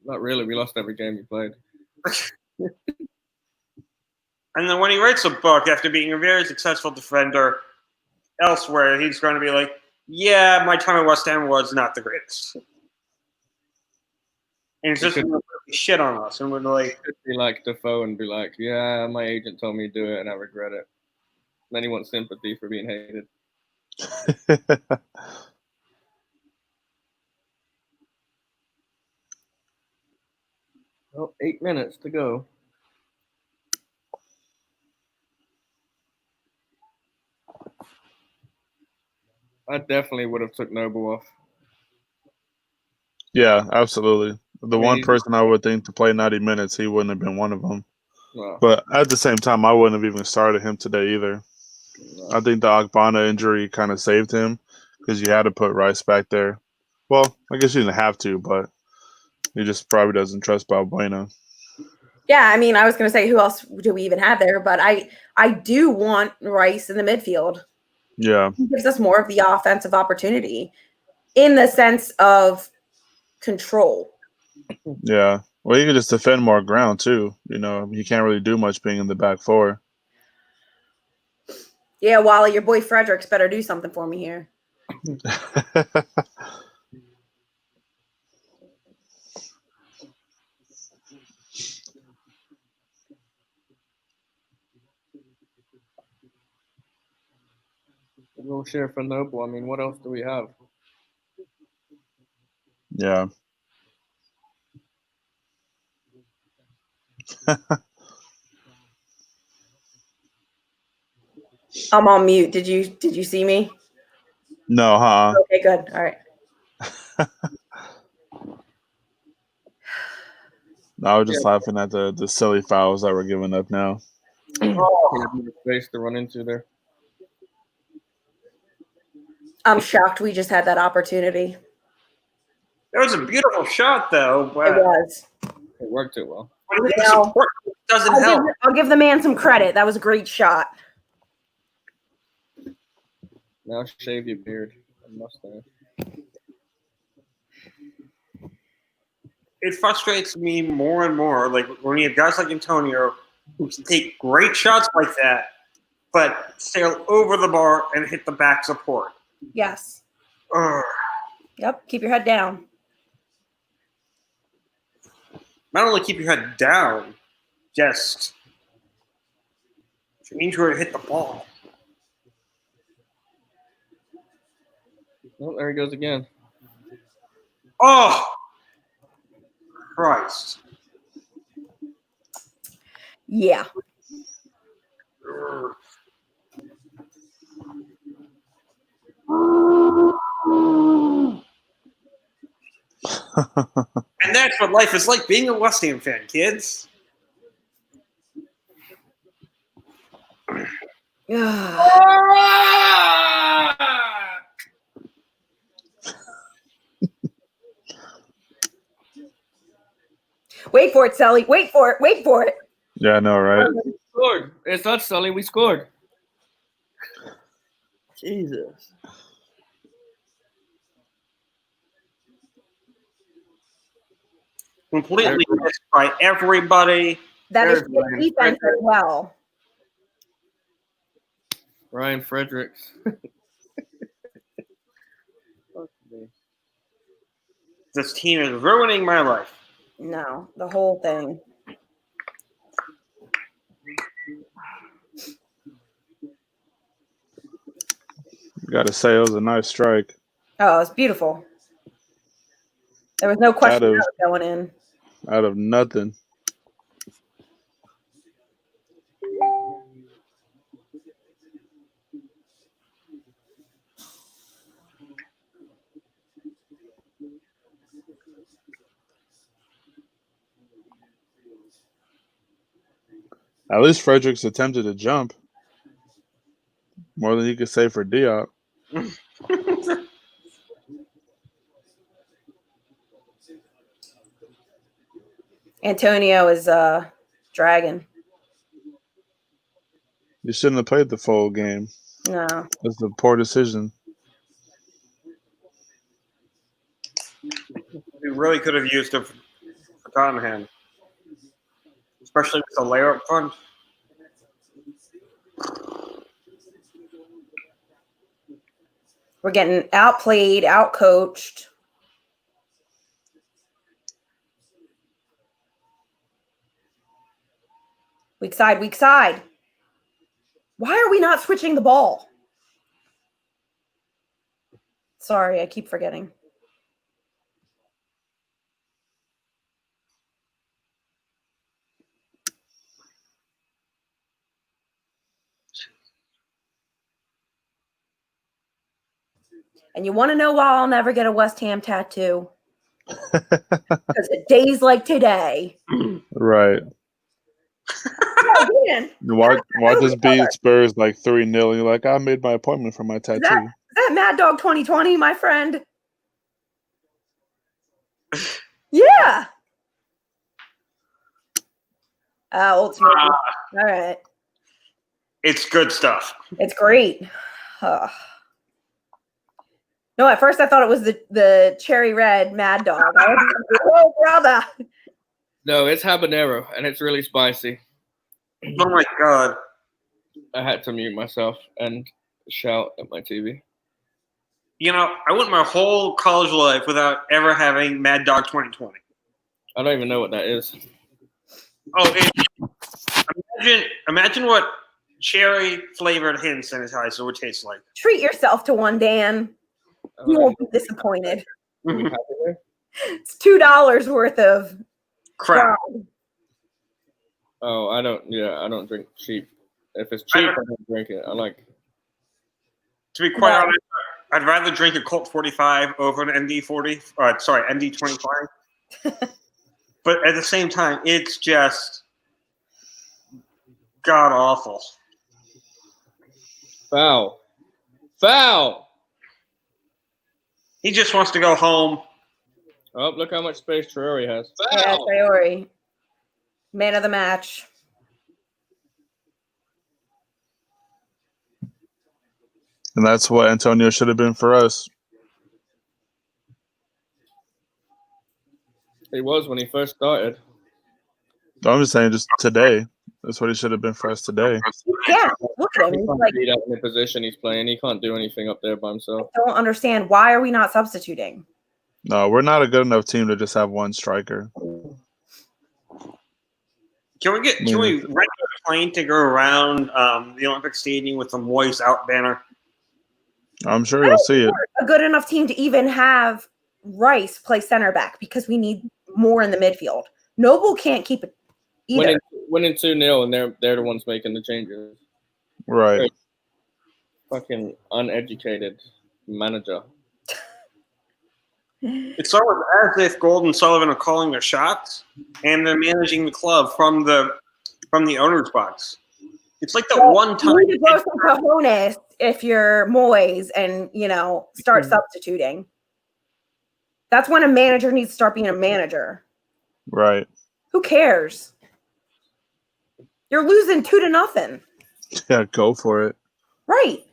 S2: Not really. We lost every game we played.
S4: And then when he writes a book after being a very successful defender elsewhere, he's going to be like, yeah, my time at West Ham was not the greatest. And it's just going to shit on us. And we're like,
S2: Be like Defoe and be like, yeah, my agent told me to do it and I regret it. And then he wants sympathy for being hated. Well, 8 minutes to go. I definitely would have took Noble off.
S3: Yeah, absolutely. The one
S2: Amazing.
S3: person I would think to play 90 minutes, he wouldn't have been one of them.
S2: No.
S3: But at the same time, I wouldn't have even started him today either.
S2: No.
S3: I think the Akbana injury kind of saved him because you had to put Rice back there. Well, I guess you didn't have to, but he just probably doesn't trust Balbuena.
S1: Yeah, I mean, I was going to say, who else do we even have there? But I do want Rice in the midfield.
S3: Yeah.
S1: He gives us more of the offensive opportunity in the sense of control.
S3: Yeah. Well, you can just defend more ground too. You know, you can't really do much being in the back four.
S1: Yeah, Wally, your boy Fredericks better do something for me here.
S2: We'll share for Noble. I mean, what else do we have?
S3: Yeah.
S1: I'm on mute. Did you see me?
S3: No, huh?
S1: Okay, good. All right.
S3: I was just laughing at the silly fouls that were given up now.
S2: Space to run into there.
S1: I'm shocked we just had that opportunity.
S4: that was a beautiful shot, though.
S1: It
S4: But
S1: was.
S2: It worked it well.
S4: when the
S1: You know,
S4: support doesn't help.
S1: I'll give the man some credit. That was a great shot.
S2: Now shave your beard and mustache.
S4: It frustrates me more and more. Like when you have guys like Antonio who can take great shots like that, but sail over the bar and hit the back support.
S1: Yes.
S4: Ugh.
S1: Yep. Keep your head down.
S4: Not only keep your head down, just change where to hit the ball.
S2: Oh, there he goes again.
S4: Oh, Christ.
S1: Yeah.
S4: Ugh. And that's what life is like being a West Ham fan, kids.
S1: Wait for it, Sally. Wait for it. Wait for it.
S3: Yeah, I know, right?
S2: We scored. It's not Sully. We scored. Jesus.
S4: Completely missed by everybody.
S1: That is
S2: There's
S1: good
S2: Ryan
S1: defense as well.
S2: Ryan Fredericks.
S4: This team is ruining my life.
S1: No, the whole thing.
S3: Gotta say, it was a nice strike.
S1: Oh, it's beautiful. There was no question
S3: Out of-
S1: that was going in.
S3: Out of nothing. At least Fredericks attempted to jump. More than you could say for Diop.
S1: Antonio is dragging.
S3: You shouldn't have played the full game.
S1: No.
S3: That's a poor decision.
S4: We really could have used it for Tottenham, especially with the layer up front.
S1: We're getting outplayed, outcoached. Weak side, weak side. Why are we not switching the ball? Sorry, I keep forgetting. And you want to know why I'll never get a West Ham tattoo? Because days like today.
S3: Right.
S1: Yeah,
S3: Watch us beat Spurs like 3-0. You're like, I made my appointment for my tattoo.
S1: Is that Mad Dog 2020, my friend? Yeah. Old Smoky. All right.
S4: It's good stuff.
S1: It's great. No, at first I thought it was the cherry red Mad Dog. I was like, oh, brother.
S2: No, it's habanero, and it's really spicy.
S4: Oh my god.
S2: I had to mute myself and shout at my TV.
S4: You know, I went my whole college life without ever having Mad Dog 2020.
S2: I don't even know what that is.
S4: Oh, imagine what cherry flavored hand sanitizer would taste like.
S1: Treat yourself to one, Dan. You won't be disappointed. It's $2 worth of
S4: Crap.
S2: Oh, I don't drink cheap. If it's cheap, I don't drink it. I like.
S4: To be quite honest, I'd rather drink a Colt 45 over an MD40. MD25. But at the same time, it's just god awful.
S2: Foul.
S4: He just wants to go home.
S2: Oh, look how much space Traore has.
S1: Yeah, Traore. Man of the match.
S3: And that's what Antonio should have been for us.
S2: He was when he first started.
S3: I'm just saying, just today. That's what he should have been for us today.
S1: Yeah, look at him.
S2: He
S1: He's
S2: can't
S1: like,
S2: beat up in the position he's playing. He can't do anything up there by himself.
S1: I don't understand. Why are we not substituting?
S3: No, we're not a good enough team to just have one striker.
S4: Can we rent a plane to go around the Olympic Stadium with the Moyes out banner?
S3: I'm sure you'll see it.
S1: A good enough team to even have Rice play center back because we need more in the midfield. Noble can't keep it either.
S2: Winning 2-0, and they're the ones making the changes.
S3: Right.
S2: Fucking uneducated manager.
S4: It's almost as if Gold and Sullivan are calling their shots, and they're managing the club from the owner's box. It's like that one time.
S1: You need to grow some cojones if you're Moyes and start substituting. That's when a manager needs to start being a manager.
S3: Right.
S1: Who cares? You're losing 2-0.
S3: Yeah, go for it.
S1: Right.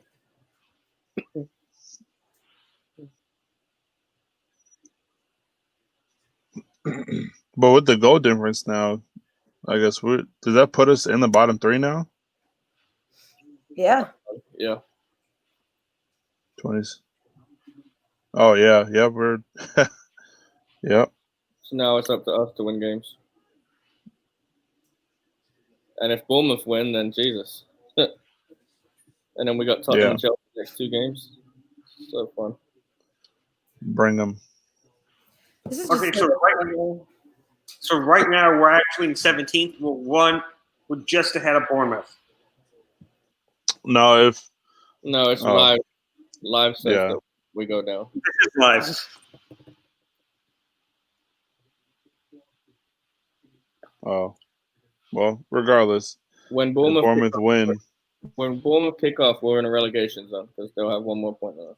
S3: But with the goal difference now, I guess does that put us in the bottom 3 now?
S1: Yeah.
S2: Yeah.
S3: 20s. Oh yeah, we're yep.
S2: So now it's up to us to win games. And if Bournemouth win, then Jesus. And then we got Tottenham and Chelsea next 2 games. So fun.
S3: Bring them.
S1: This is
S4: Okay,
S1: just
S4: so right now we're actually in 17th. We're just ahead of Bournemouth.
S3: No, if
S2: No, it's
S3: Oh.
S2: live. Live says
S3: Yeah.
S2: that we go down.
S4: This is live.
S3: well, regardless,
S2: When
S3: if
S2: Bournemouth
S3: win,
S2: kick off, we're in a relegation zone because they'll have one more point than us.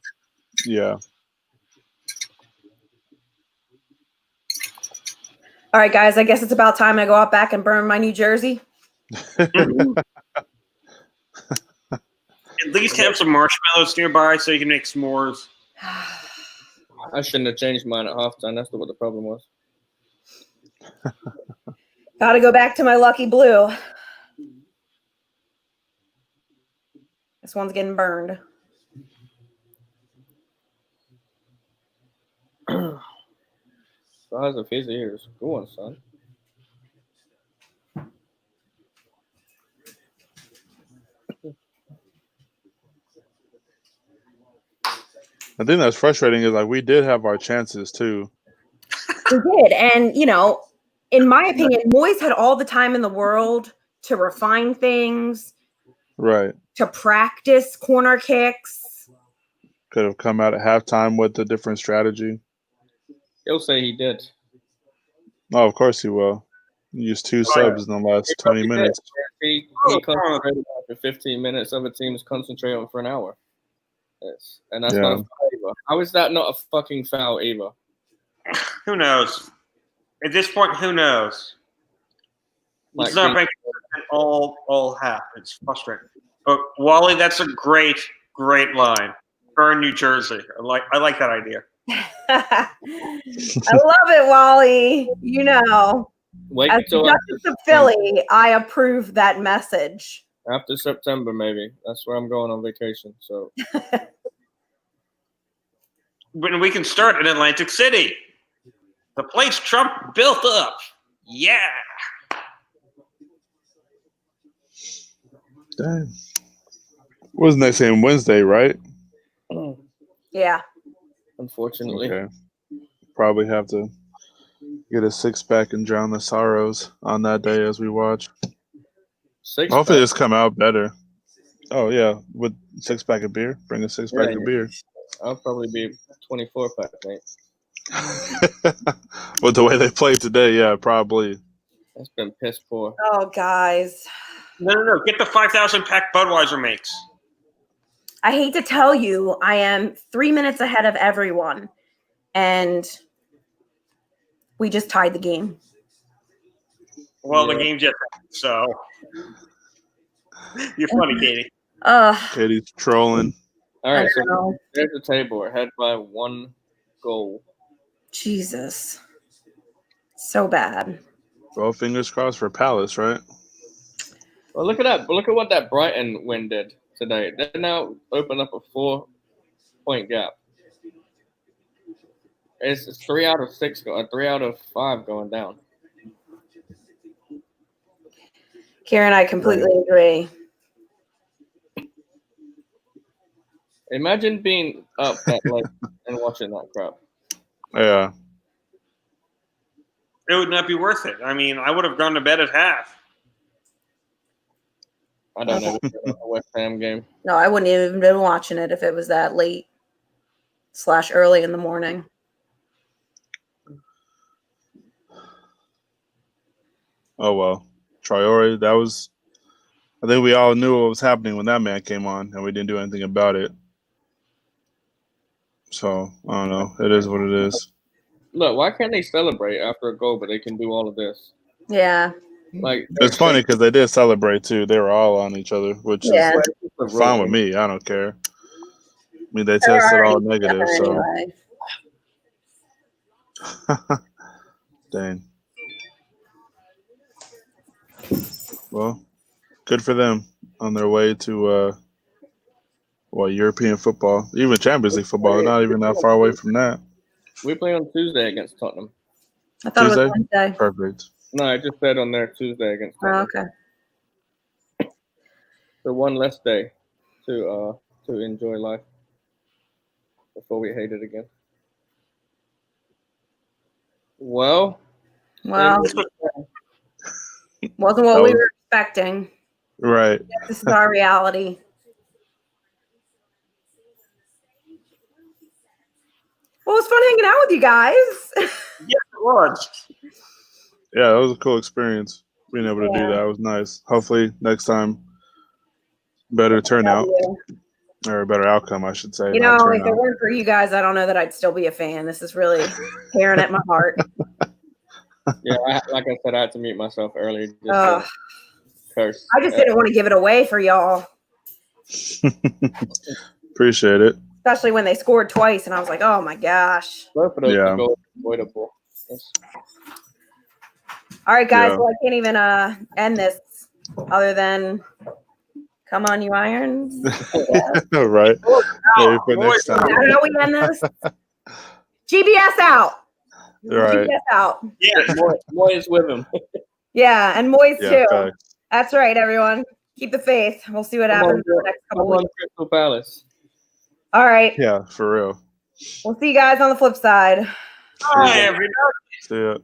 S3: yeah.
S1: all right, guys. I guess it's about time I go out back and burn my new jersey.
S4: At least have some marshmallows nearby so you can make s'mores.
S2: I shouldn't have changed mine at halftime. That's what the problem was.
S1: Got to go back to my lucky blue. This one's getting burned.
S2: Size of his ears. Go on, son.
S3: I think that's frustrating. Is like we did have our chances too.
S1: We did. And, in my opinion, Moyes had all the time in the world to refine things,
S3: Right.
S1: to practice corner kicks.
S3: Could have come out at halftime with a different strategy.
S2: He'll say he did.
S3: Oh, of course he will. He used 2 subs in the last 20 minutes.
S2: He concentrated for 15 minutes. Other teams concentrate on for an hour. Yes. And that's not a foul either. How is that not a fucking foul either?
S4: Who knows? At this point, who knows? It's not making it all happen. It's frustrating. But Wally, that's a great line. Burn New Jersey. I like that idea.
S1: I love it, Wally.
S2: Wait
S1: As
S2: till
S1: Duchess of Philly, I approve that message.
S2: after September, maybe. That's where I'm going on vacation. So
S4: When we can start in Atlantic City. The place Trump built up. Yeah.
S3: Dang. What's next game? Wednesday, right?
S1: Yeah.
S2: unfortunately.
S3: Okay. Probably have to get a 6-pack and drown the sorrows on that day as we watch. Hopefully it's come out better. Oh, yeah. With 6-pack of beer. Bring a 6-pack of beer.
S2: I'll probably be 24-pack, mate.
S3: With the way they played today, yeah, probably.
S2: That's been piss poor.
S1: Oh, guys.
S4: No. Get the 5,000 pack Budweiser makes.
S1: I hate to tell you, I am 3 minutes ahead of everyone. And we just tied the game.
S4: Well, the game just so. You're funny, Katie.
S3: Katie's trolling.
S2: All right, so there's the table. We're ahead by 1 goal.
S1: Jesus. So bad.
S3: Well, fingers crossed for Palace, right?
S2: Well, look at that. Look at what that Brighton win did today. They now open up a 4-point gap. It's 3 out of 6, 3 out of 5 going down.
S1: Karen, I completely agree.
S2: Imagine being up that late and watching that crap.
S3: Yeah.
S4: It would not be worth it. I mean, I would have gone to bed at half.
S2: I don't know. A West Ham game.
S1: No, I wouldn't even been watching it if it was that late / early in the morning.
S3: Oh, well. Traore, that was – I think we all knew what was happening when that man came on, and we didn't do anything about it. So, I don't know. It is what it is.
S2: Look, why can't they celebrate after a goal, but they can do all of this?
S1: Yeah.
S2: Like
S3: it's funny because they did celebrate too. They were all on each other, which is fine with me. I don't care. I mean, they tested all negative, so dang. Well, good for them on their way to European football, even Champions League football. They're not even that far away from that.
S2: We play on Tuesday against Tottenham.
S1: I thought Tuesday? It was Wednesday.
S3: Perfect.
S2: No, I just said on there Tuesday against Tottenham.
S1: Oh, okay.
S2: So one less day to enjoy life. before we hate it again. Well,
S1: Well,
S4: This was-
S1: wasn't what we were expecting.
S3: Right.
S1: This is our reality. Well, it was fun hanging out with you guys.
S4: Yes, it was.
S3: Yeah, that was a cool experience being able to do
S1: Yeah.
S3: that. It was nice. Hopefully next time, better turnout or a better outcome, I should say.
S1: You
S3: not
S1: know, if it
S3: turnout.
S1: weren't for you guys, I don't know that I'd still be a fan. This is really tearing at my heart.
S2: yeah, like I said, I had to mute myself earlier. Just
S1: Ugh.
S2: to curse.
S1: I just didn't want to give it away for y'all,
S3: Appreciate it.
S1: especially when they scored twice, and I was like, "Oh my gosh!"
S2: Both of those
S3: Yeah.
S2: goals were avoidable. Yes.
S1: All right, guys.
S3: Yeah.
S1: Well, I can't even end this other than come on, you irons.
S3: Right. Maybe for next
S1: Is
S3: time.
S1: that how we end this? GBS out.
S3: Right.
S1: GBS out.
S4: Yeah.
S2: Moy is with him.
S1: Yeah, and Moise
S3: Yeah.
S1: too.
S3: Facts.
S1: That's right, everyone. Keep the faith. We'll see what
S2: Come
S1: happens
S2: on,
S1: in the next
S2: Come
S1: couple
S2: on,
S1: weeks.
S2: Crystal Palace.
S1: All right.
S3: Yeah, for real.
S1: We'll see you guys on the flip side.
S4: Hi, everybody.
S3: See ya.